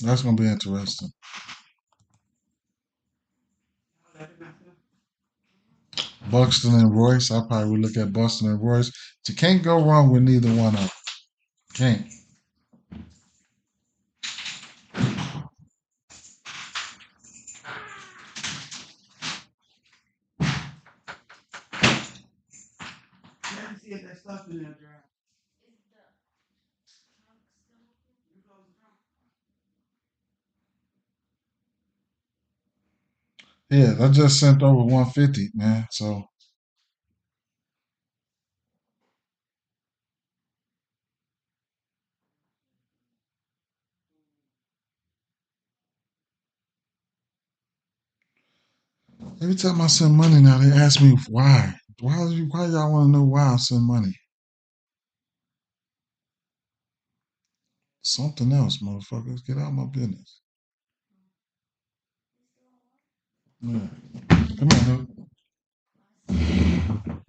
That's gonna be interesting. Buxton and Royce. I probably would look at Buxton and Royce. You can't go wrong with neither one of them. Can't. Let me see if that stuff in there dry. Yeah, I just sent over 150, man. So every time I send money now, they ask me why. Why y'all want to know why I send money? Something else, motherfuckers. Get out of my business. Yeah. Come on, dude.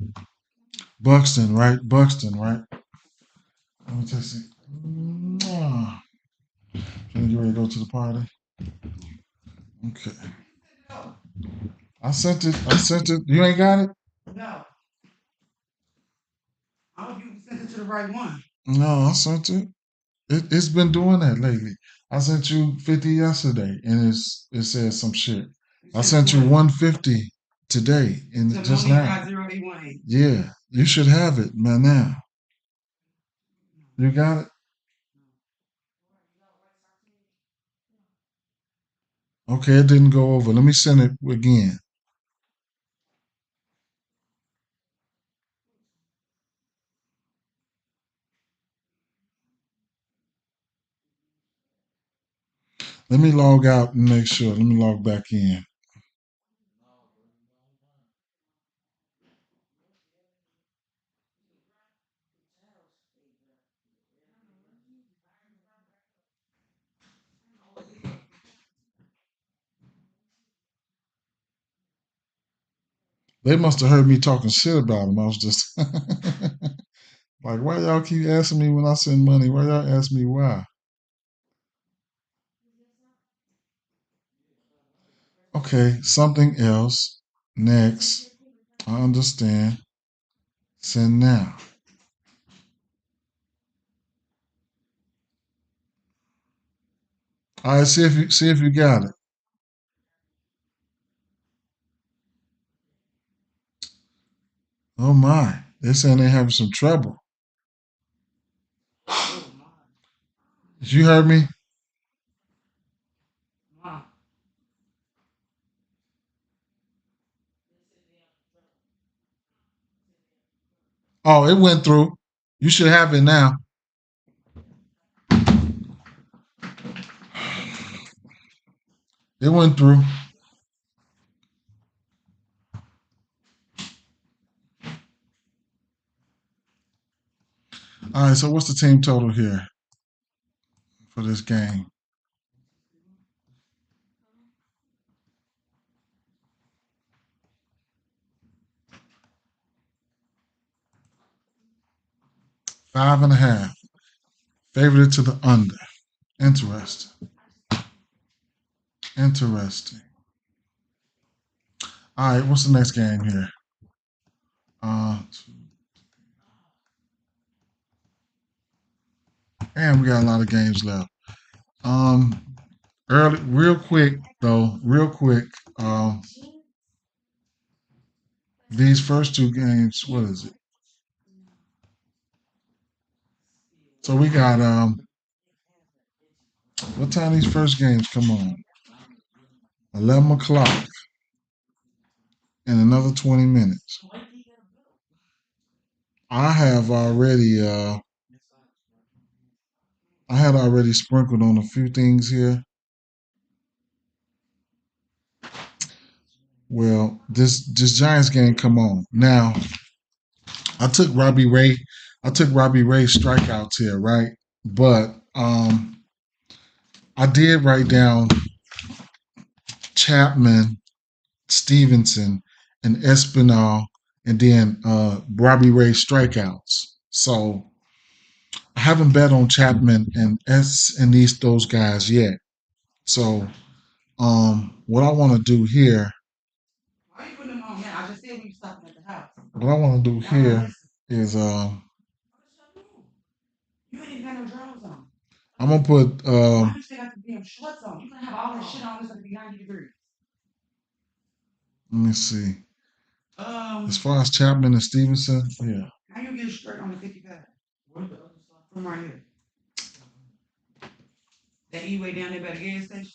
Buxton, right? Buxton, right? Let me just see. Mwah. Can you ready to go to the party? Okay. I sent it. I sent it. You ain't got it? No. I hope you sent it to the right one. No, I sent it. It's been doing that lately. I sent you 50 yesterday, and it says some shit. I sent you 150 today, and just now. 08018. Yeah, you should have it, man. Now you got it. Okay, it didn't go over. Let me send it again. Let me log out and make sure. Let me log back in. They must have heard me talking shit about them. I was just like, why y'all keep asking me when I send money? Why y'all ask me why? Okay, something else. Next. I understand. Send now. All right, see if you got it. Oh my, they're saying they're having some trouble. Oh my. You heard me? My. Oh, it went through. You should have it now. It went through. All right, so what's the team total here for this game? 5.5. Favorite to the under. Interesting. Interesting. All right, what's the next game here? Uh, and we got a lot of games left. Um, early, real quick though, real quick. Um, these first two games, what is it? So we got what time these first games come on? 11 o'clock in another 20 minutes. I have already I had already sprinkled on a few things here. Well, this Giants game come on. Now, I took Robbie Ray. I took Robbie Ray's strikeouts here, right? But I did write down Chapman, Stevenson, and Espinal, and then Robbie Ray strikeouts. So I haven't bet on Chapman and those guys yet. So what I want to do here, Why you putting them on now? I just said we was stopping at the house. what I want to do Y'all don't here listen. is You ain't even got no drawers on. I'm gonna put Why you still got the damn shorts on? You gonna have all that shit on. It's gonna be 90 degrees. let me see. As Um, far as Chapman and Stevenson, yeah, how you get straight on the 55? From right here. That E-way down there by the gas station?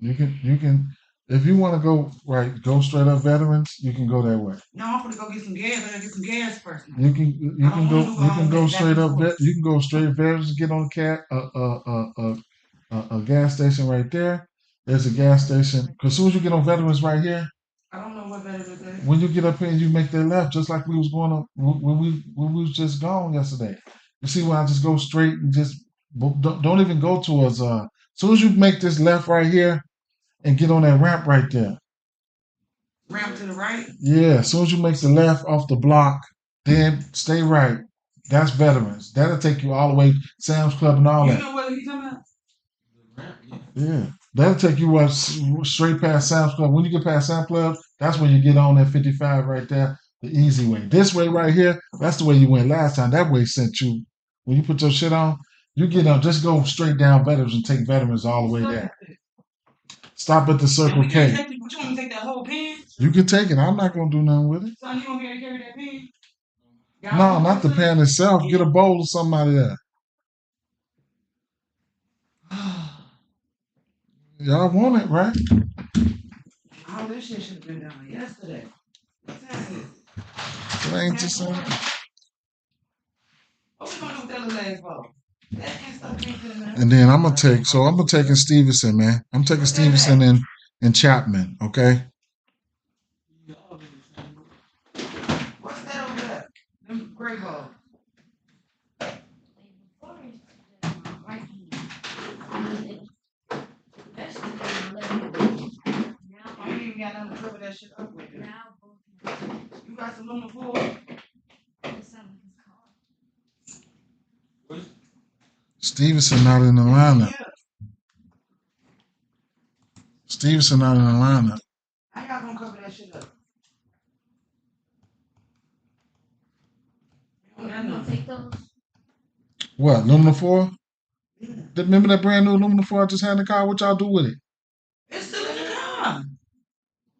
you can if you want to go right, go straight up veterans, you can go that way. No, I'm gonna go get some gas. I gotta get some gas first. Now. You I can don't go wanna do you all can go that back straight and up forth. you can go straight veterans, get on a a gas station right there. There's a gas station. Cause as soon as you get on veterans right here, I don't know what that is. when you get up here and you make that left, just like we was going on when we was just gone yesterday. You see when I just go straight and just don't even go towards as soon as you make this left right here and get on that ramp right there. Ramp to the right? Yeah, as soon as you make the left off the block, then stay right. That's veterans. That'll take you all the way Sam's Club and all You that. know what he's talking about? Yeah, that'll take you straight past Sam's Club. When you get past Sam's Club, that's when you get on that 55 right there, the easy way. This way right here, that's the way you went last time. That way sent you when you put your shit on. You get on, just go straight down veterans and take veterans all the way there. Stop at the Circle K. But you want me to take that whole pen? You can take it. I'm not gonna do nothing with it. So you gonna be able to carry that pen? No, not the pan itself. Get a bowl of something out of there. Y'all want it, right? All this shit should have been done yesterday. What time is it? It ain't just saying. What we gonna do with that little ass ball? And then I'm gonna take Stevenson, man. I'm taking Stevenson and Chapman, okay? What's that over there? Them gray balls. I ain't even got nothing to cover that shit up with. You got some number 4? Stevenson not in the lineup. Yeah. Stevenson not in the lineup. How y'all gonna cover that shit up? You don't got nothing. What, Lumina 4? Remember that brand new aluminum foil I just had in the car? What y'all do with it? It's still in the car.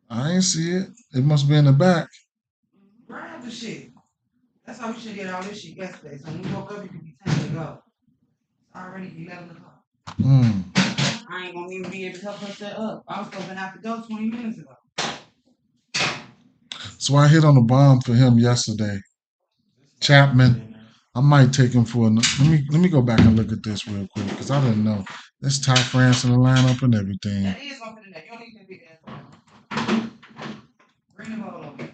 I ain't see it. It must be in the back. Grab the shit. That's how we should get all this shit yesterday. So when we woke up, it could be time to go. It's already 11 o'clock. I ain't gonna even be able to help her set up. I was supposed to have to go 20 minutes ago. So I hit on a bomb for him yesterday. Chapman. I might take him for let me go back and look at this real quick because I didn't know. There's Ty France in the lineup and everything. That is gonna fit in there. You don't need that big ass. Bring the ball over.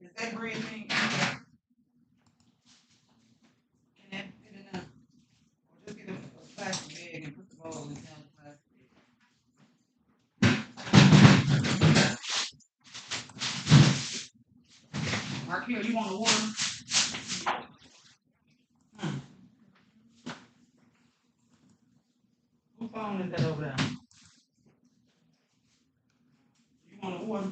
Is that bread thing? Can that fit in there? Or just get a plastic bag and put the ball in the plastic bag. Markel, you want the water? Whose phone is that over there? You want the water?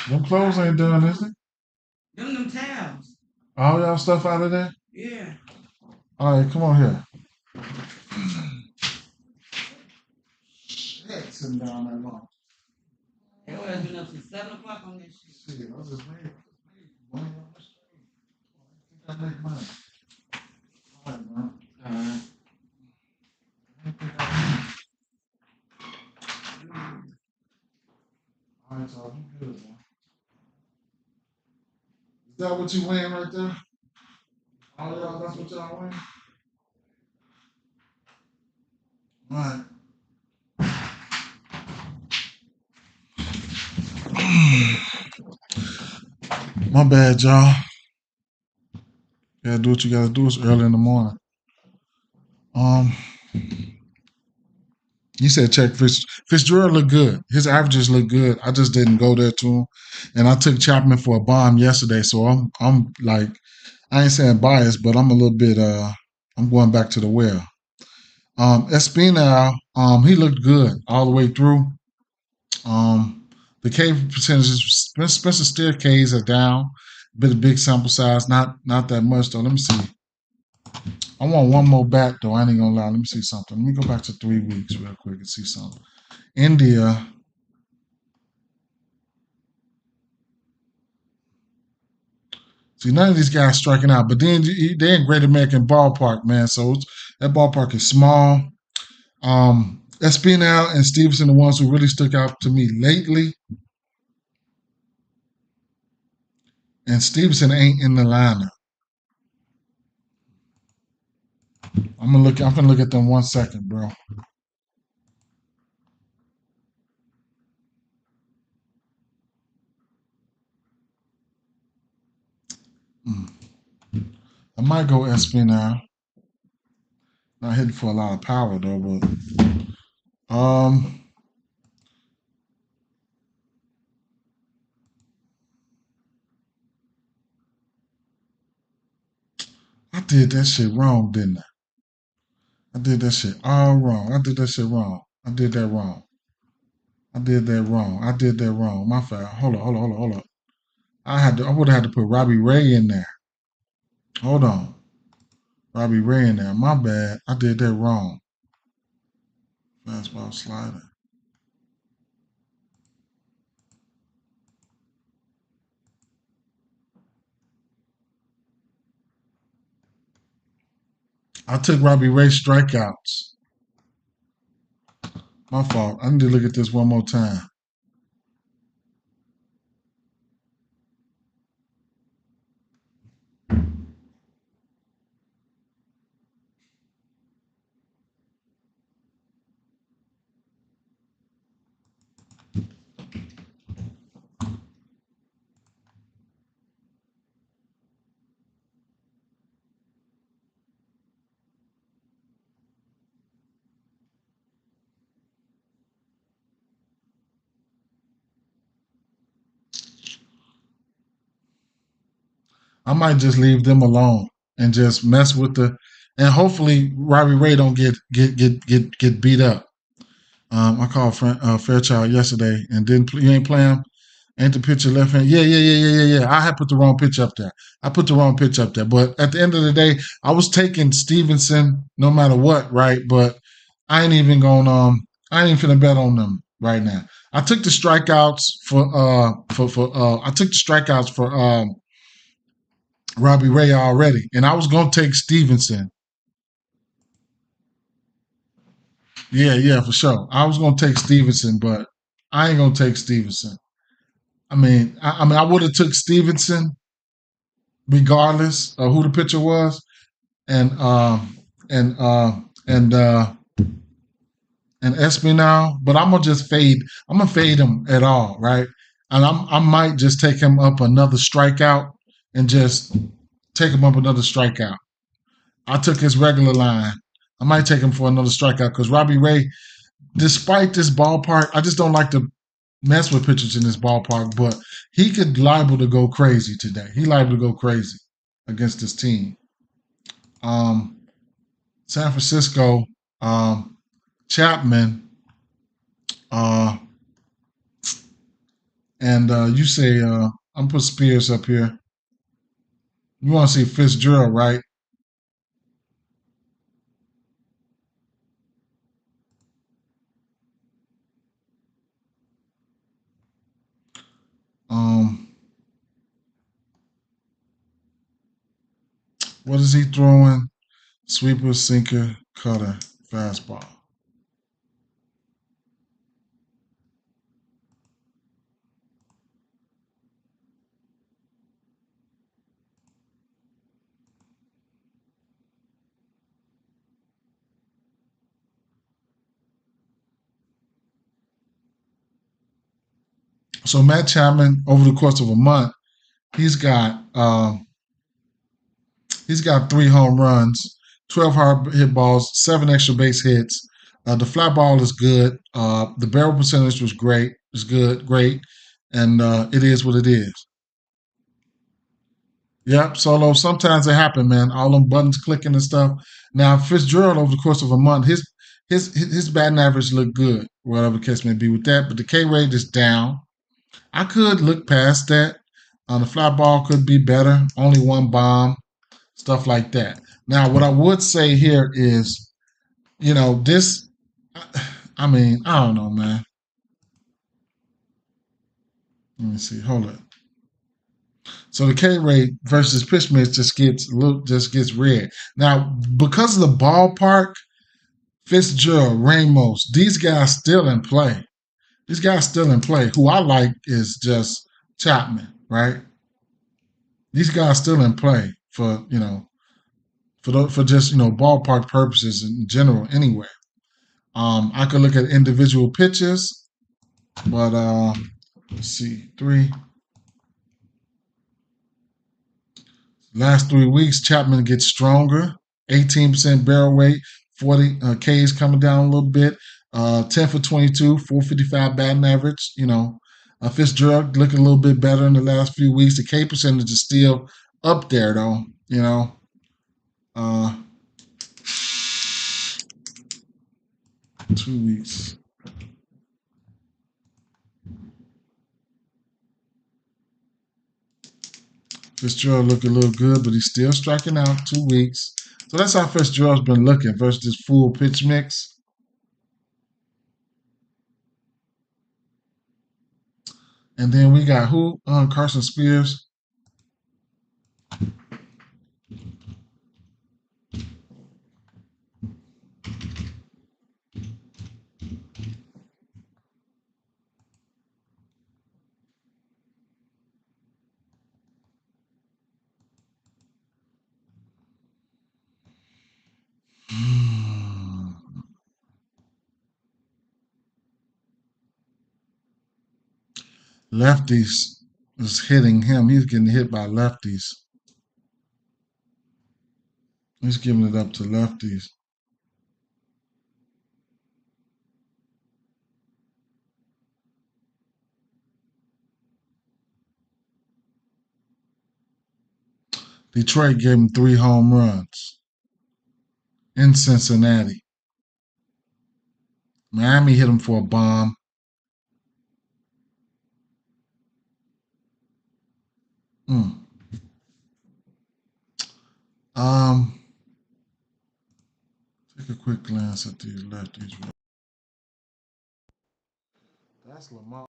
Them clothes ain't done, is it? Them towels. All y'all stuff out of there? Yeah. All right, come on here. Shit, sitting down that long. Your ass been up since 7 o'clock on this shit. Shit, I just made money on this street. I think I make money. All right, man. All right, so you good, man. Is that what you wearing right there? All y'all, that's what y'all wearing? All right. My bad, y'all. You gotta do what you gotta do. It's early in the morning. You said check Fitzgerald look good. His averages look good. I just didn't go there to him, and I took Chapman for a bomb yesterday. So I'm like, I ain't saying biased, but I'm a little bit. I'm going back to the well. Espinal, he looked good all the way through. The K percentages, Spencer Steer Ks are down. Bit of big sample size, not that much though. Let me see. I want one more bat though. I ain't gonna lie. Let me see something. Let me go back to 3 weeks real quick and see something. India. See, none of these guys striking out, but then they're in Great American Ballpark, man. So that ballpark is small. Espinal and Stevenson, the ones who really stuck out to me lately. And Stevenson ain't in the lineup. I'm gonna look at them 1 second, bro. I might go Espinal. Not hitting for a lot of power though, but I did that shit wrong, didn't I? I did that shit all wrong. I did that shit wrong. I did that wrong. I did that wrong. I did that wrong. My fault. Hold on. I would have had to put Robbie Ray in there. Hold on. Robbie Ray in there. My bad. I did that wrong. Fastball slider. I took Robbie Ray strikeouts. My fault. I need to look at this one more time. I might just leave them alone and just mess with and hopefully Robbie Ray don't get beat up. I called Fairchild yesterday and didn't. You ain't play him. Ain't the picture left hand? Yeah. I had put the wrong pitch up there. I put the wrong pitch up there. But at the end of the day, I was taking Stevenson no matter what, right? But I ain't even going I ain't even finna bet on them right now. I took the strikeouts I took the strikeouts for Robbie Ray already, and I was gonna take Stevenson. Yeah, for sure. I was gonna take Stevenson, but I ain't gonna take Stevenson. I would have took Stevenson regardless of who the pitcher was, and and uh, and uh, and Espinal, but I'm gonna just fade. I'm gonna fade him at all, right? And I might just take him up another strikeout and just take him up another strikeout. I took his regular line. I might take him for another strikeout because Robbie Ray, despite this ballpark, I just don't like to mess with pitchers in this ballpark, but he could liable to go crazy today. He liable to go crazy against this team. Um, San Francisco, Chapman, uh, and you say I'm put Spears up here. You want to see Fitzgerald, right? Um, what is he throwing? Sweeper, sinker, cutter, fastball. So Matt Chapman, over the course of a month, he's got um, he's got 3 home runs, 12 hard hit balls, 7 extra base hits. The fly ball is good. The barrel percentage was great. It's good, great, and it is what it is. Yep, solo. Sometimes it happen, man. All them buttons clicking and stuff. Now Fitzgerald, over the course of a month, his batting average looked good, whatever the case may be with that. But the K rate is down. I could look past that. The fly ball could be better. Only one bomb, stuff like that. Now, what I would say here is, this. I don't know, man. Let me see. Hold on. So the K rate versus pitch mix just gets red. Now, because of the ballpark, Fitzgerald, Ramos, these guys still in play. These guys still in play. Who I like is just Chapman, right? These guys still in play for just ballpark purposes in general. Anyway, I could look at individual pitches, but let's see, last 3 weeks, Chapman gets stronger. 18% barrel rate, 40 Ks coming down a little bit. 10 for 22, 455 batting average. Fitzgerald looking a little bit better in the last few weeks. The K percentage is still up there, though. Uh, 2 weeks. Fitzgerald looking a little good, but he's still striking out 2 weeks. So that's how Fitzgerald's been looking versus this full pitch mix. And then we got who? Carson Spears. Lefties is hitting him. He's getting hit by lefties. He's giving it up to lefties. Detroit gave him 3 home runs in Cincinnati. Miami hit him for a bomb. Mm. Take a quick glance at these lefties. That's Lamar.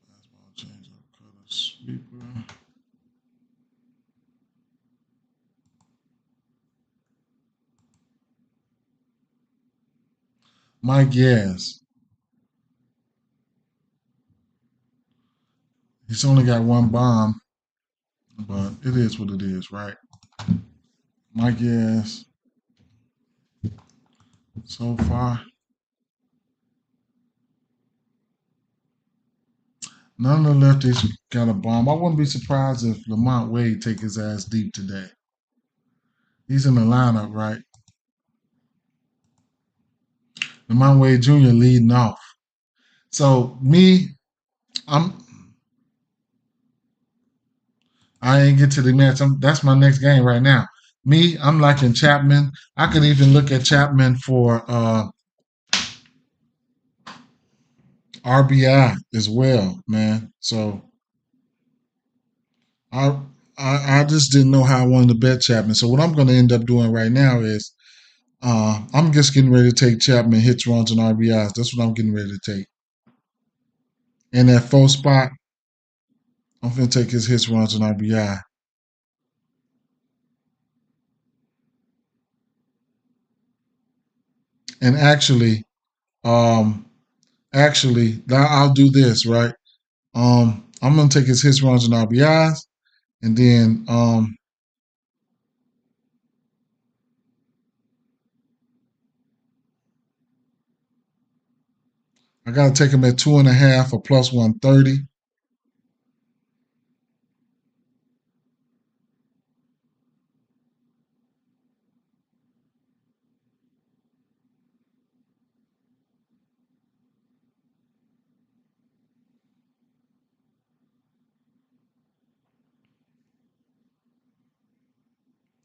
Fastball, changeup, cutter, sweeper. Mike Yaz. He's only got 1 bomb, but it is what it is, right? Mike Yaz. So far, none of the lefties got a bomb. I wouldn't be surprised if Lamont Wade take his ass deep today. He's in the lineup, right? Lamont Wade Jr. leading off. So I ain't get to the match. That's my next game right now. I'm liking Chapman. I could even look at Chapman for RBI as well, man. So I just didn't know how I wanted to bet Chapman. So what I'm going to end up doing right now is I'm just getting ready to take Chapman hits, runs, and RBIs. That's what I'm getting ready to take. In that 4 spot, I'm going to take his hits, runs, and RBI. And actually, I'll do this, right? I'm going to take his hits, runs, and RBIs. And then I got to take him at 2.5 or plus 130.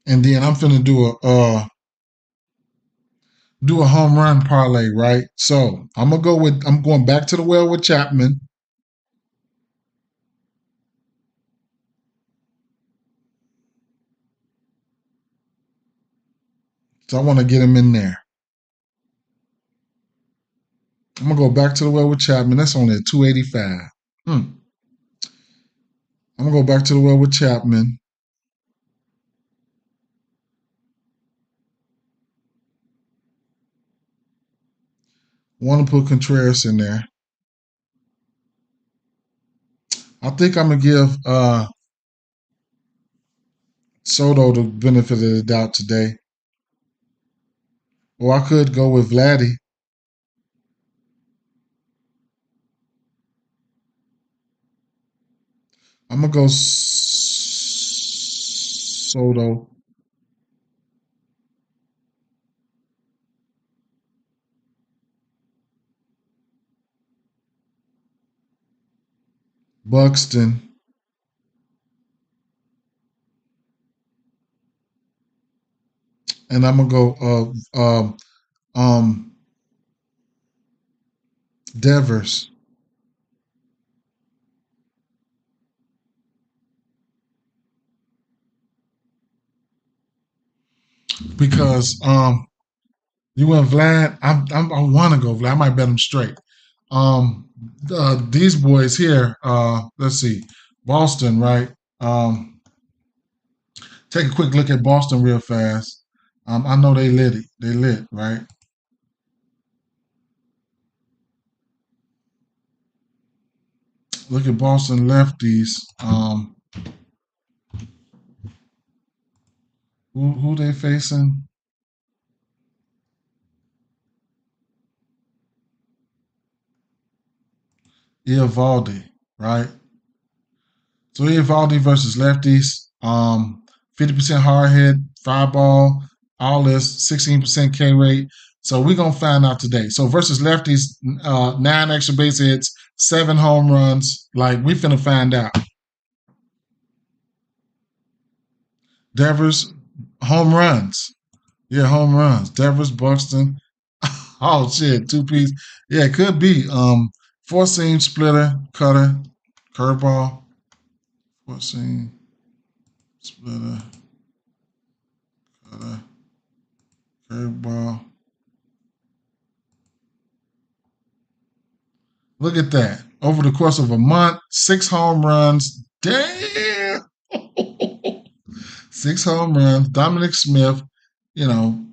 And then I'm finna do a home run parlay, right? So I'm going back to the well with Chapman. So I want to get him in there. I'm gonna go back to the well with Chapman. That's only at 285. I'm gonna go back to the well with Chapman. Want to put Contreras in there. I think I'm gonna give Soto the benefit of the doubt today. Or I could go with Vladdy. I'm gonna go Soto. Buxton. And I'm gonna go Devers. Because you went Vlad. I want to go Vlad. I might bet him straight. These boys here. Let's see, Boston, right? Take a quick look at Boston real fast. I know they lit it. They lit, right? Look at Boston lefties. Who they facing? Eovaldi, right? So Eovaldi versus lefties. 50% hard hit, 5 ball, all this, 16% K rate. So we're gonna find out today. So versus lefties, 9 extra base hits, 7 home runs. Like, we finna find out. Devers, home runs. Yeah, home runs. Devers, Buxton. Oh shit, 2 piece. Yeah, it could be. 4-seam splitter, cutter, curveball. 4-seam splitter, cutter, curveball. Look at that. Over the course of a month, 6 home runs. Damn. 6 home runs. Dominic Smith, you know,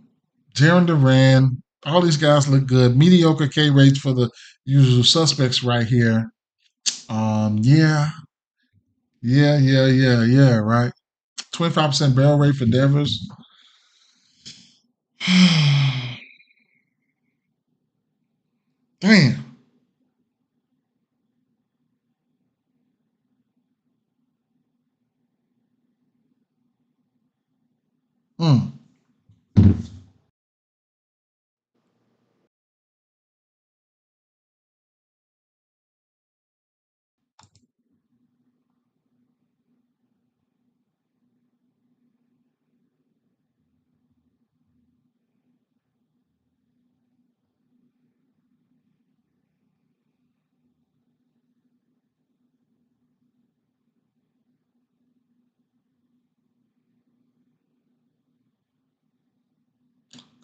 Jaron Duran. All these guys look good. Mediocre K rates for the usual suspects right here. Yeah, yeah, right. 25% barrel rate for Devers. Damn. Mm.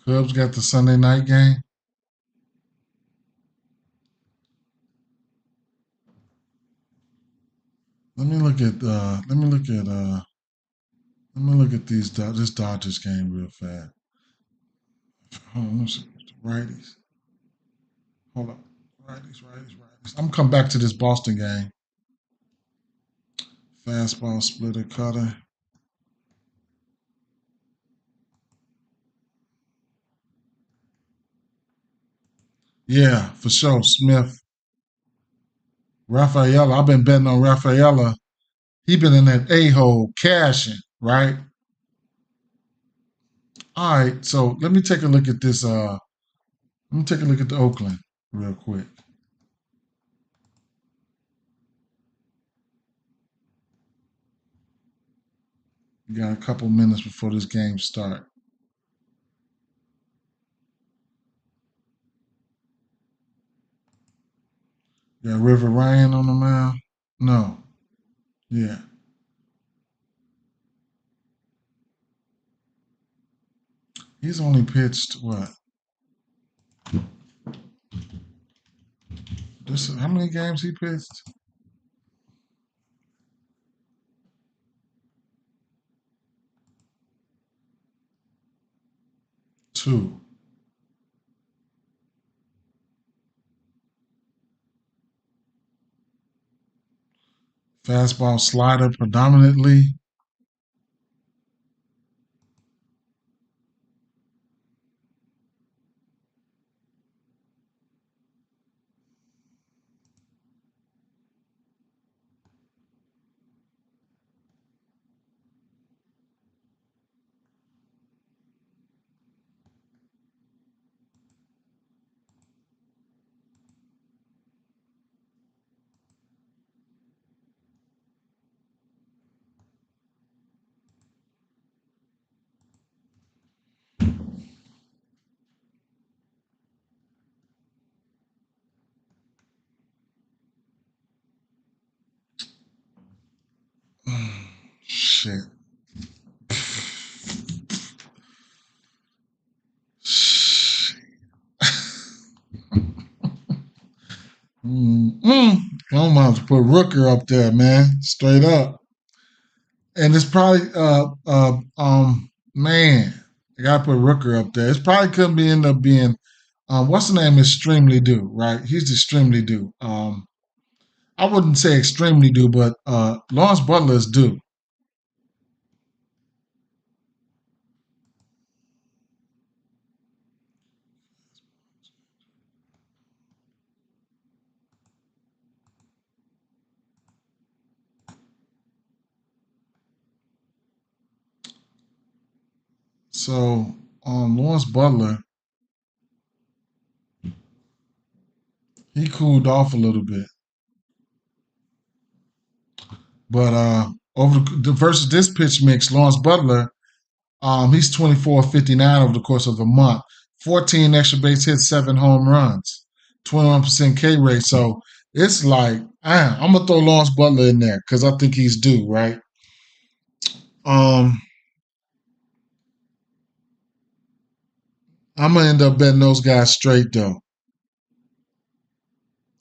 Cubs got the Sunday night game. Let me look at this Dodgers game real fast. Hold on, let's see. Righties. Hold on. Righties. I'm gonna come back to this Boston game. Fastball, splitter, cutter. Yeah, for sure. Smith. Rafaela. I've been betting on Rafaela. He been in that a-hole cashing, right? All right, so let me take a look at this. Let me take a look at the Oakland real quick. We got a couple minutes before this game start. Got River Ryan on the mound? No. Yeah. He's only pitched what? How many games he pitched? 2. Fastball slider predominantly. Shit. Shit. I'm about to put Rooker up there, man. Straight up. And it's probably man, I gotta put Rooker up there. It's probably could be end up being what's the name? Extremely due, right? He's extremely due. I wouldn't say extremely due, but Lawrence Butler is due. So Lawrence Butler, he cooled off a little bit. But over the versus this pitch mix, Lawrence Butler, he's 24-59 over the course of a month. 14 extra base hits, 7 home runs, 21% K rate. So it's like, I'm gonna throw Lawrence Butler in there because I think he's due, right? I'm gonna end up betting those guys straight though.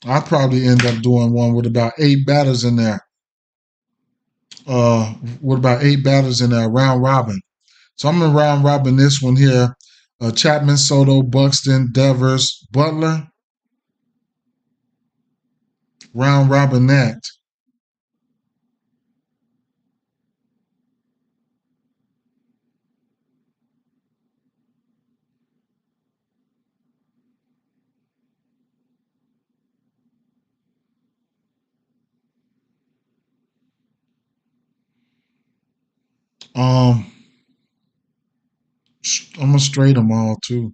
I'll probably end up doing one with about 8 batters in there. Round robin. So I'm gonna round robin this one here. Chapman, Soto, Buxton, Devers, Butler. Round robin that. I'm gonna straight them all too.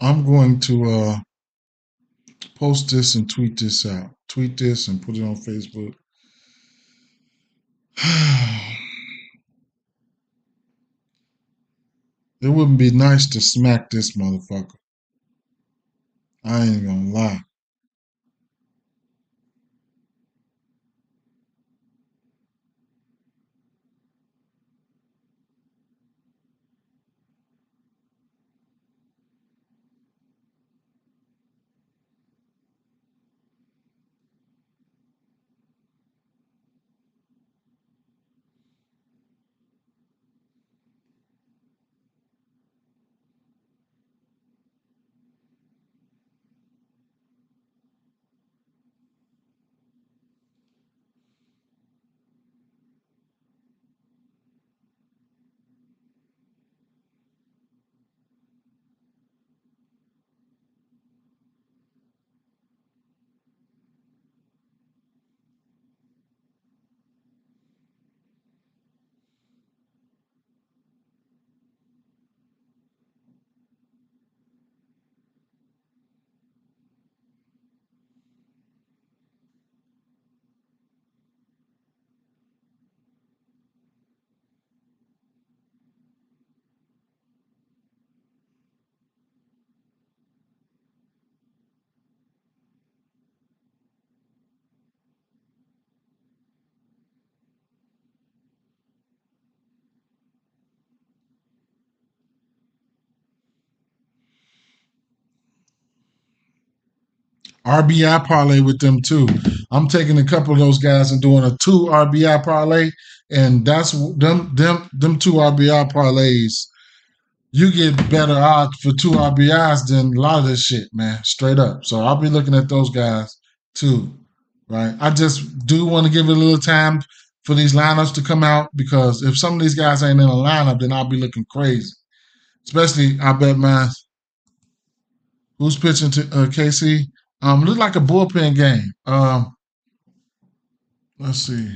I'm going to post this and tweet this out. Tweet this and put it on Facebook. It wouldn't be nice to smack this motherfucker. I ain't gonna lie. RBI parlay with them too. I'm taking a couple of those guys and doing a 2 RBI parlay, and that's them 2 RBI parlays. You get better odds for 2 RBIs than a lot of this shit, man. Straight up. So I'll be looking at those guys too, right? I just do want to give it a little time for these lineups to come out because if some of these guys ain't in a lineup, then I'll be looking crazy. Especially, I bet mine. Who's pitching to KC? Look like a bullpen game. Let's see.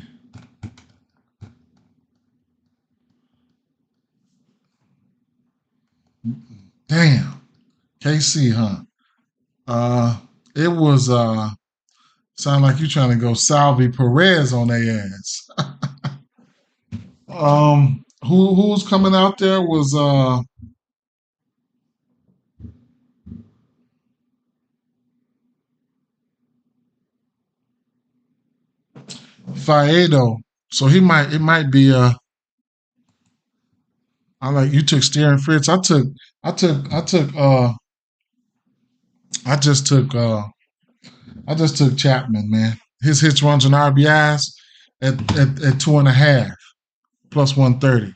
Damn, KC, huh? It was sound like you trying to go Salvi Perez on their ass. Who's coming out there was Faedo. So it might be I like you took Steering Fritz. I took I took I took I just took Chapman, man. His hits runs and RBIs at 2.5. plus 130.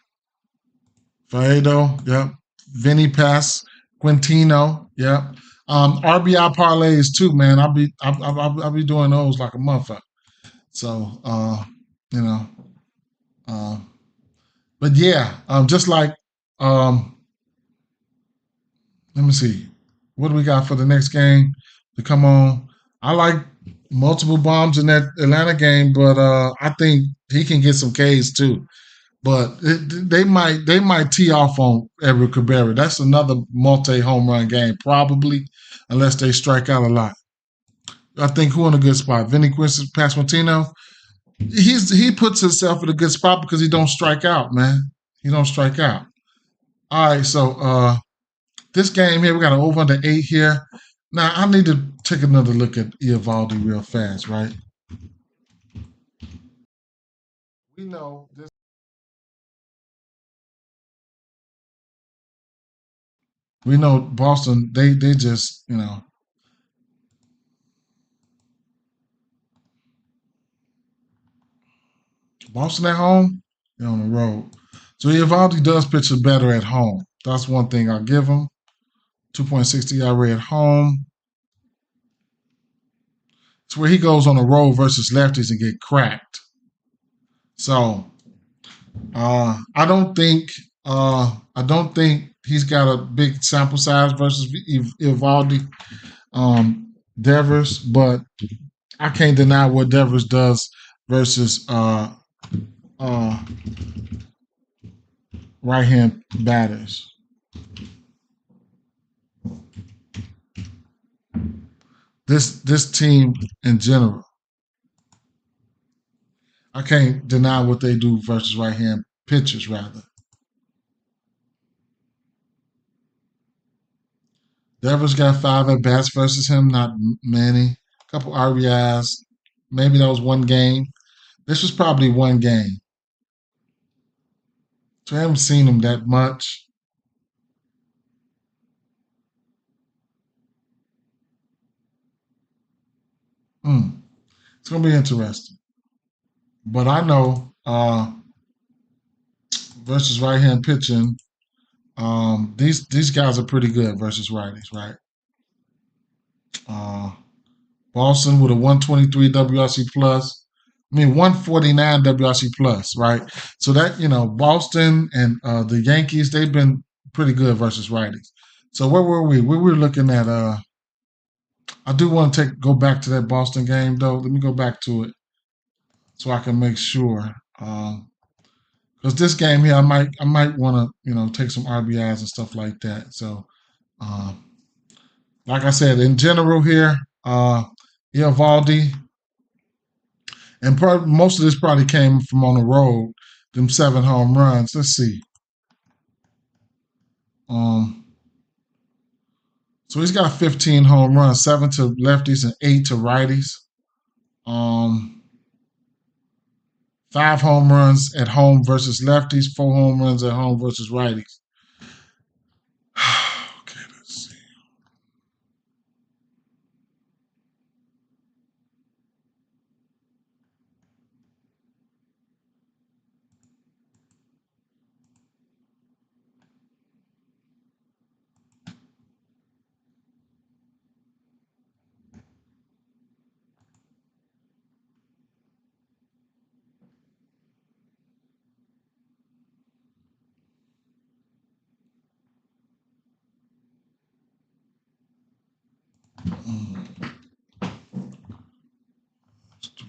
Faedo, yep. Vinny Pass, Quintino, yep. RBI parlays too, man. I'll be doing those like a motherfucker. So you know, uh, but yeah, just like um, let me see, what do we got for the next game to come on? I like multiple bombs in that Atlanta game, but I think he can get some Ks too. But they might tee off on Edward Cabrera. That's another multi home run game, probably, unless they strike out a lot. I think who in a good spot? Vinny Quincy Pasquantino. He puts himself in a good spot because he don't strike out, man. He don't strike out. All right, so this game here, we got an over under 8 here. Now I need to take another look at Eovaldi real fast, right? We know this. We know Boston. They just Boston at home, they're on the road. So Eovaldi does pitch it better at home. That's one thing I'll give him. 2.60 ERA at home. It's where he goes on the road versus lefties and get cracked. So I don't think he's got a big sample size versus Eovaldi, Devers, but I can't deny what Devers does versus uh, right hand batters. This team in general, I can't deny what they do versus right hand pitchers. Rather, Devers got 5 at bats versus him, not many. A couple RBIs. Maybe that was one game. This was probably one game. So I haven't seen him that much. It's gonna be interesting. But I know versus right hand pitching, these guys are pretty good versus righties, right? Uh, Boston with a 123 WRC plus. I mean 149 WRC plus, right? So that Boston and the Yankees, they've been pretty good versus righties. So where were we? We were looking at I do want to go back to that Boston game though. Let me go back to it so I can make sure. Because this game here, I might want to take some RBIs and stuff like that. So, um, like I said, in general here, Valdi, and most of this probably came from on the road. Them 7 home runs. Let's see. Um, so he's got 15 home runs, 7 to lefties and 8 to righties. 5 home runs at home versus lefties, 4 home runs at home versus righties. Okay, let's see. Mm, it's 3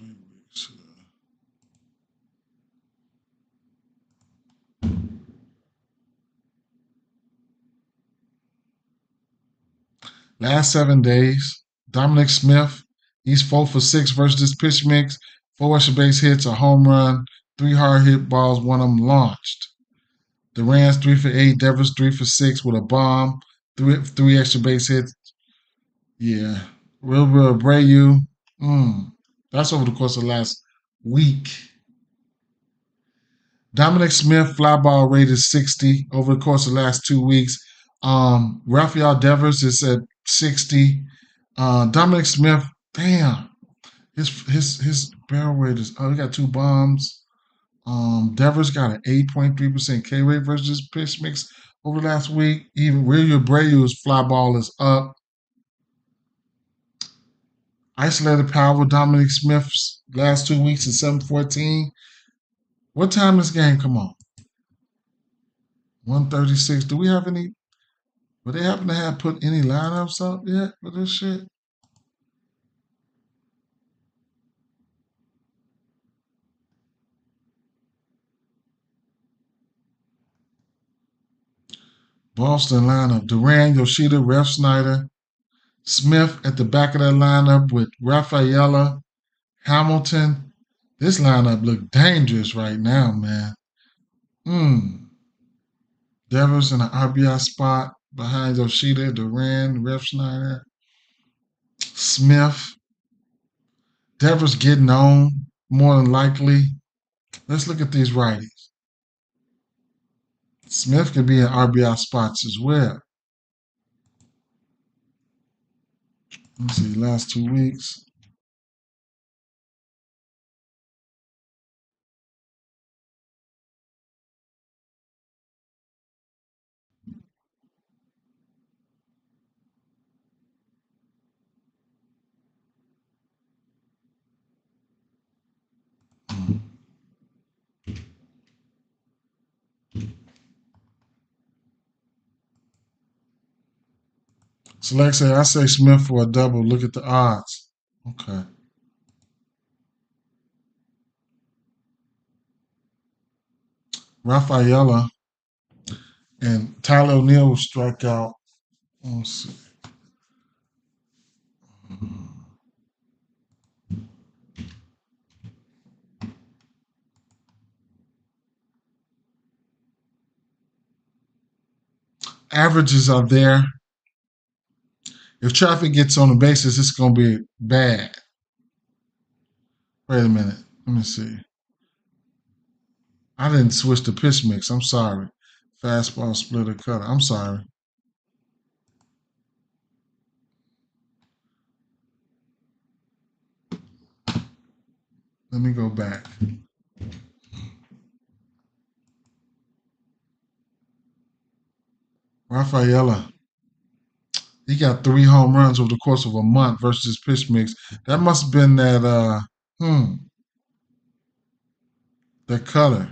weeks. Last 7 days, Dominic Smith, he's 4 for 6 versus this pitch mix. 4 extra base hits, a home run, 3 hard hit balls, 1 of them launched. Duran's 3 for 8, Devers 3 for 6 with a bomb, 3 extra base hits. Yeah. Wilbur Abreu, that's over the course of the last week. Dominic Smith, fly ball rate is 60 over the course of the last 2 weeks. Rafael Devers is at 60. Dominic Smith, damn, his barrel rate is he got 2 bombs. Devers got an 8.3% K rate versus pitch mix over the last week. Even William Abreu's fly ball is up. Isolated power with Dominic Smith's last 2 weeks at 7:14. What time this game come on? 1:36. Do we have any? Would they happen to have put any lineups up yet for this shit? Boston lineup: Duran, Yoshida, Ref Snyder, Smith at the back of that lineup with Rafaela, Hamilton. This lineup look dangerous right now, man. Devers in an RBI spot behind Yoshida, Duran, Ref Snyder, Smith. Devers getting on more than likely. Let's look at these righties. Smith could be in RBI spots as well. Let's see, last 2 weeks. So, like I say Smith for a double. Look at the odds. Okay. Rafaela and Tyler O'Neill will strike out. Let's see. Averages are there. If traffic gets on the bases, it's going to be bad. Wait a minute. Let me see. I didn't switch the pitch mix. I'm sorry. Fastball, splitter, cutter. I'm sorry. Let me go back. Rafaela. He got 3 home runs over the course of a month versus his pitch mix. That must have been that that cutter.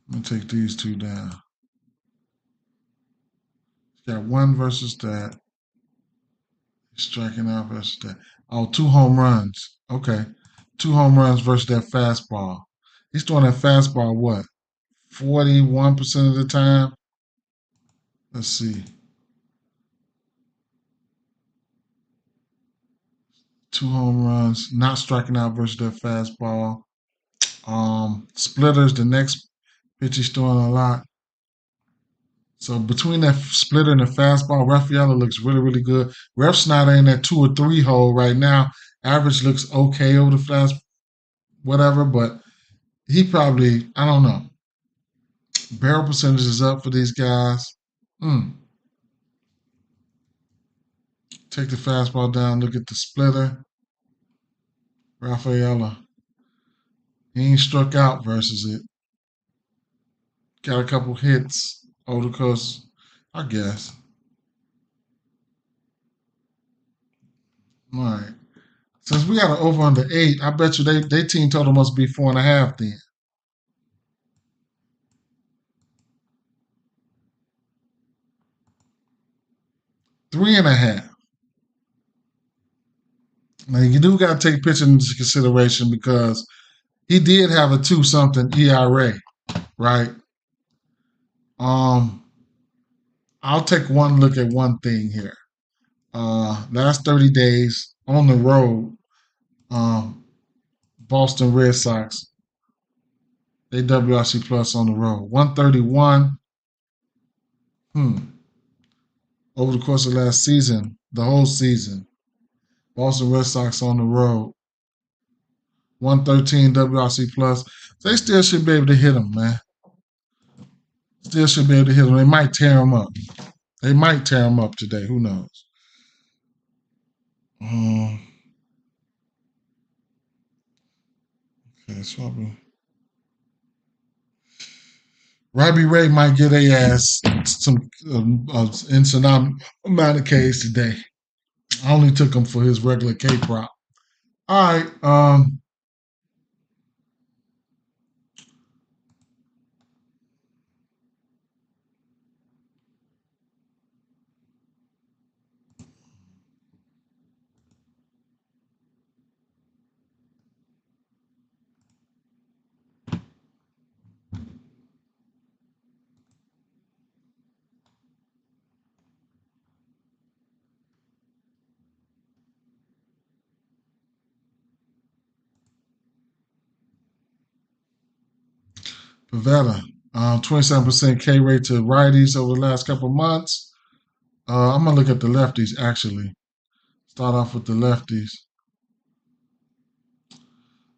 Let me take these two down. He's got 1 versus that. He's striking out versus that. Oh, 2 home runs. Okay. 2 home runs versus that fastball. He's throwing that fastball what? 41% of the time? Let's see. 2 home runs, not striking out versus that fastball. Splitters, the next pitch he's throwing a lot. So between that splitter and the fastball, Rafaela looks really, really good. Ref Snyder in that 2 or 3 hole right now. Average looks okay over the fast, whatever, but he probably, I don't know. Barrel percentage is up for these guys. Take the fastball down, look at the splitter. Rafaela. He ain't struck out versus it. Got a couple hits over the course, I guess. All right. Since we got an over under 8, I bet you they team total must be 4.5 then. 3.5. Now you do got to take pitching into consideration because he did have a 2-something ERA, right? I'll take one look at one thing here. Last 30 days on the road, Boston Red Sox, they WRC plus on the road. 131. Over the course of last season, the whole season, Boston Red Sox on the road. 113 WRC plus. They still should be able to hit them, man. Still should be able to hit them. They might tear them up. They might tear them up today. Who knows? That's probably. Robbie Ray might get a ass some insane amount of Ks today. I only took him for his regular K prop. All right. Pavetta, 27% K rate to righties over the last couple of months. I'm going to look at the lefties, actually. Start off with the lefties.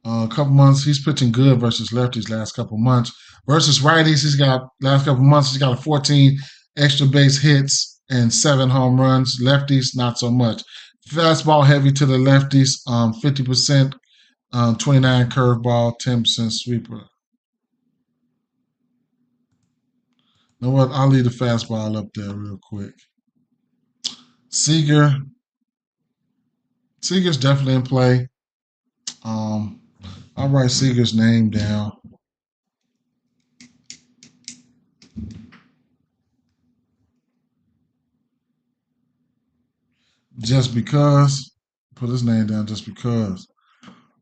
A couple months, he's pitching good versus lefties last couple months. Versus righties, last couple months, he's got a 14 extra base hits and 7 home runs. Lefties, not so much. Fastball heavy to the lefties, 50%, 29 curveball, 10% sweeper. You know what? I'll leave the fastball up there real quick. Seager's definitely in play. I'll write Seager's name down. Just because. Put his name down just because.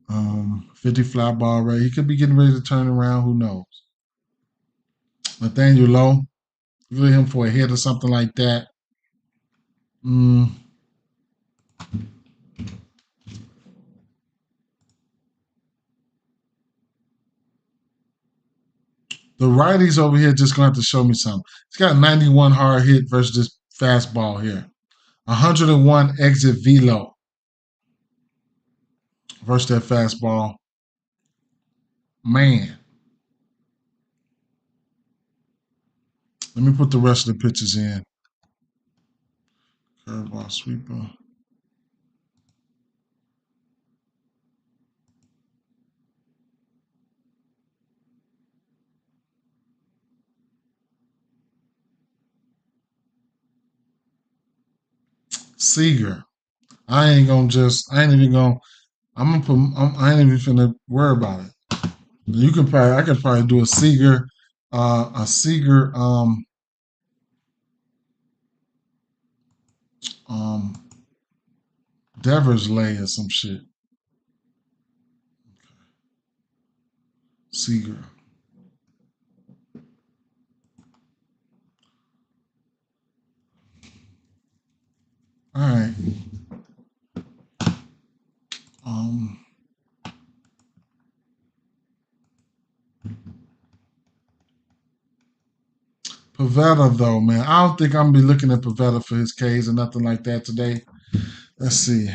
50 fly ball rate. He could be getting ready to turn around. Who knows? Nathaniel Lowe. Really him for a hit or something like that. The righties over here just going to have to show me something. He's got 91 hard hit versus this fastball here. 101 exit velo versus that fastball. Man. Let me put the rest of the pitches in. Curveball, sweeper. Seager. I ain't even finna worry about it. I could probably do a Seager, Devers lay or some shit. Seager. All right. Pavetta, though, man. I don't think I'm going to be looking at Pavetta for his Ks or nothing like that today. Let's see.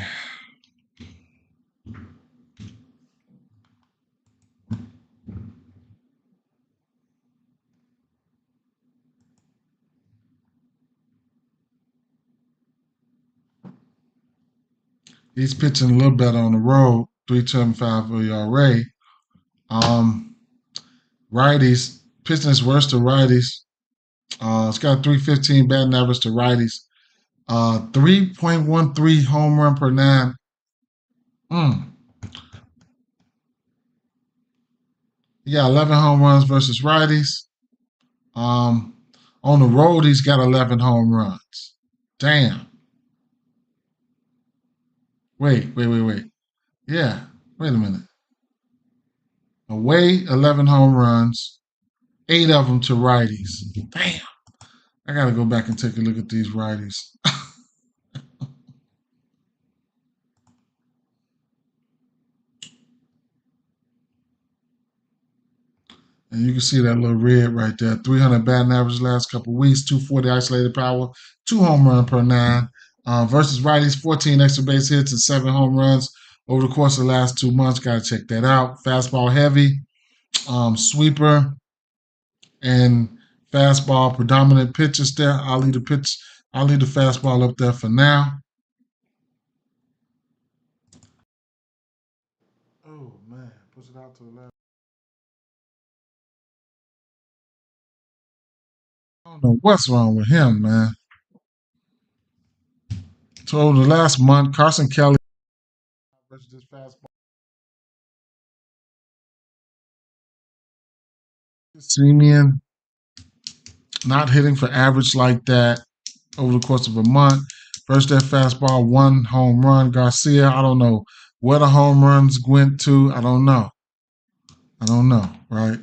He's pitching a little better on the road, 3.75 ERA. Righties, pitching is worse to righties. It's got a 3.15 batting average to righties. 3.13 home run per 9. He got 11 home runs versus righties. On the road, he's got 11 home runs. Damn. Wait. Yeah, wait a minute. Away, 11 home runs, 8 of them to righties. Damn. I got to go back and take a look at these righties. And you can see that little red right there. 300 batting average last couple of weeks, 240 isolated power, 2 home run per 9. Versus righties, 14 extra base hits and 7 home runs over the course of the last 2 months. Got to check that out. Fastball heavy, sweeper, and fastball predominant pitches there. I'll leave the fastball up there for now. Oh man, push it out to 11. don't know what's wrong with him, man. So over the last month, Carson Kelly versus this fastball. Simeon not hitting for average like that over the course of a month. First that fastball, 1 home run. Garcia, I don't know where the home runs went to. I don't know. Right?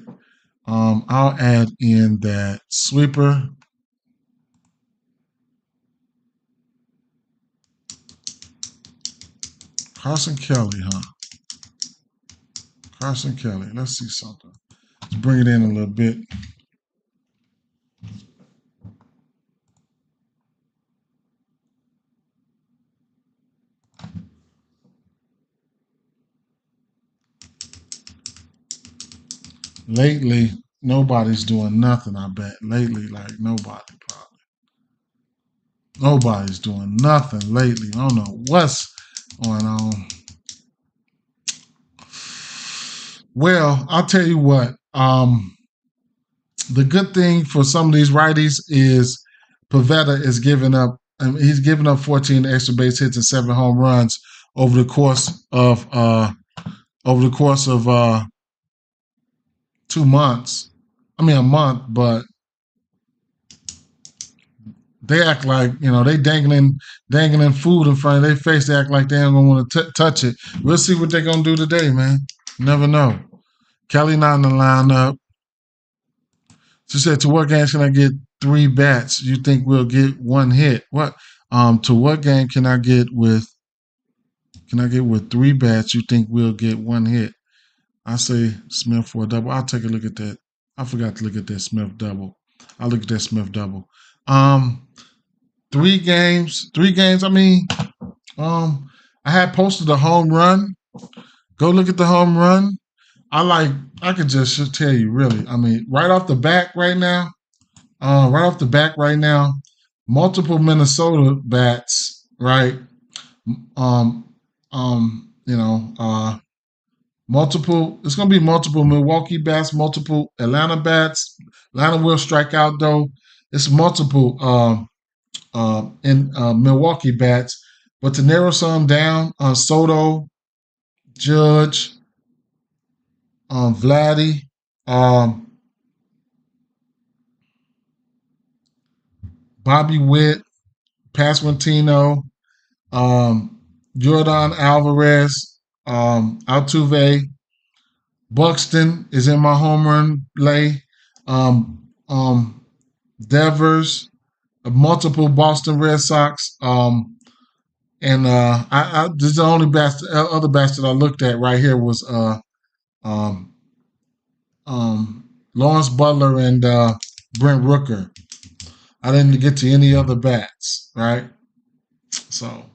I'll add in that sweeper. Carson Kelly, huh? Carson Kelly. Let's see something. Let's bring it in a little bit. Lately, nobody's doing nothing, I bet. Lately, like nobody probably. Nobody's doing nothing lately. I don't know what's going on. Well, I'll tell you what. The good thing for some of these righties is Pavetta is giving up. He's giving up 14 extra base hits and 7 home runs over the course of 2 months. I mean a month, but they act like they dangling food in front of their face. They act like they don't want to touch it. We'll see what they're gonna do today, man. Never know. Kelly not in the lineup. She said, "To what game can I get 3 bats? You think we'll get 1 hit? What? To what game can I get with 3 bats? You think we'll get 1 hit?" I say Smith for a double. I'll take a look at that. I forgot to look at that Smith double. I'll look at that Smith double. 3 games. 3 games. I mean, I had posted a home run. Go look at the home run. I could just tell you really. I mean, right off the back right now, multiple Minnesota bats, right? Um, multiple. It's gonna be multiple Milwaukee bats, multiple Atlanta bats. Atlanta will strike out though. It's multiple in Milwaukee bats, but to narrow some down, Soto, Judge, Vladdy, um, Bobby Witt, Pasquantino, Jordan Alvarez, Altuve, Buxton is in my home run lay. Um, Devers, multiple Boston Red Sox. And this is the only other bats that I looked at right here was um, Lawrence Butler and Brent Rooker. I didn't get to any other bats, right? So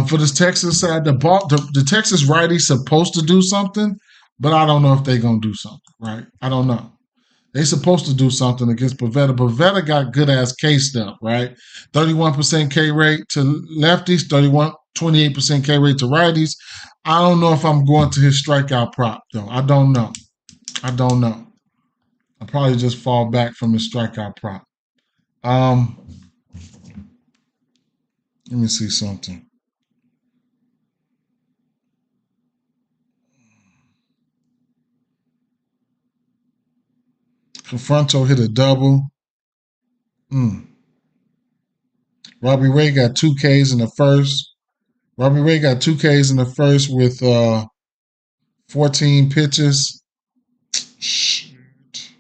for this Texas side, the Texas righty's supposed to do something, but I don't know if they're gonna do something, right? I don't know. They're supposed to do something against Pavetta. Pavetta got good ass K stuff, right? 31% K rate to lefties, 28% K rate to righties. I don't know if I'm going to his strikeout prop though. I don't know. I'll probably just fall back from his strikeout prop. Let me see something. Confronto hit a double. Robbie Ray got 2 Ks in the first. Robbie Ray got 2 Ks in the first with 14 pitches. Shoot.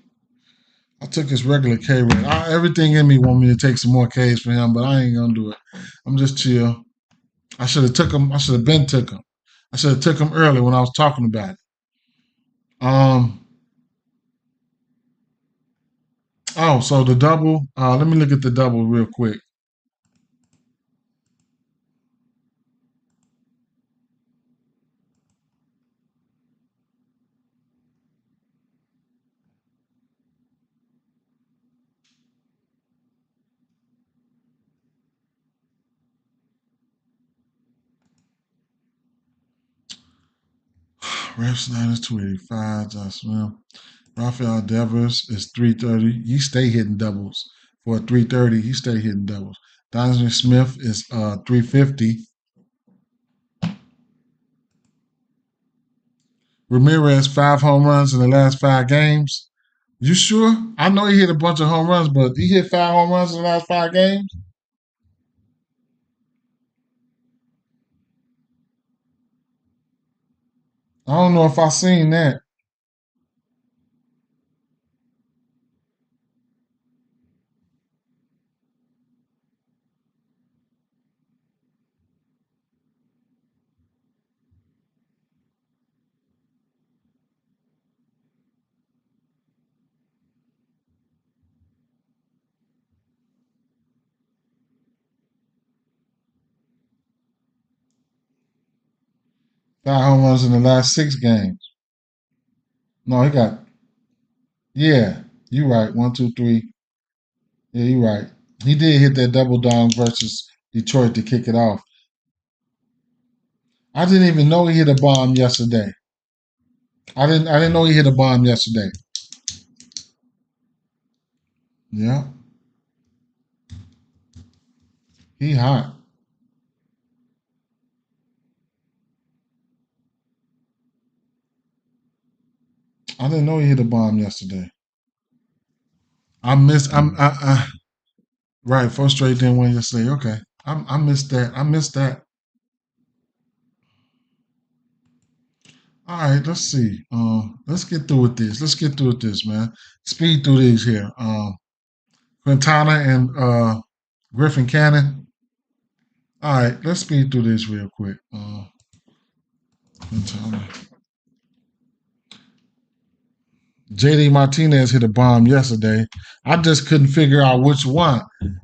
I took his regular K rate. Everything in me want me to take some more Ks for him, but I ain't gonna do it. I'm just chill. I should have took him. I should have been took him. I should have took him early when I was talking about it. So the double. Let me look at the double real quick. Ref Snyder's 285. Josh Smith. Rafael Devers is 330. He stay hitting doubles. For 330, he stay hitting doubles. Donaldson Smith is 350. Ramirez, 5 home runs in the last 5 games. You sure? I know he hit a bunch of home runs, but he hit 5 home runs in the last 5 games? I don't know if I seen that. Five home runs in the last 6 games. No, he got, yeah, you right. 1, 2, 3. Yeah, you right. He did hit that double dong versus Detroit to kick it off. I didn't even know he hit a bomb yesterday. I didn't know he hit a bomb yesterday. Yeah, he hot. I didn't know he hit a bomb yesterday. I missed. Right. 4 straight didn't win yesterday. Okay, I missed that. I missed that. All right. Let's see. Let's get through with this. Let's get through with this, man. Speed through these here. Quintana and Griffin Cannon. All right. Let's speed through this real quick. Quintana. JD Martinez hit a bomb yesterday. I just couldn't figure out which one.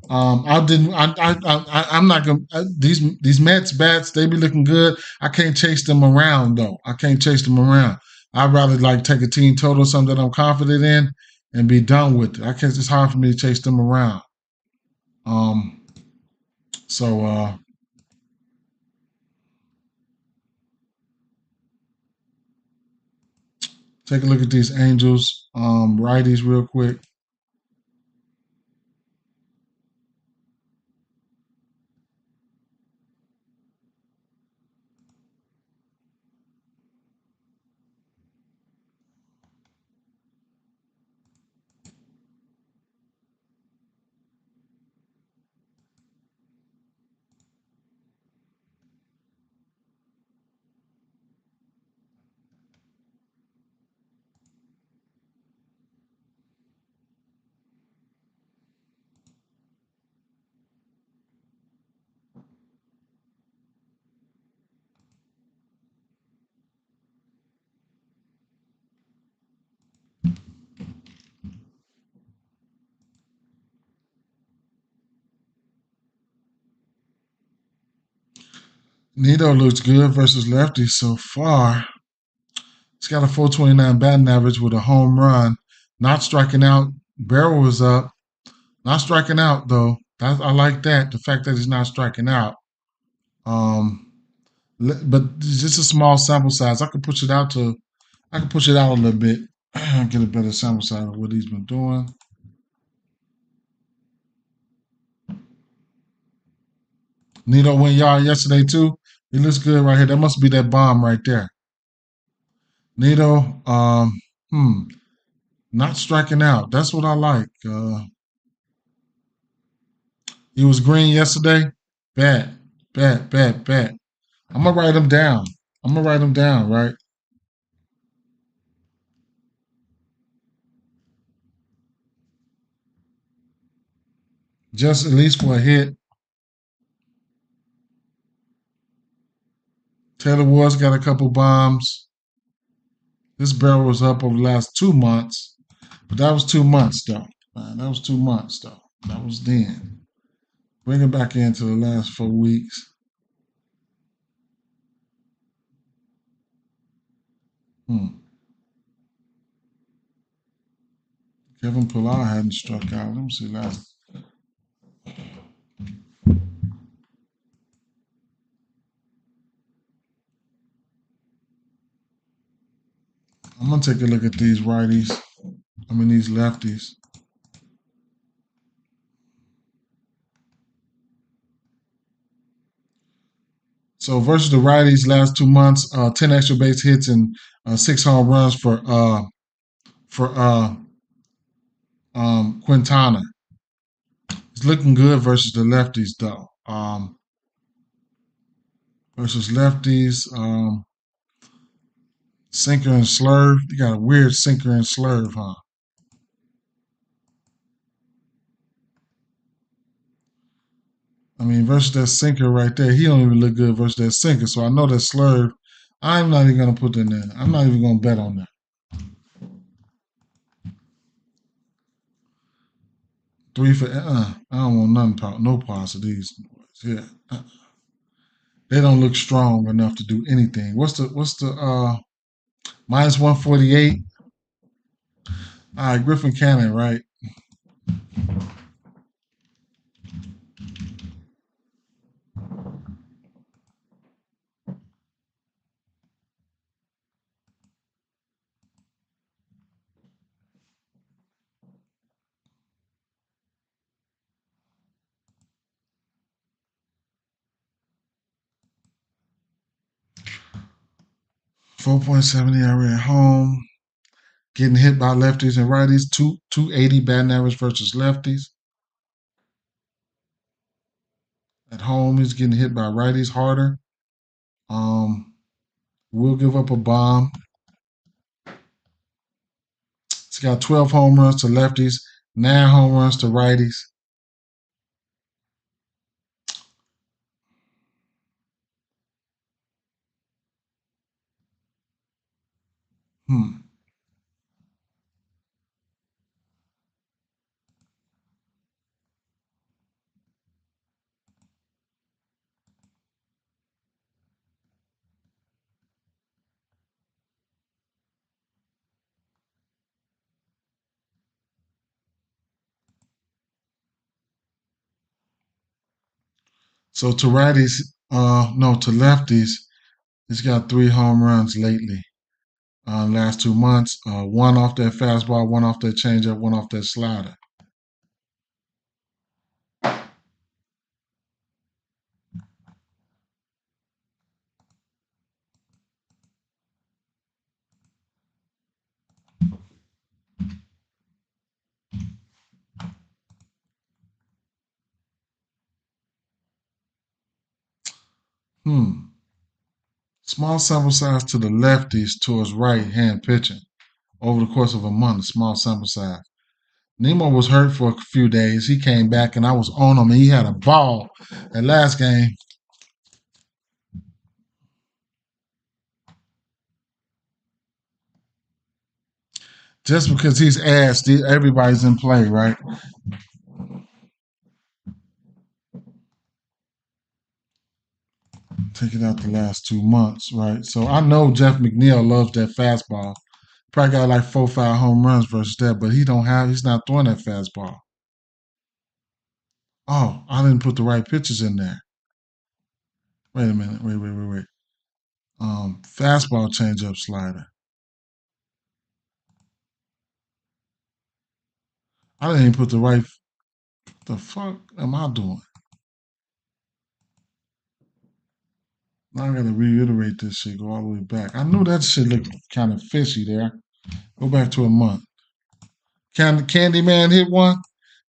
I didn't. I'm not gonna. These Mets bats, they be looking good. I can't chase them around though. I can't chase them around. I'd rather like take a team total, something that I'm confident in, and be done with it. I can't. It's hard for me to chase them around. Um. So take a look at these Angels righties real quick. Nito looks good versus lefties so far. He's got a 429 batting average with a home run. Not striking out. Barrel was up. Not striking out though. I like that. The fact that he's not striking out. Um, but it's just a small sample size. I could push it out to. I could push it out a little bit. Get a better sample size of what he's been doing. Nito went yard yesterday too. He looks good right here. That must be that bomb right there. Nito, not striking out. That's what I like. He was green yesterday. Bad, bad, bad, bad. I'm gonna write him down. I'm gonna write him down, right? Just at least for a hit. Taylor Woods got a couple bombs. This barrel was up over the last 2 months, but that was 2 months though. That was 2 months though. That was then. Bring it back into the last 4 weeks. Hmm. Kevin Pillar hadn't struck out. Let me see last. I'm gonna take a look at these righties. These lefties. So versus the righties, last 2 months, 10 extra base hits and 6 home runs for Quintana. It's looking good versus the lefties though. Versus lefties, sinker and slurve. You got a weird sinker and slurve, huh? Versus that sinker right there, he don't even look good versus that sinker. So I know that slurve. I'm not even gonna put that in. I'm not even gonna bet on that. 3 for I don't want nothing. No parts of these. Yeah, they don't look strong enough to do anything. What's the minus 148? All right, Griffin Cannon, right? 4.7 ERA at home. Getting hit by lefties and righties. 280 batting average versus lefties. At home, he's getting hit by righties harder. Will give up a bomb. He's got 12 home runs to lefties, 9 home runs to righties. So to righties, no, to lefties, he's got 3 home runs lately. Last 2 months, 1 off that fastball, 1 off that changeup, 1 off that slider. Small sample size to the lefties towards right-hand pitching over the course of a month. Small sample size. Nemo was hurt for a few days. He came back and I was on him and he had a ball that last game. Just because he's asked, everybody's in play, right? Take it out the last 2 months, right? So I know Jeff McNeil loves that fastball. Probably got like 4 or 5 home runs versus that, but he's not throwing that fastball. Oh, I didn't put the right pitches in there. Wait a minute. Wait. Fastball changeup slider. I didn't even put the right. The fuck am I doing? Now I gotta reiterate this shit. Go all the way back. I knew that shit looked kind of fishy there. Go back to a month. Can Candyman hit one?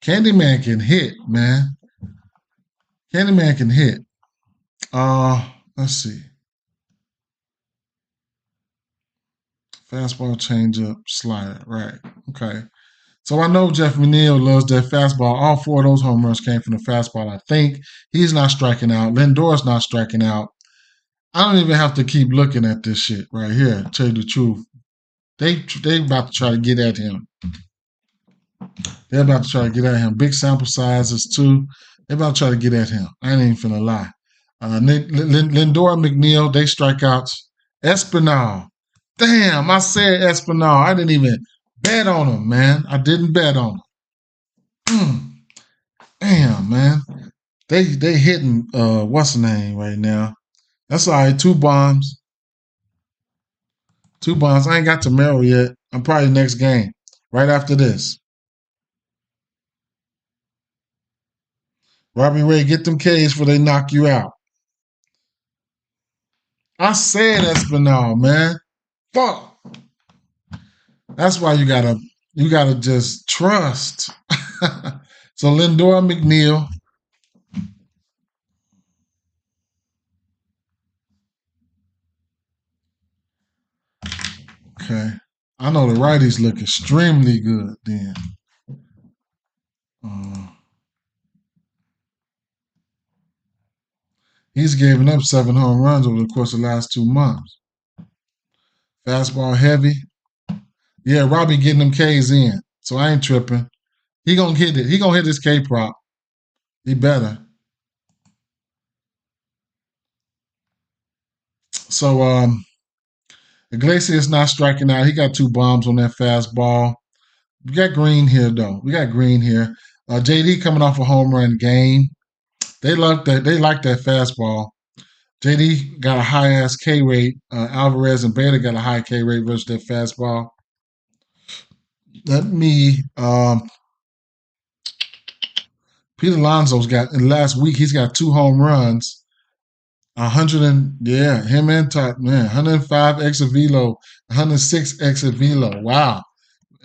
Candyman can hit, man. Candyman can hit. Let's see. Fastball, changeup, slider. Right. Okay. So I know Jeff McNeil loves that fastball. All 4 of those home runs came from the fastball. I think he's not striking out. Lindor's not striking out. I don't even have to keep looking at this shit right here. To tell you the truth, they about to try to get at him. They're about to try to get at him. Big sample sizes too. They're about to try to get at him. I ain't even finna lie. Lindor, McNeil, they strikeouts. Espinal. Damn, I said Espinal. I didn't even bet on him, man. I didn't bet on him. Damn, man. They hitting what's the name right now? That's all right. 2 bombs. 2 bombs. I ain't got to Merrill yet. I'm probably next game. right after this. Robbie Ray, get them K's before they knock you out. I said Espinal, man. Fuck. That's why you gotta just trust. So Lindor McNeil. Okay. I know the righties look extremely good then. Uh, he's given up 7 home runs over the course of the last 2 months. Fastball heavy. Yeah, Robbie getting them K's in. So I ain't tripping. He gonna hit it. He gonna hit his K prop. He better. So Iglesias not striking out. He got 2 bombs on that fastball. We got Green here though. We got Green here. JD coming off a home run game. They love that. They like that fastball. JD got a high ass K rate. Alvarez and Bader got a high K rate versus that fastball. Let me. Pete Alonso's got in last week. He's got 2 home runs. 100 and yeah, him and Todd, man, 105 exit velo, 106 exit velo. Wow.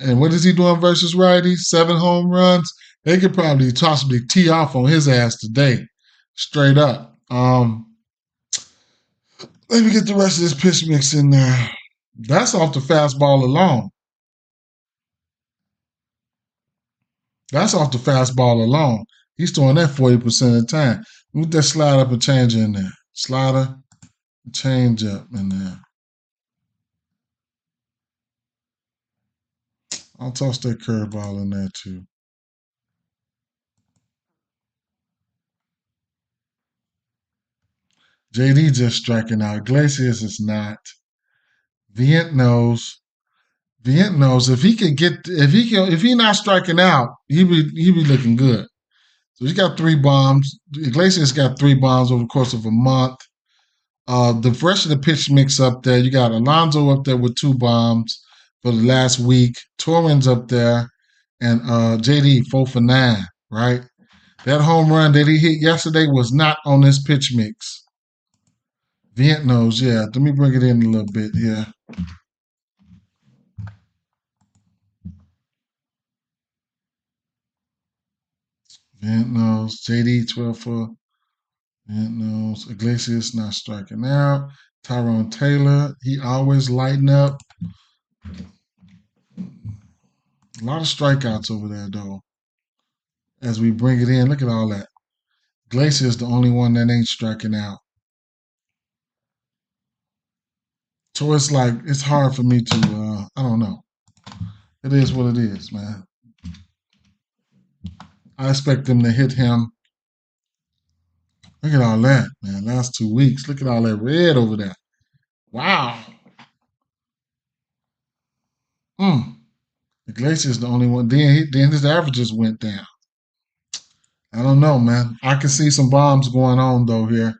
And what is he doing versus righties? 7 home runs. They could probably possibly tee off on his ass today, straight up. Let me get the rest of this pitch mix in there. That's off the fastball alone. That's off the fastball alone. He's throwing that 40% of the time. Put that slide up and change in there. Slider, change up in there. I'll toss that curveball in there too. JD just striking out. Iglesias is not. Vient knows. If he can get if he not striking out, he be looking good. So he's got 3 bombs. Iglesias got 3 bombs over the course of a month. The rest of the pitch mix up there, you got Alonso up there with 2 bombs for the last week. Torrens up there, and JD 4 for 9. Right, that home run that he hit yesterday was not on this pitch mix. Vient knows, yeah. Let me bring it in a little bit here. Vient knows. JD 12 for. Vient knows. Iglesias not striking out. Tyrone Taylor, he always lighting up. A lot of strikeouts over there, though. As we bring it in, look at all that. Iglesias the only one that ain't striking out. So it's like, it's hard for me to, I don't know. It is what it is, man. I expect them to hit him. Look at all that, man. Last 2 weeks. Look at all that red over there. Wow. Iglesias the only one. Then his averages went down. I don't know, man. I can see some bombs going on though here.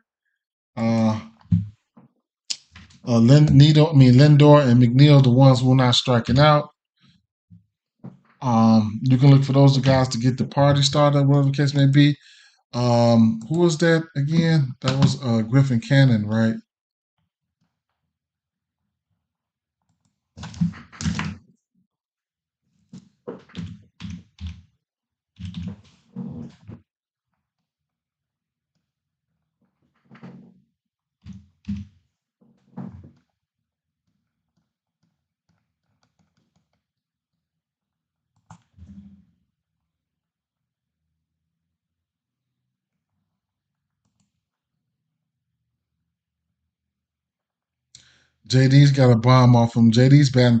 Lindor and McNeil, the ones who are not striking out. You can look for those guys to get the party started, whatever the case may be. Who was that again? That was Griffin Cannon, right? JD's got a bomb off him. JD's batting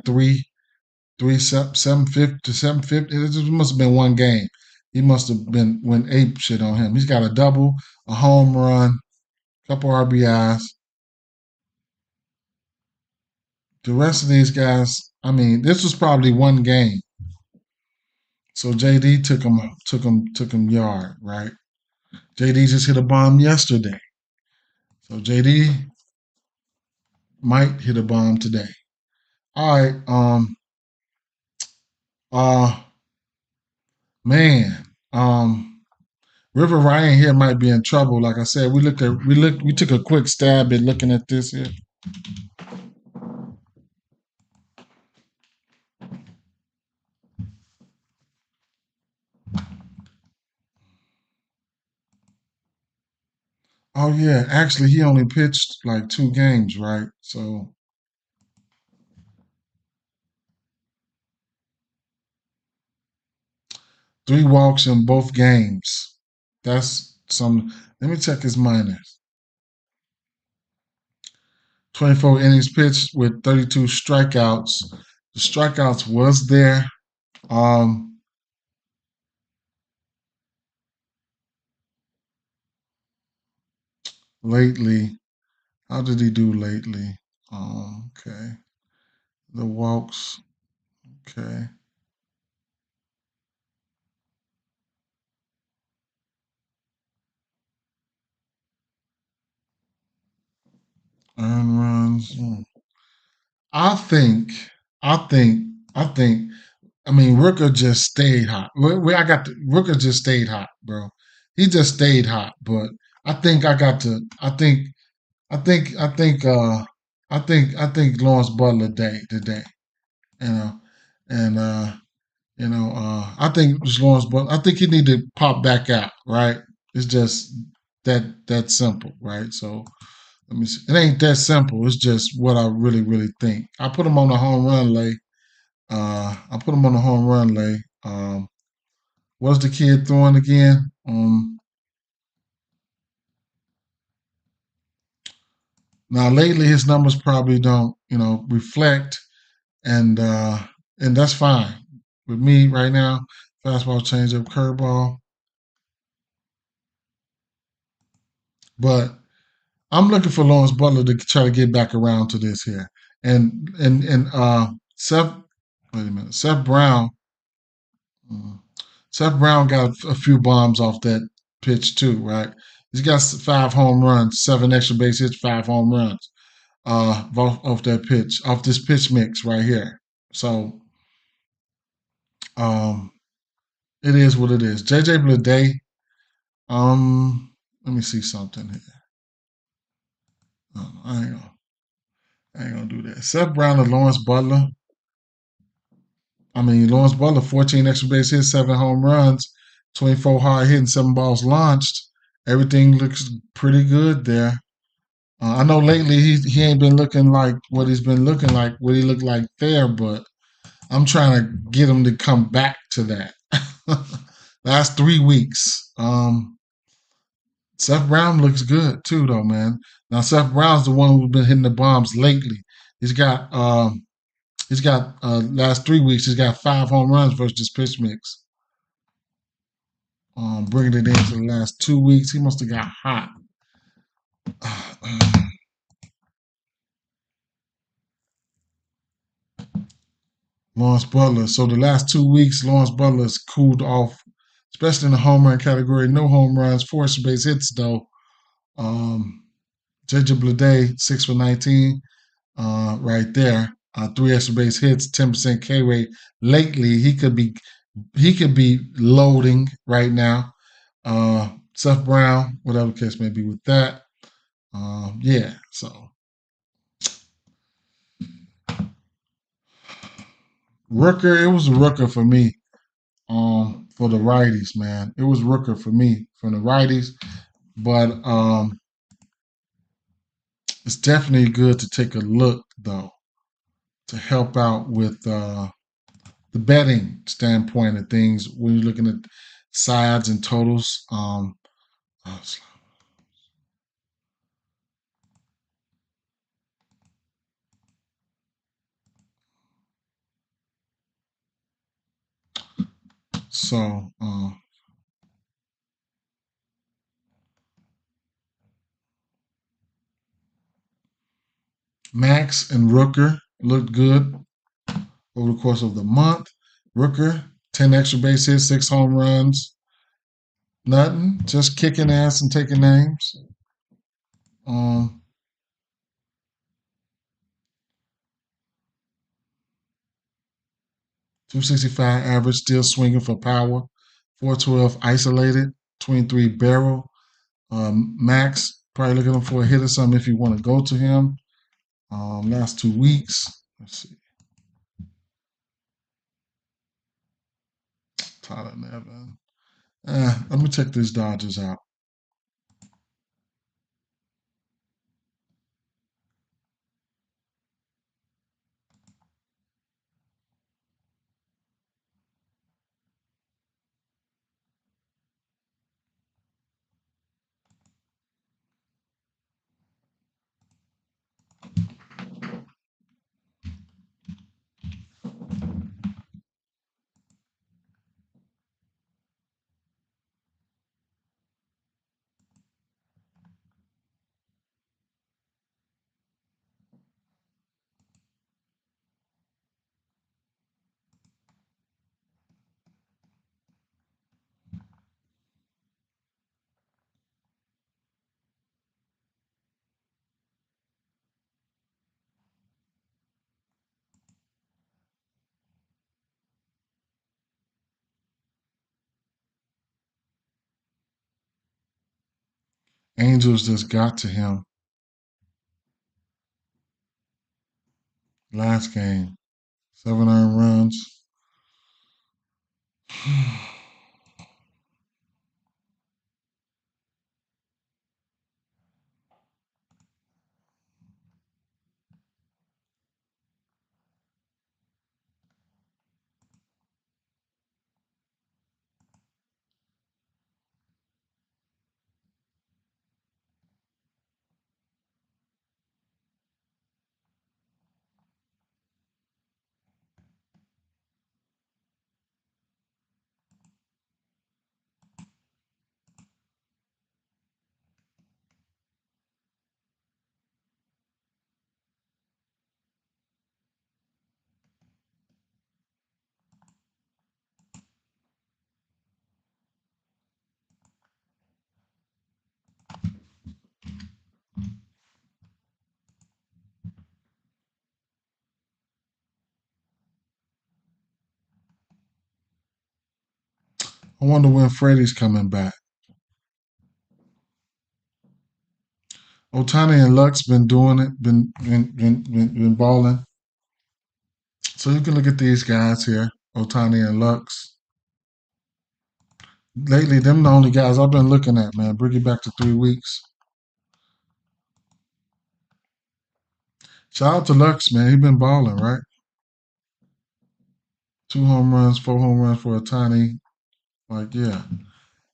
750 to 750. It must have been one game. He must have been went ape shit on him. He's got a double, a home run, a couple RBIs. The rest of these guys, I mean, this was probably one game. So JD took him yard, right? JD just hit a bomb yesterday. So JD might hit a bomb today. All right. Uh, man, River Ryan here might be in trouble. Like I said, we took a quick stab at looking at this here. Oh yeah, actually he only pitched like 2 games, right? So 3 walks in both games. That's some. Let me check his minors. 24 innings pitched with 32 strikeouts. The strikeouts was there. Um, lately, how did he do lately? Okay, the walks. Okay, earned runs. I think, I think, I think. I mean, Rooker just stayed hot. I got Rooker just stayed hot, bro. He just stayed hot. But I think I got to. I think. I think. I think Lawrence Butler day today. You know, and I think it's Lawrence Butler. I think he need to pop back out. Right. It's just that simple. Right. So let me see. It ain't that simple. It's just what I really think. I put him on the home run lay. I put him on the home run lay. What's the kid throwing again? Now lately his numbers probably don't, reflect, and and that's fine with me right now. Fastball, changeup, curveball, but I'm looking for Lawrence Butler to try to get back around to this here, and Seth. Wait a minute, uh, Seth Brown got a few bombs off that pitch too, right? He's got 5 home runs, 7 extra base hits, 5 home runs. Off that pitch, off this pitch mix right here. So um, it is what it is. JJ Bleday. Let me see something here. I ain't gonna do that. Seth Brown and Lawrence Butler. I mean, Lawrence Butler, 14 extra base hits, 7 home runs, 24 hard hitting, 7 balls launched. Everything looks pretty good there. I know lately he ain't been looking like what he's been looking like, what he looked like there, but I'm trying to get him to come back to that. Last 3 weeks. Seth Brown looks good too, though, man. Now Seth Brown's the one who's been hitting the bombs lately. He's got last 3 weeks. He's got 5 home runs versus this pitch mix. Bringing it into the last 2 weeks, he must have got hot. Lawrence Butler. So the last 2 weeks, Lawrence Butler has cooled off, especially in the home run category. No home runs, 4 extra base hits though. Um, JJ Bleday, 6 for 19, right there. 3 extra base hits, 10% K rate. Lately, he could be loading right now. Seth Brown, whatever the case may be with that. Yeah, so Rooker, it was a Rooker for me. For the righties, man, it was Rooker for me from the righties. But it's definitely good to take a look though to help out with the betting standpoint of things when you're looking at sides and totals. Uh, so Max and Rooker looked good over the course of the month. Rooker, 10 extra base hits, 6 home runs, nothing, just kicking ass and taking names. Um, 265 average, still swinging for power. 412 isolated, 23 barrel. Max, probably looking for a hit or something if you want to go to him. Last 2 weeks. Let's see. Tyler Nevin. Let me check these Dodgers out. Angels just got to him last game. 7 earned runs. I wonder when Freddie's coming back. Otani and Lux been doing it, been balling. So you can look at these guys here, Otani and Lux. Lately, them the only guys I've been looking at, man. Bring it back to 3 weeks. Shout out to Lux, man. He been balling, right? 2 home runs, 4 home runs for Otani. Like, yeah,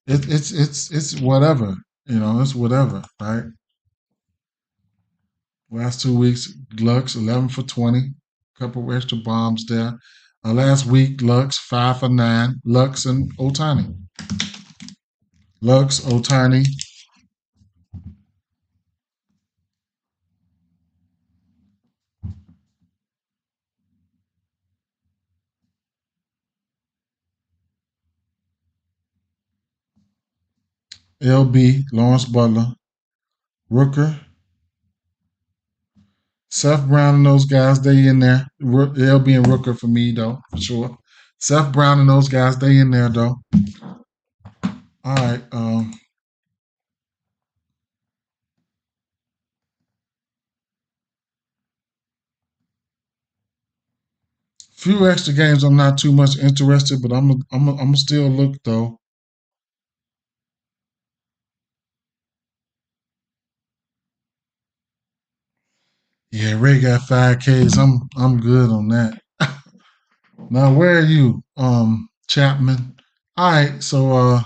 it's whatever. It's whatever, right? Last 2 weeks, Lux 11 for 20, couple extra bombs there. Last week, Lux 5 for 9. Lux and Otani. Lux, Otani. LB, Lawrence Butler, Rooker, Seth Brown and those guys, they in there. LB and Rooker for me, though, for sure. Seth Brown and those guys, they in there, though. All right. Few extra games I'm not too much interested, but I'm still look, though. Yeah, Ray got 5Ks. I'm good on that. Now, where are you, Chapman? All right, so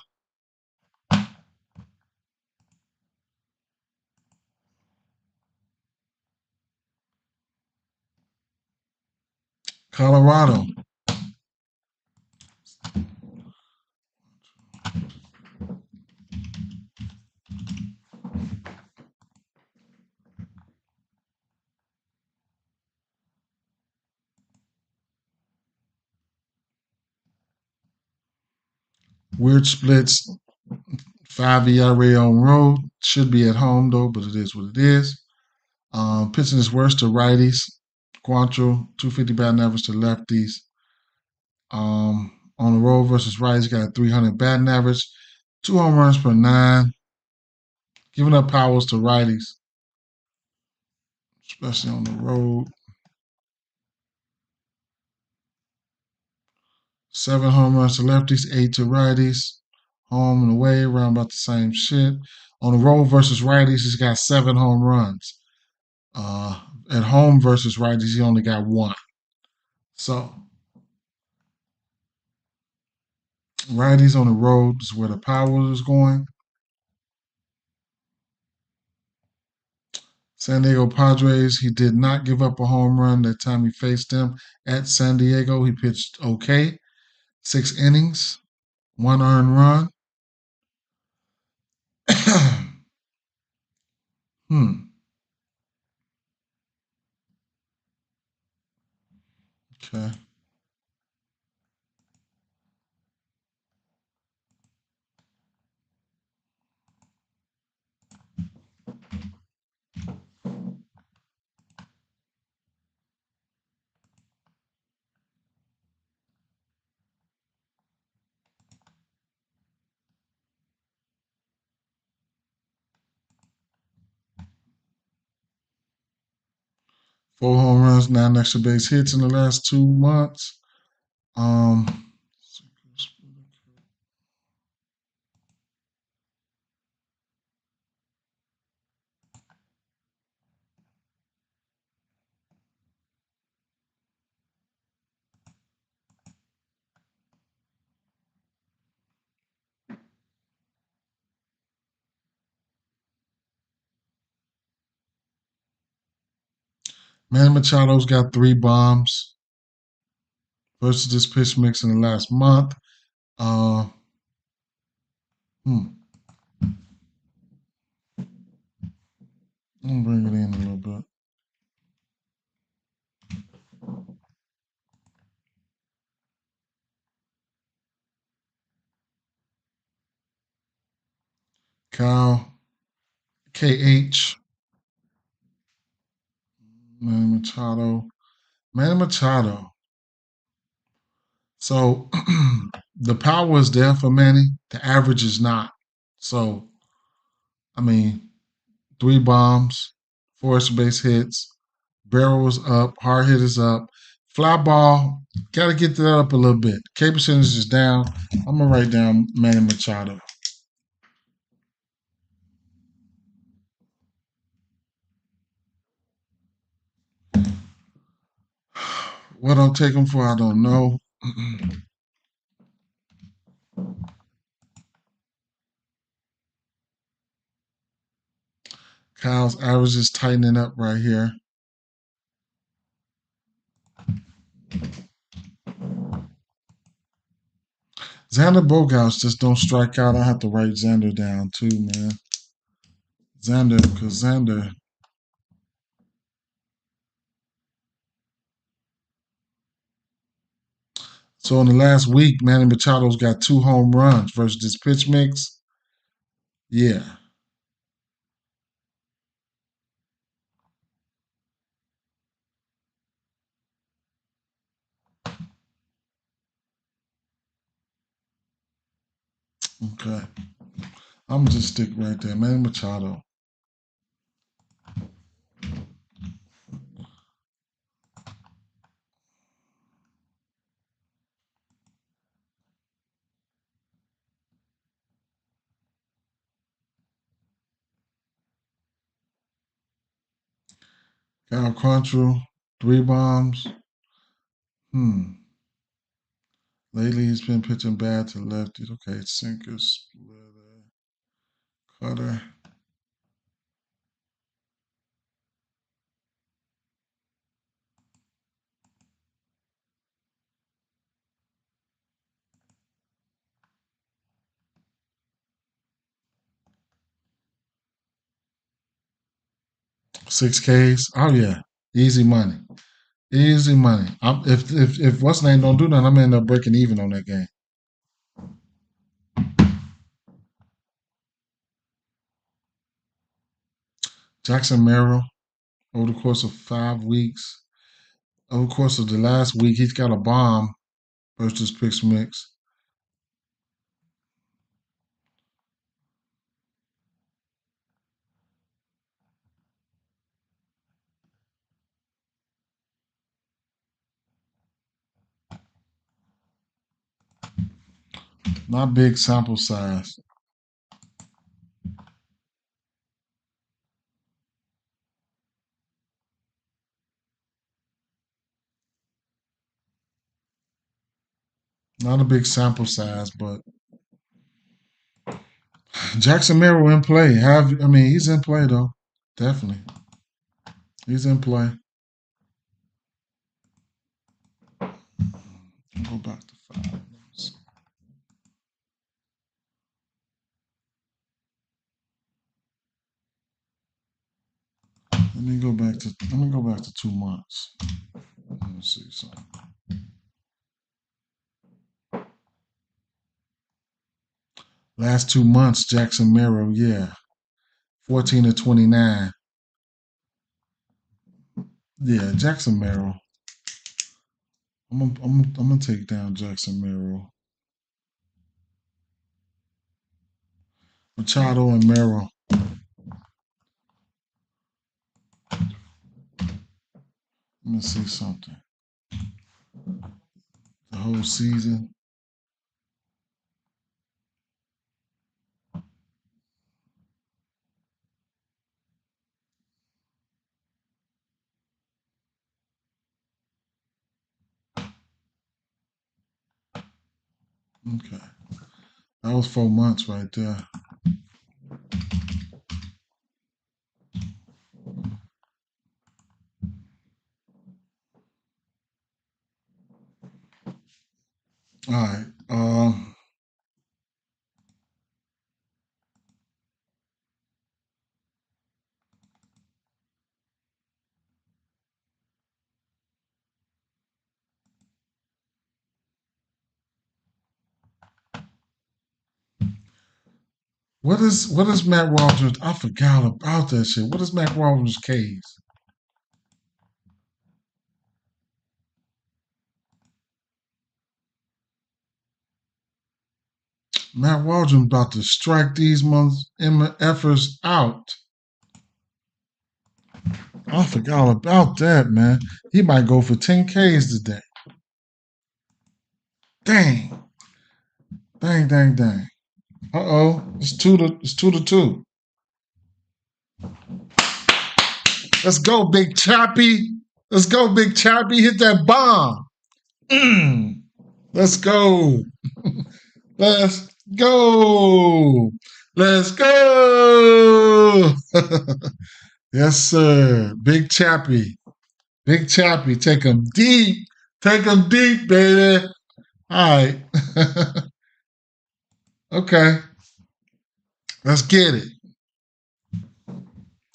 Colorado. Weird splits. 5 ERA on road. Should be at home though, but it is what it is. Pitching is worse to righties. Quantrill, 250 batting average to lefties. On the road versus righties, got a 300 batting average, 2 home runs per 9, giving up powers to righties, especially on the road. 7 home runs to lefties, 8 to righties. Home and away, around about the same shit. On the road versus righties, he's got 7 home runs. At home versus righties, he only got 1. So righties on the road is where the power is going. San Diego Padres, he did not give up a home run that time he faced them at San Diego. He pitched okay. 6 innings, 1 earned run. Okay. 4 home runs, 9 extra base hits in the last 2 months. Um, Manny Machado's got 3 bombs versus this pitch mix in the last month. Uh, I'm gonna bring it in a little bit. Kyle, KH, Manny Machado. Manny Machado. So the power is there for Manny. The average is not. So, I mean, 3 bombs, 4 extra base hits, barrel was up, hard hit is up. Fly ball, got to get that up a little bit. K percentage is down. I'm going to write down Manny Machado. What I'll take him for, I don't know. Kyle's average is tightening up right here. Xander Bogaerts just don't strike out. I have to write Xander down too, man. Xander. So in the last week, Manny Machado's got 2 home runs versus this pitch mix. Yeah. Okay. I'm just stick right there. Manny Machado. Kyle Quantrill, 3 bombs. Lately he's been pitching bad to lefties. Okay, sinker, splitter, cutter. Six Ks. Oh yeah. Easy money. Easy money. If what's name don't do nothing, I'm gonna end up breaking even on that game. Jackson Merrill, over the course of 5 weeks, over the course of the last week, he's got a bomb versus Picks Mix. Not big sample size. Not a big sample size, but Jackson Merrill in play. He's in play though. Definitely. He's in play. I'll go back to 5. Let me go back to 2 months. Let me see something. Last 2 months, Jackson Merrill, 14 to 29. Yeah, Jackson Merrill. I'm gonna take down Jackson Merrill. Machado and Merrill. Let me see something. The whole season. Okay. That was 4 months right there. All right. What is Matt Waldron's? I forgot about that shit. What is Matt Waldron's case? Matt Waldron about to strike these efforts out. I forgot about that, man. He might go for 10 Ks today. Dang. Dang. Uh-oh. It's 2-2. Let's go, Big Chappy. Let's go, Big Chappy. Hit that bomb. Let's go. Let's go. Let's go. Yes, sir. Big Chappy. Big Chappy. Take him deep. Take him deep, baby. All right. Okay. Let's get it.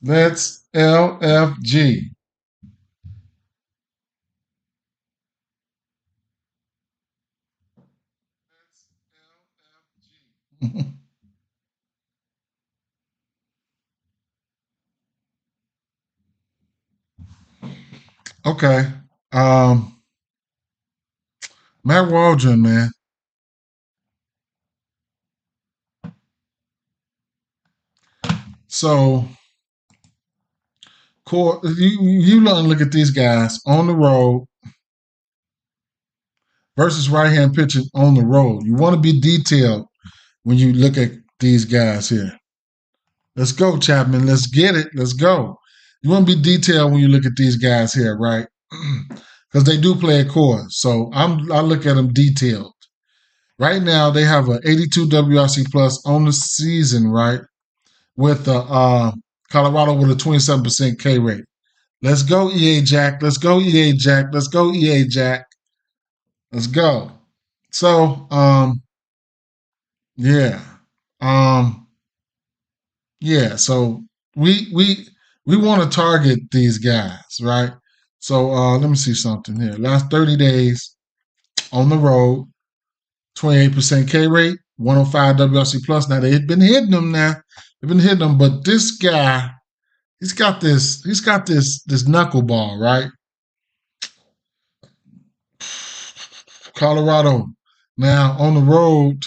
Let's LFG. Okay. Matt Waldron, man. So, you look at these guys on the road versus right hand pitching on the road. You want to be detailed when you look at these guys here. Let's go, Chapman. Let's get it. Let's go. You want to be detailed when you look at these guys here, right? Because they do play a course. So I look at them detailed. Right now, they have an 82 WRC plus on the season, right? With Colorado with a 27% K rate. Let's go, EA Jack. Let's go, EA Jack. Let's go, EA Jack. Let's go. So, yeah. Yeah, so we want to target these guys, right? So let me see something here. Last 30 days on the road, 28% K rate, 105 WRC plus. Now they've been hitting them now. They've been hitting them, but this guy, he's got this knuckleball, right? Colorado. Now on the road,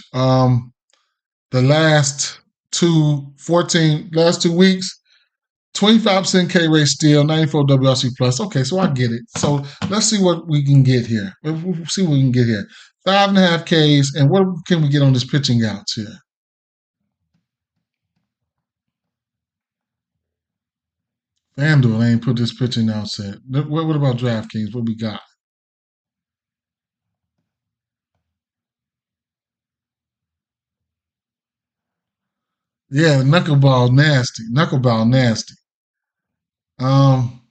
the last 2 weeks, 25% K rate still, 94 WRC plus. Okay, so I get it. So let's see what we can get here. We'll see what we can get here. 5.5 Ks, and what can we get on this pitching outs here? FanDuel ain't put this pitching out set. What about DraftKings? What we got? Yeah, knuckleball nasty. Knuckleball nasty. Um,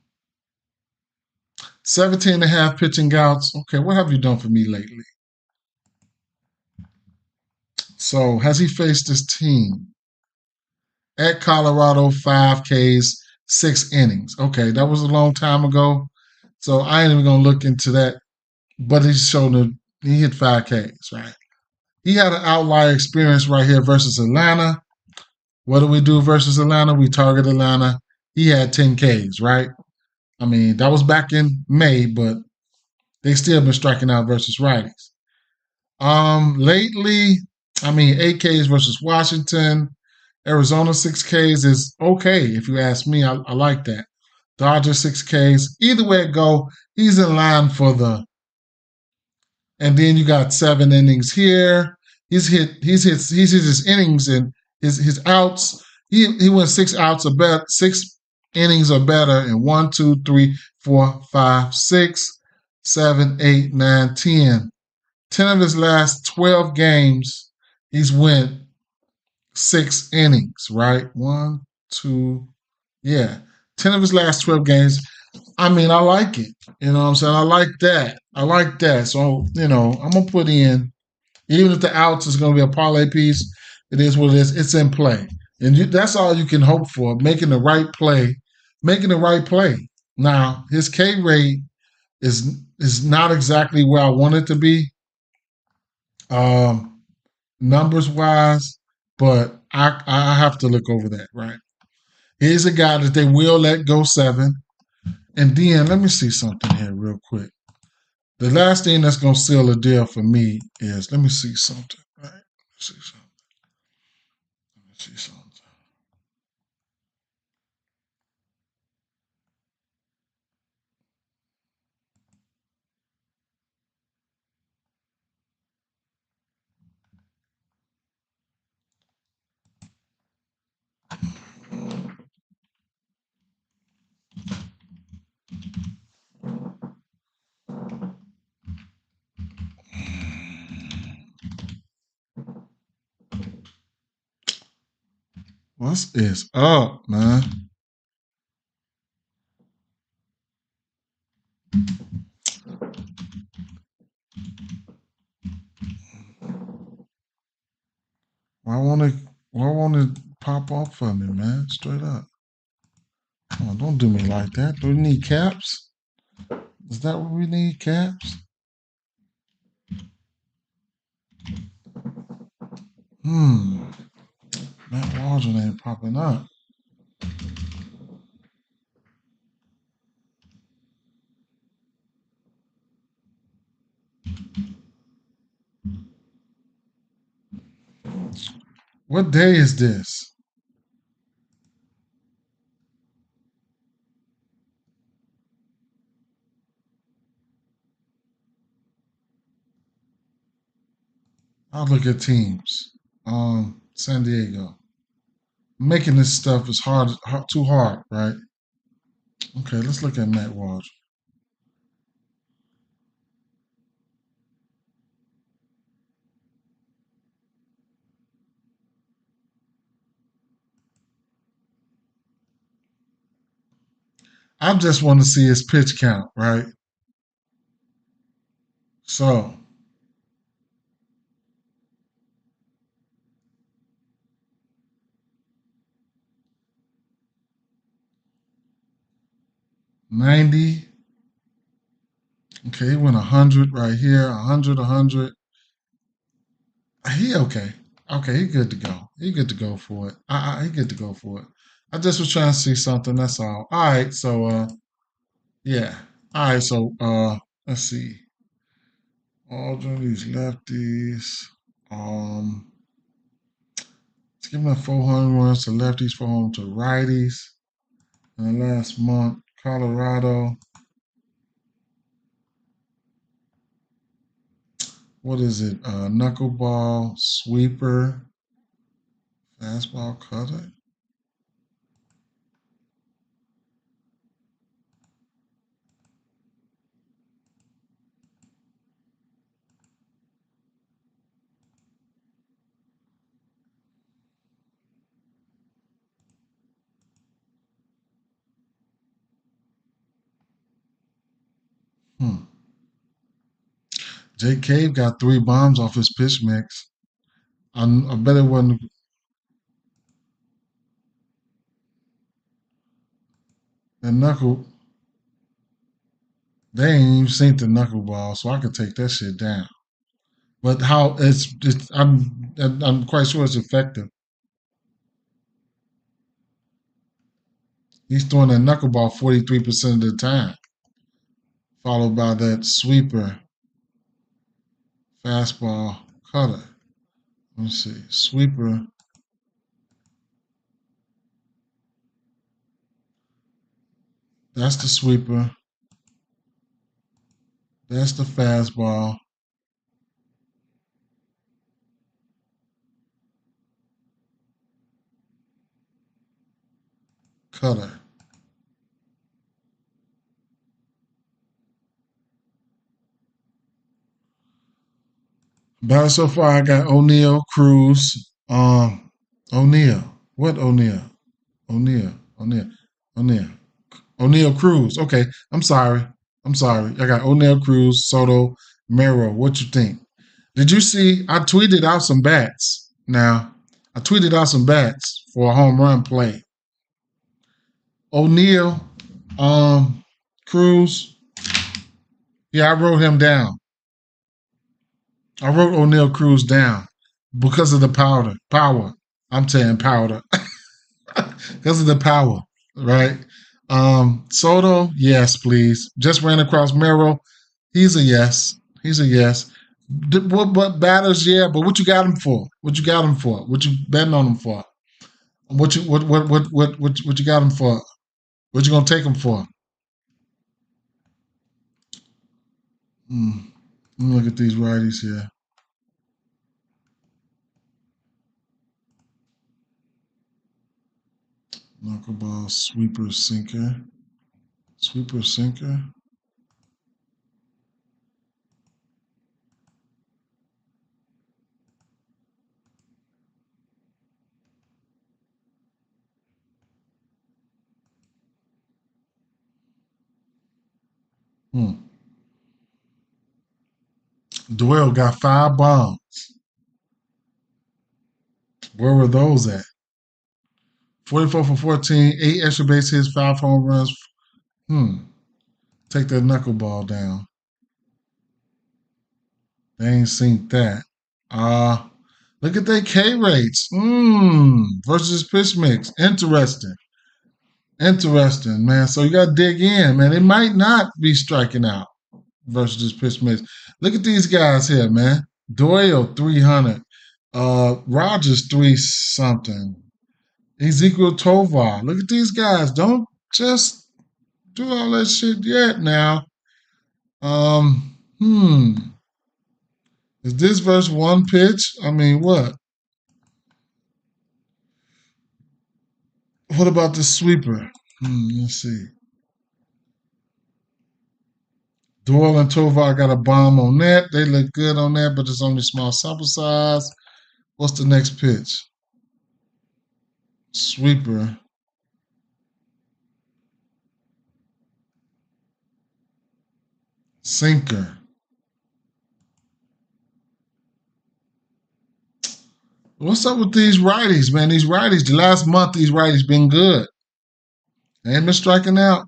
17 and a half pitching outs. Okay, what have you done for me lately? So, has he faced this team? At Colorado, 5 Ks, 6 innings. Okay, that was a long time ago. So, I ain't even going to look into that. But he hit 5 Ks, right? He had an outlier experience right here versus Atlanta. What do we do versus Atlanta? We target Atlanta. He had 10 Ks, right? I mean, that was back in May, but they still been striking out versus righties. Lately, I mean, 8 Ks versus Washington. Arizona 6 Ks is okay, if you ask me. I like that. Dodgers 6 Ks. Either way it go, he's in line for the. And then you got 7 innings here. He's hit his innings and his outs. He went 6 outs or better, 6 innings or better in 1, 2, 3, 4, 5, 6, 7, 8, 9, 10. 10 of his last 12 games, he's went 6 innings, right? 1, 2, yeah. 10 of his last 12 games. I mean, I like it. You know what I'm saying? I like that. I like that. So, I'm going to put in, even if the outs is going to be a parlay piece, it is what it is. It's in play. And that's all you can hope for, making the right play. Making the right play. Now, his K rate is not exactly where I want it to be, numbers wise, but I have to look over that, right? He's a guy that they will let go 7. And then let me see something here real quick. The last thing that's going to seal a deal for me is, let me see something, right? Let me see something. What's this up, man? Why won't it pop off for me, man? Straight up. Oh, don't do me like that. Do we need caps? Is that what we need, caps? That margin ain't popping up. What day is this? I'll look at teams. San Diego. Making this stuff is too hard, right? Okay, let's look at Matt Walsh. I just want to see his pitch count, right? So 90. Okay, he went 100 right here. 100, 100. He okay. Okay, he good to go. He good to go for it. He good to go for it. I just was trying to see something. That's all. All right. So yeah. All right. So let's see. Aldrin, these lefties. Let's give them 400 runs to lefties, 400 to righties. And last month, Colorado. What is it? Knuckleball, sweeper, fastball, cutter. Jay Cave got 3 bombs off his pitch mix. I bet it wasn't. The knuckle. They ain't even seen the knuckleball, so I could take that shit down. But how I'm quite sure it's effective. He's throwing that knuckleball 43% of the time, followed by that sweeper, fastball, cutter. Let me see. Sweeper. That's the sweeper. That's the fastball. Cutter. Batter so far, I got O'Neal, Cruz. O'Neal. What O'Neal? O'Neal. O'Neal, Cruz. Okay, I'm sorry. I got O'Neal, Cruz, Soto, Mero. What you think? Did you see? I tweeted out some bats. Now, I tweeted out some bats for a home run play. O'Neal, Cruz. Yeah, I wrote him down. I wrote O'Neal Cruz down because of the power. I'm saying powder. Because of the power, right? Soto, yes, please. Just ran across Merrill. He's a yes. What batters? Yeah, but what you got him for? What you betting on him for? What you got him for? What you gonna take him for? Let me look at these righties here. Knuckleball, sweeper, sinker. Sweeper, sinker. Doyle got 5 bombs. Where were those at? 44 for 14, 8 extra base hits, 5 home runs. Take that knuckleball down. They ain't seen that. Look at their K rates. Versus pitch mix. Interesting, man. So you got to dig in, man. It might not be striking out versus pitch mix. Look at these guys here, man. Doyle 300. Rogers 3 something. Ezekiel Tovar. Look at these guys. Don't just do all that shit yet now. Is this verse one pitch? I mean, what? What about the sweeper? Let's see. Doyle and Tovar got a bomb on that. They look good on that, but it's only small sample size. What's the next pitch? Sweeper. Sinker. What's up with these righties, man? These righties, the last month, these righties been good. They ain't been striking out.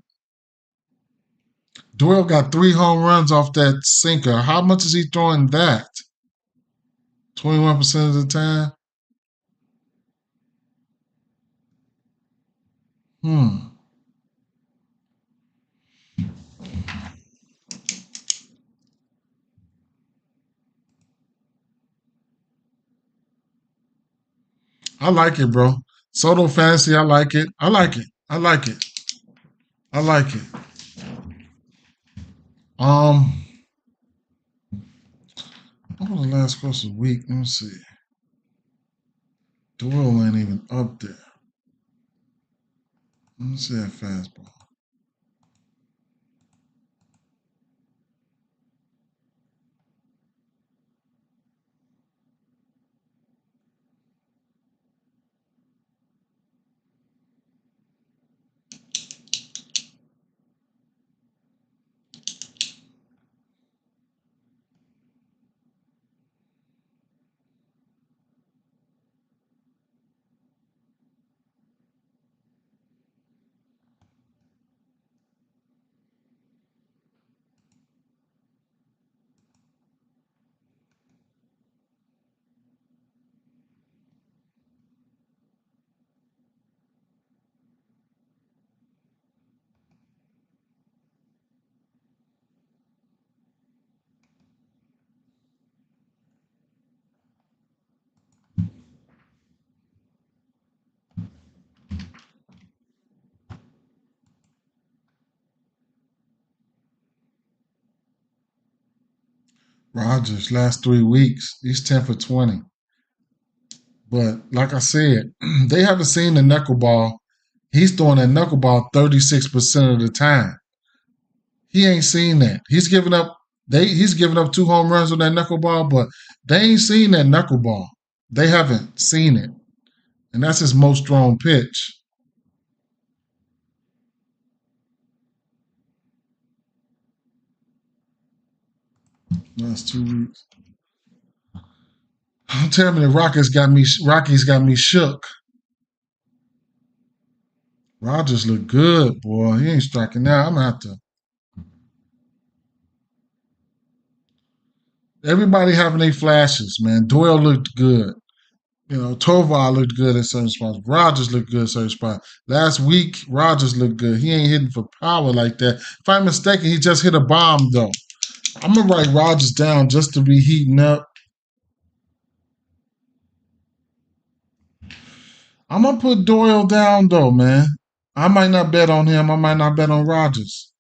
Doyle got 3 home runs off that sinker. How much is he throwing that? 21% of the time? I like it, bro. Soto fantasy, I like it. I like it. I like it. I like it. Um, what was the last question of the week? Let me see. Doyle ain't even up there. Let me see that fastball. Rogers, last 3 weeks, he's 10 for 20. But like I said, they haven't seen the knuckleball. He's throwing that knuckleball 36% of the time. He ain't seen that. He's giving up 2 home runs on that knuckleball, but they ain't seen that knuckleball. They haven't seen it. And that's his most thrown pitch. Last 2 weeks. Tell me the Rockies got me shook. Rogers look good, boy. He ain't striking out. I'm gonna have to. Everybody having their flashes, man. Doyle looked good. Tovar looked good at certain spots. Rogers looked good at certain spots. Last week, Rogers looked good. He ain't hitting for power like that. If I'm mistaken, he just hit a bomb, though. I'm going to write Rogers down just to be heating up. I'm going to put Doyle down, though, man. I might not bet on him. I might not bet on Rogers.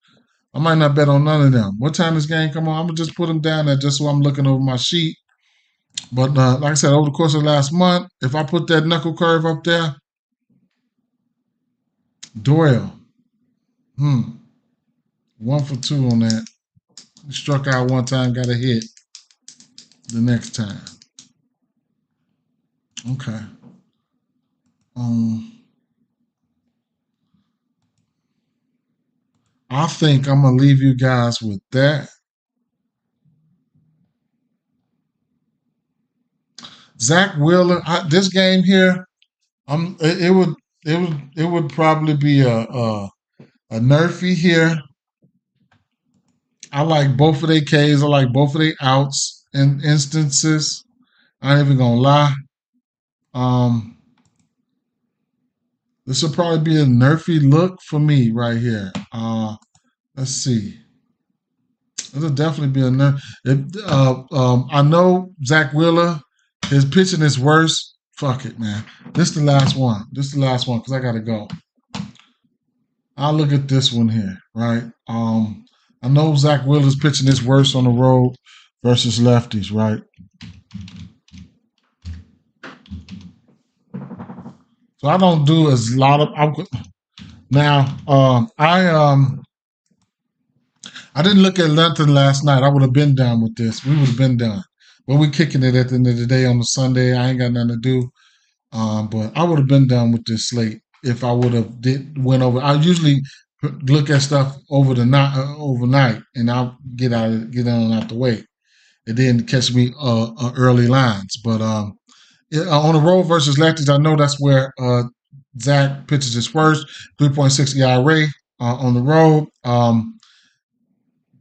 I might not bet on none of them. What time this game come on? I'm going to just put him down there just so I'm looking over my sheet. But like I said, over the course of last month, if I put that knuckle curve up there, Doyle, 1 for 2 on that. He struck out one time, got a hit the next time. Okay. I think I'm gonna leave you guys with that. Zach Wheeler, this game here, it would probably be a nerfy here. I like both of their Ks. I like both of their outs in instances. I ain't even gonna lie. This will probably be a nerfy look for me right here. Let's see. It'll definitely be a nerf. I know Zach Wheeler, his pitching is worse. Fuck it, man. This is the last one. Because I gotta go. I'll look at this one here, right? I know Zach Wheeler's pitching is worse on the road versus lefties, right? So I don't do as lot of. Now, I didn't look at London last night. I would have been done with this. We would have been done. But we kicking it at the end of the day on the Sunday. I ain't got nothing to do. But I would have been done with this slate if I would have went over. I usually look at stuff over the night, overnight, and I'll get on out the way. It didn't catch me early lines. But on the road versus lefties, I know that's where Zach pitches his first 3.6 ERA on the road.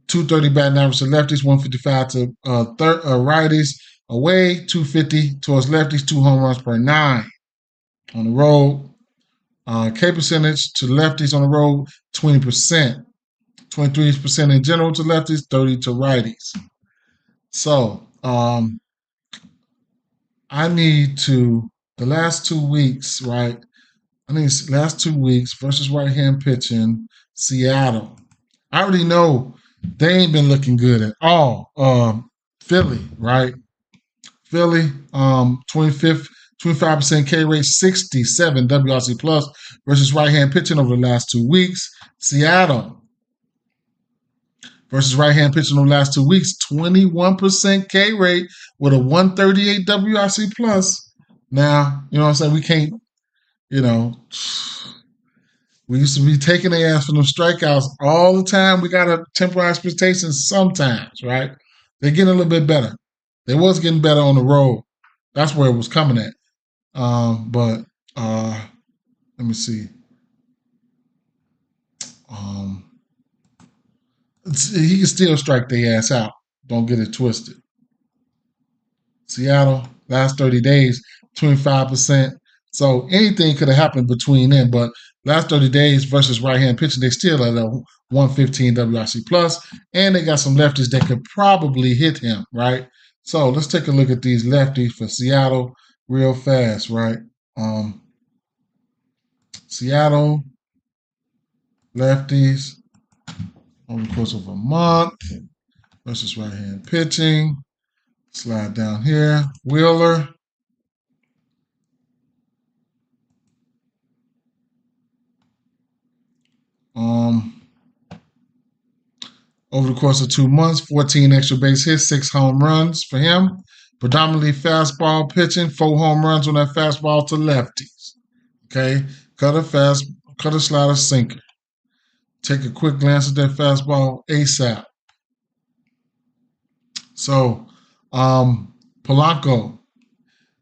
230 batting average to lefties, 155 to righties. Away, 250 towards lefties, 2 home runs per 9. On the road, K percentage to lefties on the road, 20%. 23% in general to lefties, 30 to righties. So, I need to the last 2 weeks, right? I think it's last 2 weeks versus right hand pitching, Seattle. I already know they ain't been looking good at all. Philly, right? Philly, 25th, 25% K rate, 67 WRC plus versus right hand pitching over the last 2 weeks. Seattle versus right hand pitching over the last 2 weeks, 21% K rate with a 138 WRC plus. Now, you know what I'm saying? We can't, you know, we used to be taking their ass for them strikeouts all the time. We got to temper our expectations sometimes, right? They're getting a little bit better. They was getting better on the road. That's where it was coming at. But let me see. He can still strike their ass out. Don't get it twisted. Seattle, last 30 days, 25%. So anything could have happened between them, but last 30 days versus right-hand pitching, they still at a 115 WRC plus, and they got some lefties that could probably hit him, right? So let's take a look at these lefties for Seattle real fast, right? Seattle lefties over the course of a month versus right-hand pitching. Slide down here. Wheeler. Over the course of 2 months, 14 extra base hits, 6 home runs for him. Predominantly fastball pitching, 4 home runs on that fastball to lefties. Okay, cutter, slider, sinker. Take a quick glance at that fastball ASAP. So, Polanco,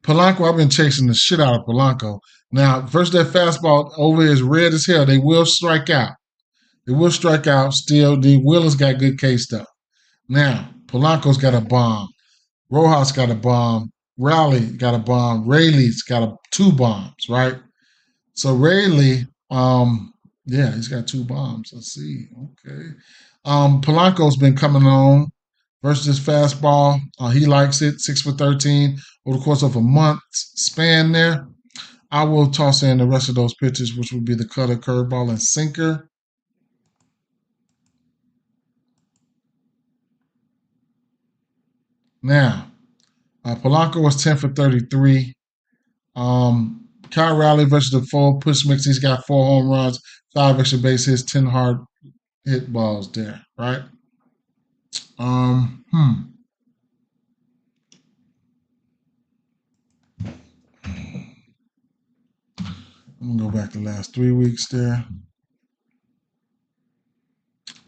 I've been chasing the shit out of Polanco. Now, versus that fastball over is red as hell. They will strike out. Still, the Wheeler's got good K stuff. Now, Polanco's got a bomb. Rojas got a bomb. Raleigh got a bomb. Rayleigh's got 2 bombs, right? So Rayleigh, he's got 2 bombs. Let's see. Okay. Polanco's been coming on versus his fastball. He likes it. 6 for 13 over the course of a month span there. I will toss in the rest of those pitches, which would be the cutter, curveball, and sinker. Now, Polanco was 10 for 33. Kyle Raleigh versus the full push mix. He's got 4 home runs, 5 extra base hits, 10 hard hit balls there, right? I'm gonna go back the last 3 weeks there.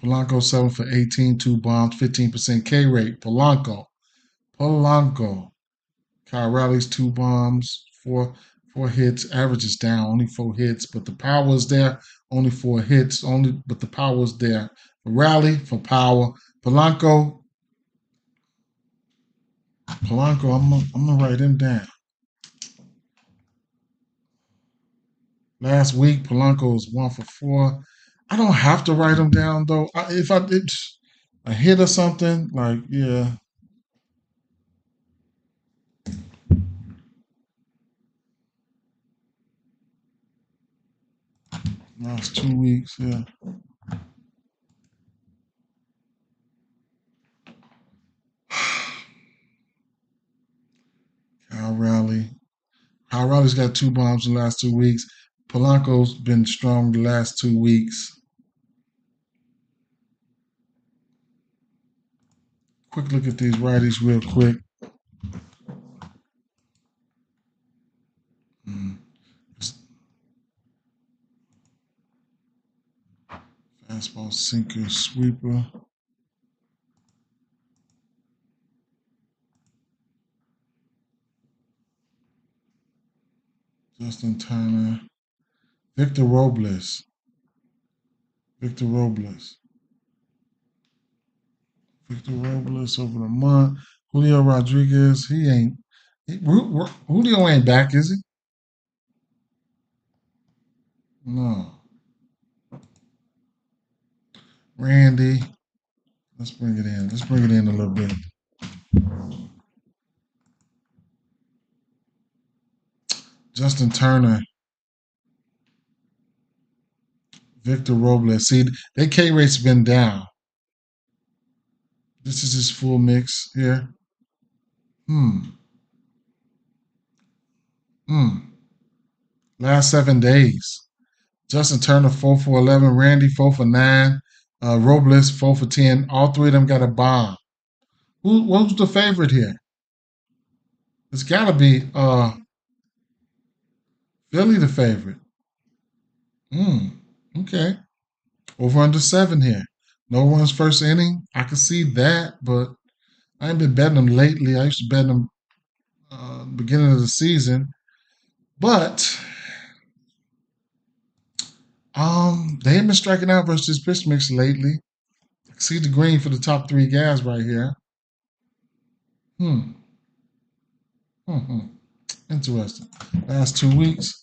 Polanco 7 for 18, 2 bombs, 15% K rate. Polanco. Kyle Raleigh's 2 bombs, 4 hits. Average is down, only 4 hits, but the power is there. Only 4 hits, but the power is there. For Raleigh, for power. Polanco, I'm gonna write him down. Last week, Polanco was 1 for 4. I don't have to write him down though. If I did a hit or something, like yeah. Last 2 weeks, yeah. Kyle Raleigh's got 2 bombs in the last 2 weeks. Polanco's been strong the last 2 weeks. Quick look at these righties real quick. Fastball, sinker, sweeper. Justin Turner. Victor Robles over the month. Julio Rodriguez, Julio ain't back, is he? No. Randy, let's bring it in. Let's bring it in a little bit. Justin Turner, Victor Robles. See, their K rate's been down. This is his full mix here. Hmm. Hmm. Last 7 days. Justin Turner 4 for 11, Randy 4 for 9, Robles 4 for 10. All three of them got a bomb. Who's the favorite here? It's got to be Philly the favorite. Hmm. Okay. Over under 7 here. No runs first inning. I can see that, but I ain't been betting them lately. I used to bet them beginning of the season, but they haven't been striking out versus this pitch mix lately. I see the green for the top three guys right here. Hmm. Hmm. Interesting. Last 2 weeks.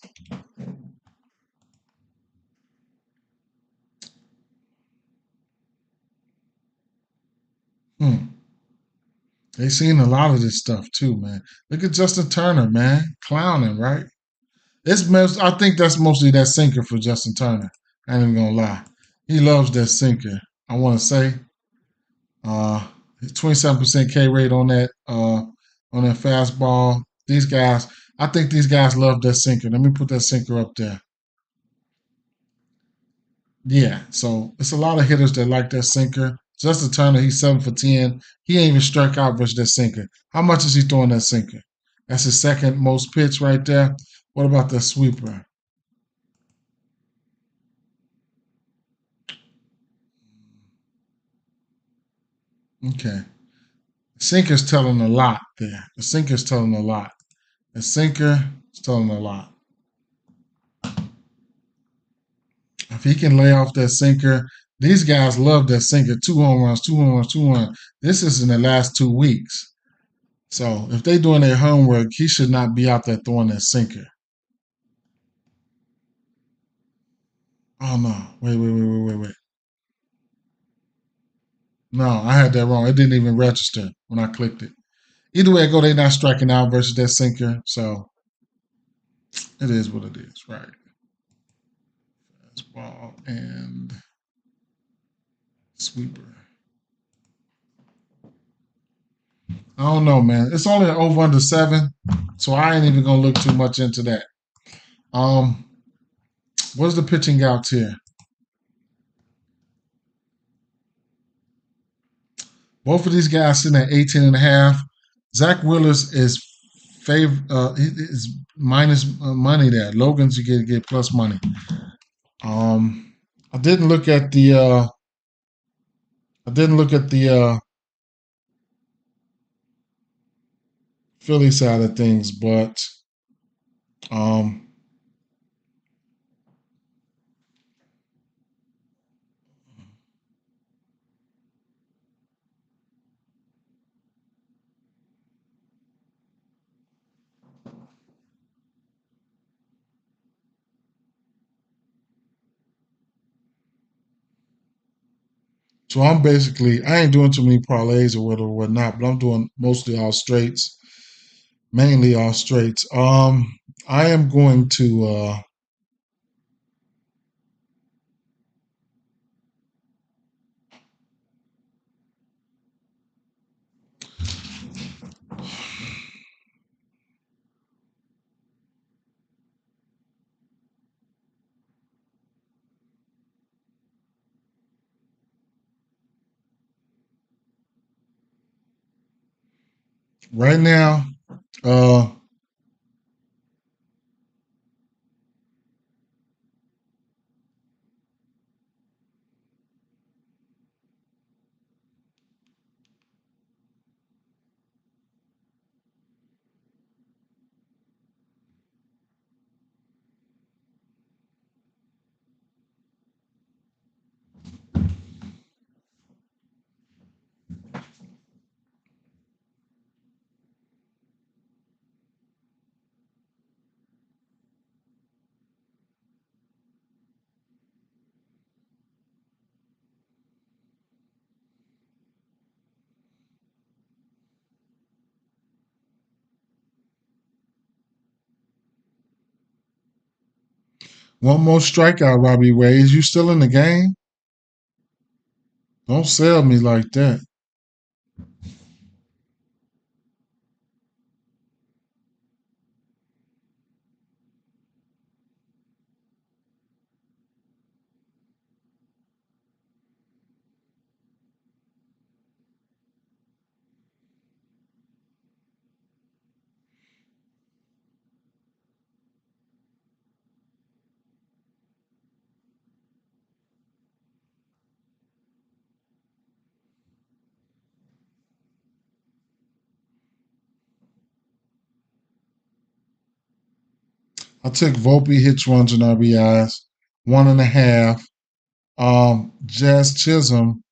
Hmm. They seen a lot of this stuff too, man. Look at Justin Turner, man, clowning, right? I think that's mostly that sinker for Justin Turner. I ain't even gonna lie. He loves that sinker. I want to say, 27% K rate on that fastball. These guys, I think these guys love that sinker. Let me put that sinker up there. Yeah, so it's a lot of hitters that like that sinker. Justin Turner, he's 7 for 10. He ain't even struck out versus that sinker. How much is he throwing that sinker? That's his second most pitch right there. What about the sweeper? Okay. The sinker's telling a lot there. The sinker's telling a lot. The sinker is telling a lot. If he can lay off that sinker, these guys love that sinker. 2 home runs, 2 home runs, 2 runs. This is in the last 2 weeks. So if they're doing their homework, he should not be out there throwing that sinker. Oh no! Wait. No, I had that wrong. It didn't even register when I clicked it. Either way it go, they're not striking out versus that sinker. So it is what it is, right? Fastball and sweeper. I don't know, man. It's only over under 7, so I ain't even gonna look too much into that. Um, what's the pitching outs here? Both of these guys sitting at 18 and a half. Zach Willis is is minus money there. Logan's you get plus money. I didn't look at the Philly side of things, but um, so I ain't doing too many parlays or whatnot, but I'm doing mostly all straights, mainly all straights. I am going to right now. Uh, One more strikeout, Robbie Ways. You still in the game? Don't sell me like that. I took Volpe hits, runs, and RBIs. 1.5. Jazz Chisholm,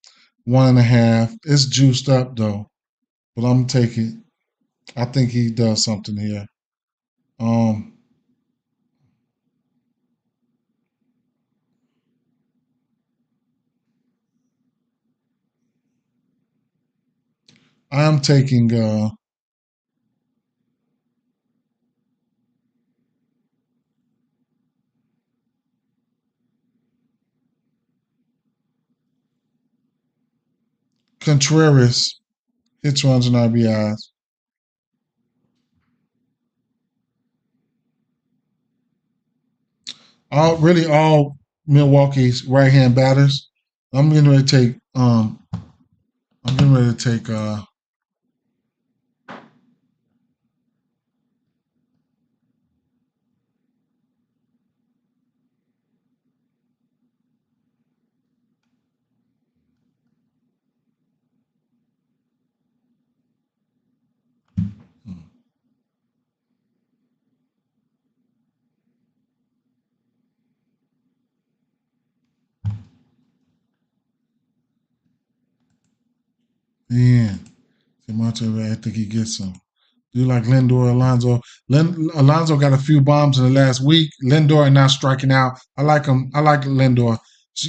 1.5. It's juiced up though, but I'm taking. I think he does something here. Um, I'm taking Contreras hits, runs, and RBIs. All Milwaukee's right hand batters. I'm getting ready to take. I'm getting ready to take. Man, I think he gets some. Do you like Lindor, Alonso? Alonso got a few bombs in the last week. Lindor not striking out. I like him. I like Lindor.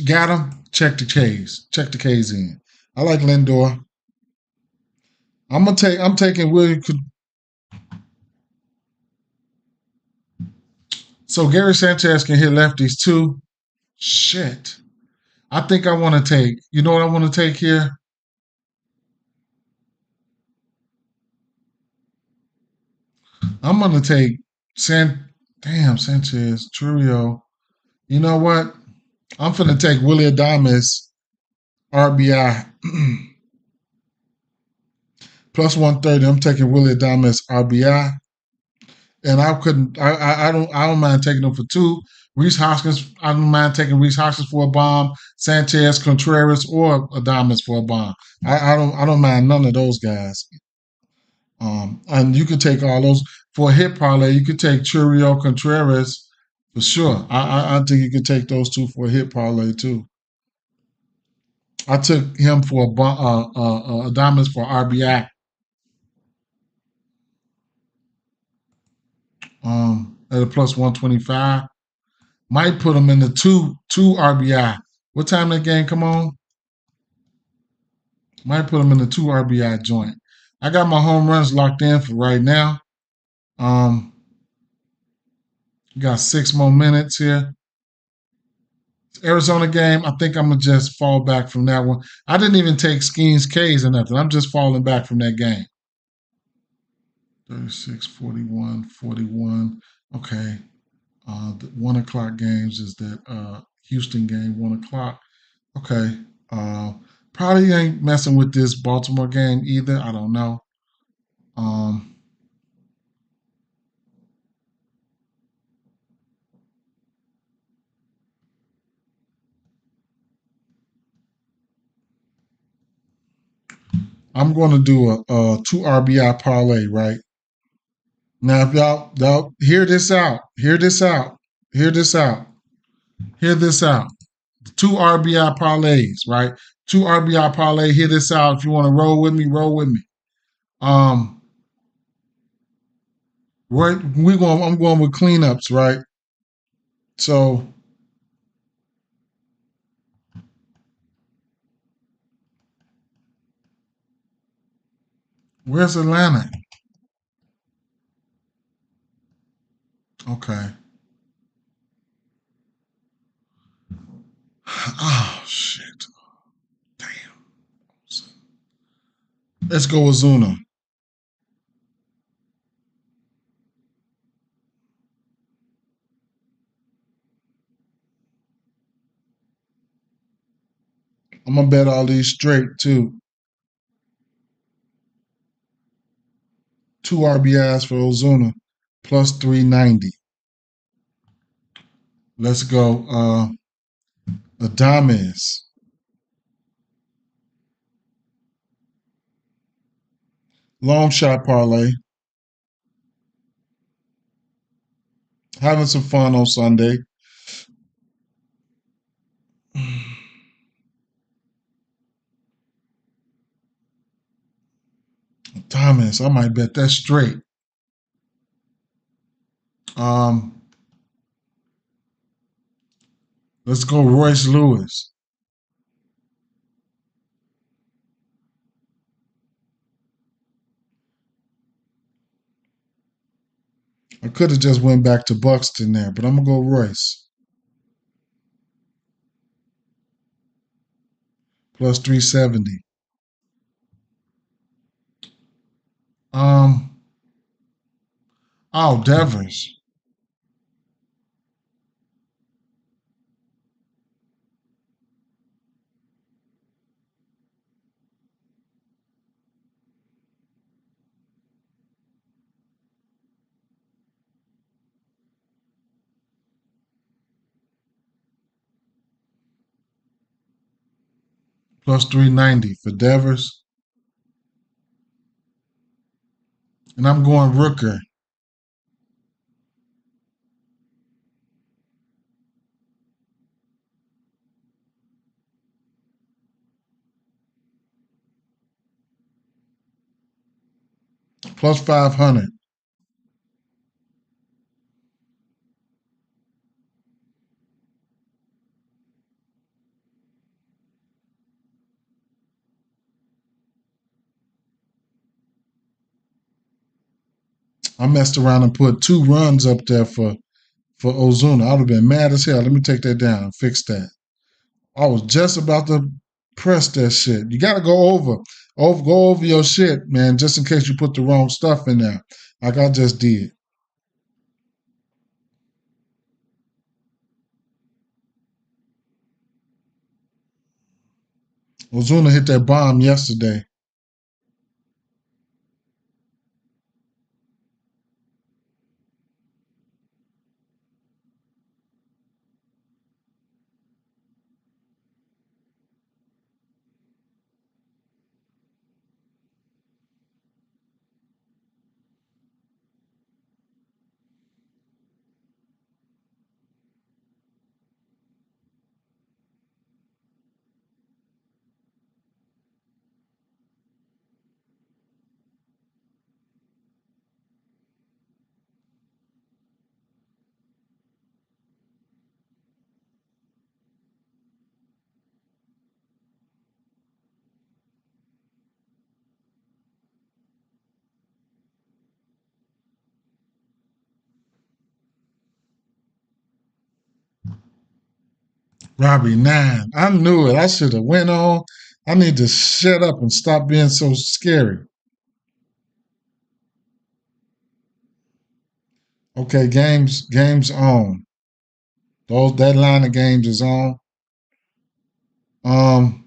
Got him. Check the K's. Check the K's in. I like Lindor. I'm taking William. So Gary Sanchez can hit lefties too. Shit. I think I want to take. You know what I want to take here? I'm gonna take San. Damn Sanchez, Churio. You know what? I'm finna take Willie Adames RBI plus 130. I'm taking Willie Adames RBI, and I couldn't. I don't mind taking them for two. Reese Hoskins. I don't mind taking Reese Hoskins for a bomb. Sanchez, Contreras, or Adames for a bomb. I don't mind none of those guys. And you could take all those for a hit parlay. You could take Churio, Contreras for sure. I think you could take those two for a hit parlay too. I took him for Adames for RBI. At a plus 125. Might put him in the two RBI. What time that game come on? Might put him in the two RBI joint. I got my home runs locked in for right now. Um, got 6 more minutes here. Arizona game, I think I'm gonna just fall back from that one. I didn't even take Skeens K's or nothing. I'm just falling back from that game. 36, 41, 41. Okay. The 1 o'clock games is that Houston game, 1 o'clock. Okay. Uh, Probably ain't messing with this Baltimore game either. I don't know. Um, I'm going to do a two RBI parlay right now. If y'all hear this out, hear this out, hear this out, hear this out. Two RBI parlays, right? Two RBI parlay. Hear this out. If you want to roll with me, roll with me. Um, right, we going. I'm going with cleanups, right? So where's Atlanta? Okay. Oh shit! Damn. Let's go with Zuna. I'm gonna bet all these straight too. 2 RBIs for Ozuna, plus 390. Let's go. Adames. Long shot parlay. Having some fun on Sunday. Thomas, I might bet that straight. Um, let's go Royce Lewis. I could have just went back to Buxton there, but I'm gonna go Royce. Plus 370. Um, Devers. Plus 390 for Devers. And I'm going Rooker. Plus 500. I messed around and put 2 runs up there for Ozuna. I would have been mad as hell. Let me take that down and fix that. I was just about to press that shit. You got to go over your shit, man, just in case you put the wrong stuff in there, like I just did. Ozuna hit that bomb yesterday. Robbie 9. I knew it. I should have went on. I need to shut up and stop being so scary. Okay, games on. That line of games is on. Um,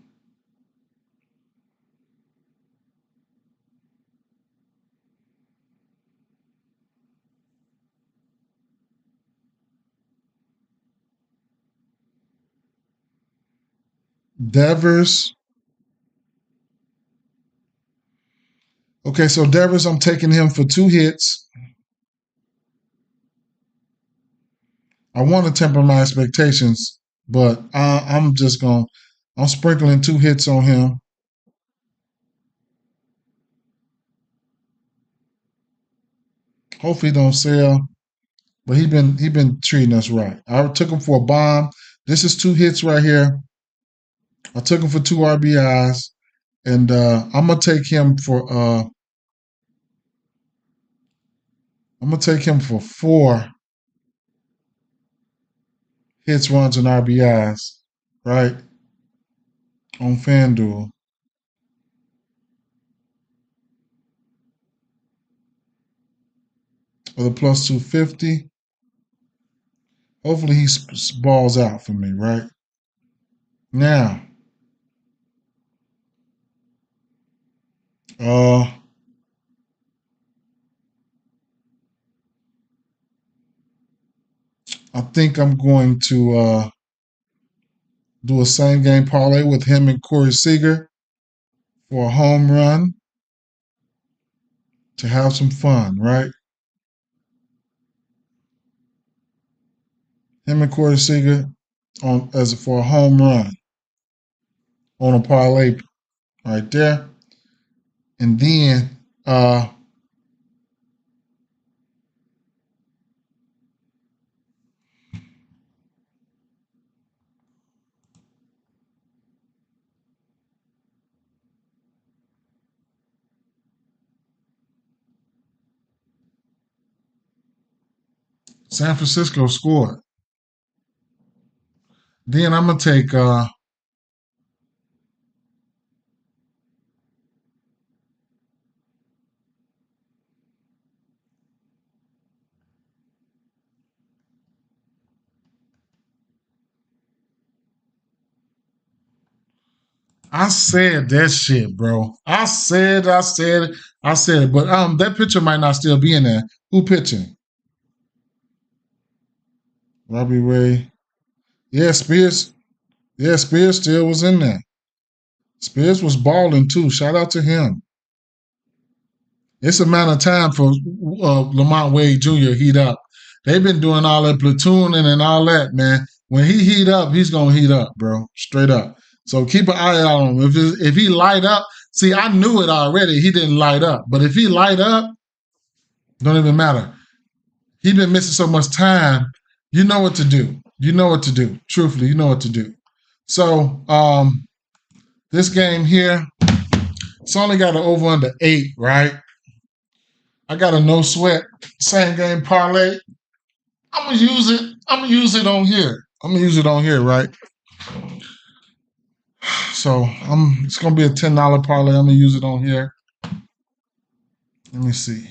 Devers. Okay, so Devers, I'm taking him for 2 hits. I want to temper my expectations, but I'm sprinkling 2 hits on him. Hopefully, he don't sell, but he been treating us right. I took him for a bomb. This is 2 hits right here. I took him for 2 RBIs, and I'm gonna take him for 4 hits, runs, and RBIs. Right? on FanDuel. Or the plus 250. Hopefully he balls out for me, right? Now, uh, I think I'm going to do a same game parlay with him and Corey Seager for a home run to have some fun, right? Him and Corey Seager for a home run on a parlay right there. And then San Francisco scored. Then I'm gonna take I said that shit, bro. I said it. But that pitcher might not still be in there. Who pitching? Robbie Ray. Yeah, Spears. Yeah, Spears still was in there. Spears was balling too. Shout out to him. It's a matter of time for Lamont Wade Jr. heat up. They've been doing all that platooning and all that, man. When he heat up, he's gonna heat up, bro. Straight up. So keep an eye out on him. If he light up, see, I knew it already. He didn't light up, but if he light up, don't even matter. He been missing so much time. You know what to do. You know what to do. Truthfully, you know what to do. So this game here, it's only got an over under 8, right? I got a no sweat same game parlay. I'm gonna use it. I'm gonna use it on here. I'm gonna use it on here, right? So it's gonna be a $10 parlay. I'm gonna use it on here. Let me see.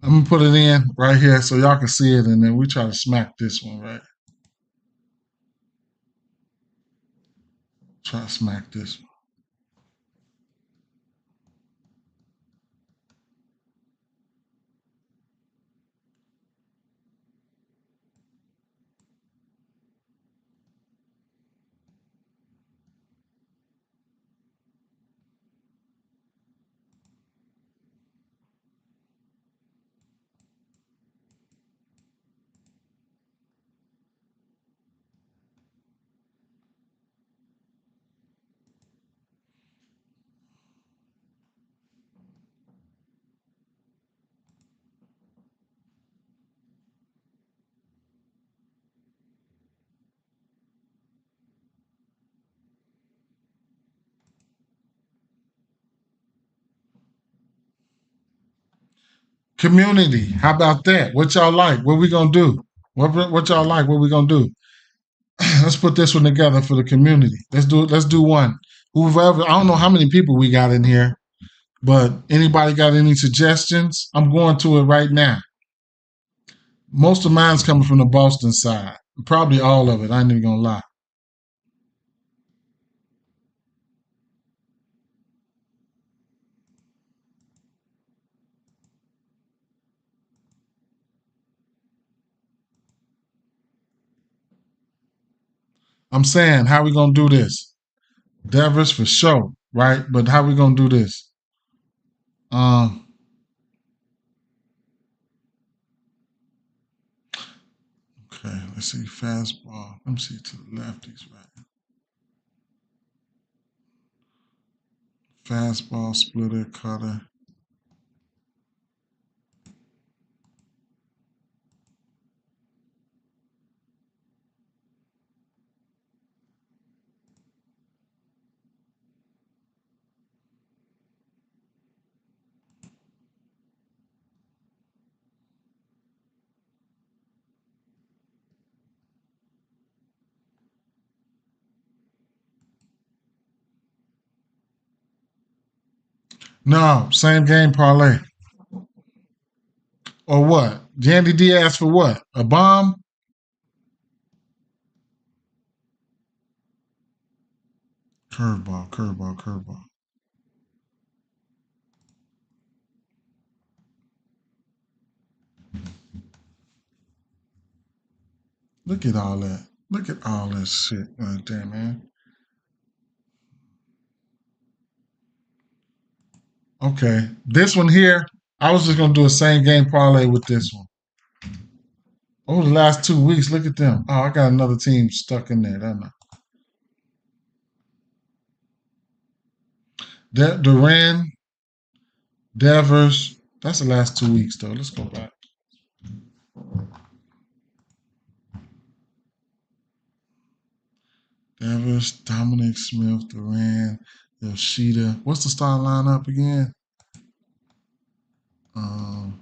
I'm gonna put it in right here so y'all can see it, and then we try to smack this one, right? Try to smack this one. Community, how about that? What y'all like? What we gonna do? What y'all like? What we gonna do? Let's put this one together for the community. Let's do it. Let's do one. Whoever, I don't know how many people we got in here, but anybody got any suggestions? I'm going to it right now. Most of mine's coming from the Boston side. Probably all of it. I ain't even gonna lie. I'm saying, how we gonna do this? Devers for sure, right? But how we gonna do this? Um, okay, let's see. Fastball. Let me see to the lefties, right? Fastball, splitter, cutter. No, same game parlay. Or what? Jandy Diaz for what? A bomb? Curveball, curveball, curveball. Look at all that. Look at all that shit right there, man. Okay. This one here, I was just gonna do a same game parlay with this one. Over the last 2 weeks, look at them. Oh, I got another team stuck in there, don't I? Duran, Devers. That's the last 2 weeks though. Let's go back. Devers, Dominic Smith, Duran, Yoshida. What's the starting lineup again? Um,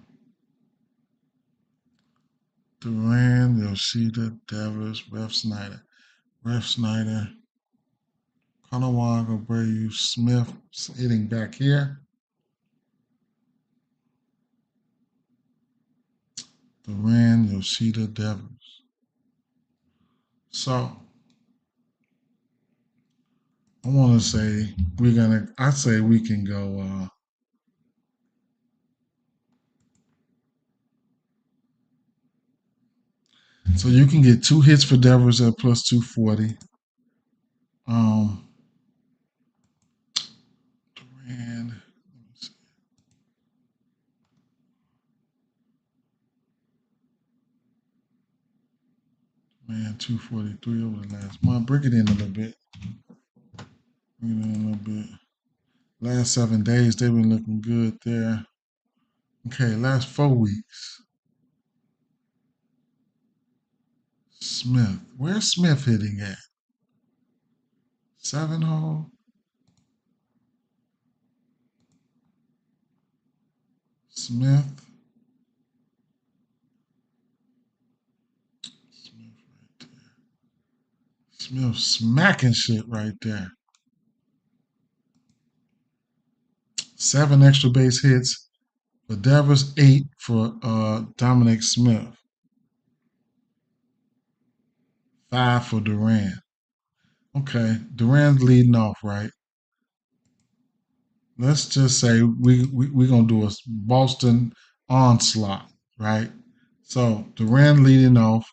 Duran, Yoshida, Devers, Ref Snyder, Kanawaga, Brayu, Smith hitting back here. Duran, Yoshida, Devers. So I want to say I say we can go. So you can get 2 hits for Devers at plus 240. Um, Duran, man, 243 over the last month. Break it in a little bit. Bring it in a little bit. Last 7 days, they've been looking good there. Okay, last 4 weeks. Smith. Where's Smith hitting at? 7 hole? Smith. Smith right there. Smith smacking shit right there. 7 extra base hits for Devers, 8 for Dominic Smith, 5 for Duran. Okay, Duran's leading off, right? Let's just say we're going to do a Boston onslaught, right? So Duran leading off.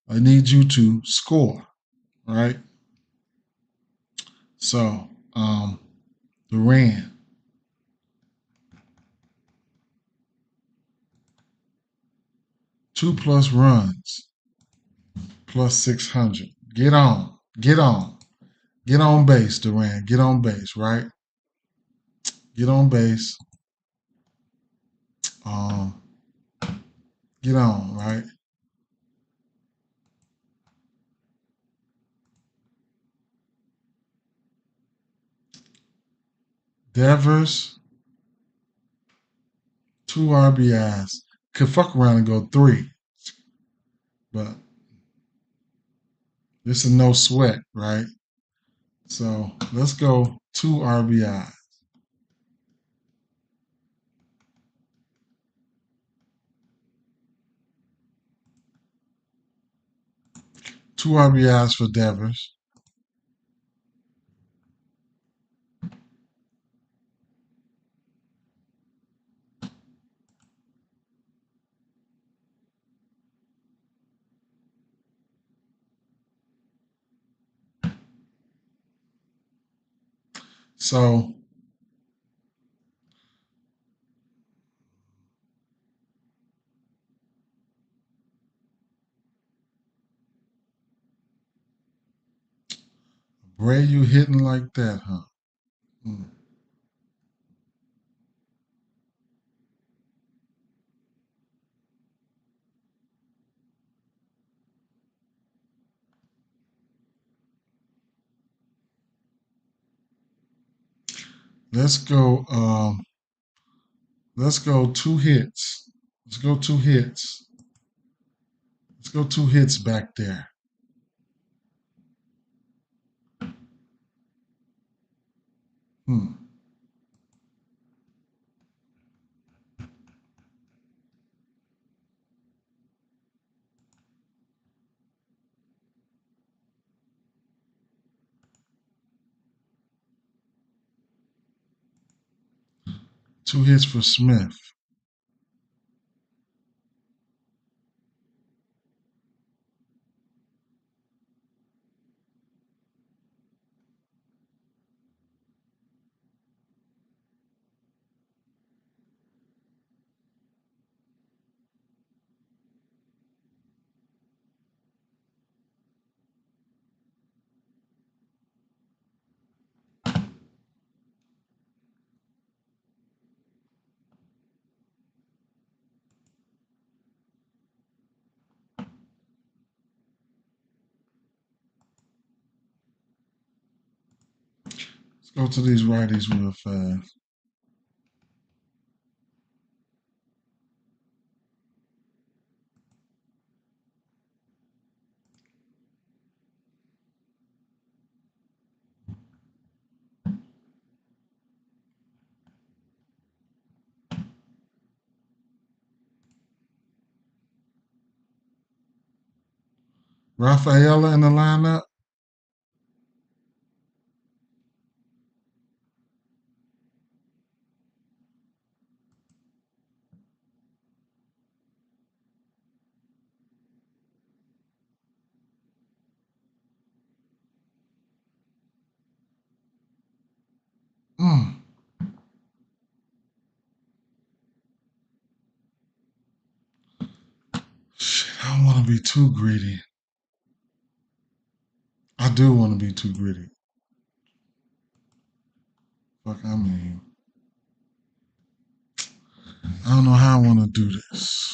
I need you to score, right? So Duran, 2+ runs, plus 600. Get on, get on, get on base, Duran. Get on base, right? Get on base. Um, get on, right? Devers, 2 RBIs. Could fuck around and go 3, but this is no sweat, right? So let's go 2 RBI. 2 RBIs for Devers. So Bray, you hitting like that, huh? Hmm. Let's go. Let's go 2 hits. Let's go 2 hits. Let's go 2 hits back there. Hmm. 2 hits for Smith. Let's go to these righties real fast. Rafaela in the lineup. Mm. Shit, I don't want to be too greedy. I do want to be too greedy. Fuck, I mean, I don't know how I want to do this.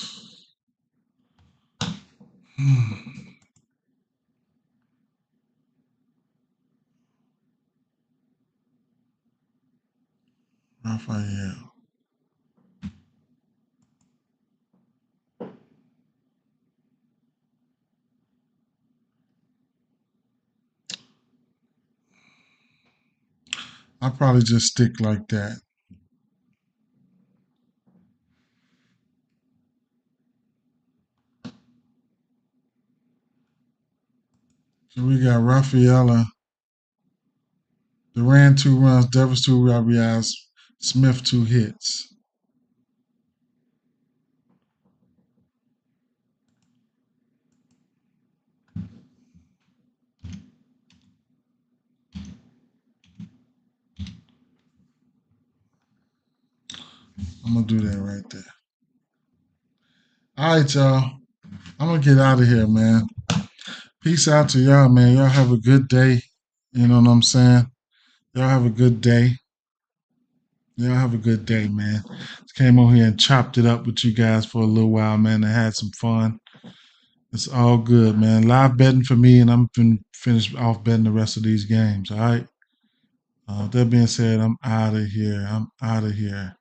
Raphael. I probably just stick like that. So we got Rafaela, Durant 2 runs, Devers 2 RBIs, Smith 2 hits. I'm gonna do that right there. All right, y'all. I'm gonna get out of here, man. Peace out to y'all, man. Y'all have a good day. You know what I'm saying? Y'all have a good day. Y'all have a good day, man. Just came over here and chopped it up with you guys for a little while, man. I had some fun. It's all good, man. Live betting for me, and I'm finna finish off betting the rest of these games. All right. That being said, I'm out of here.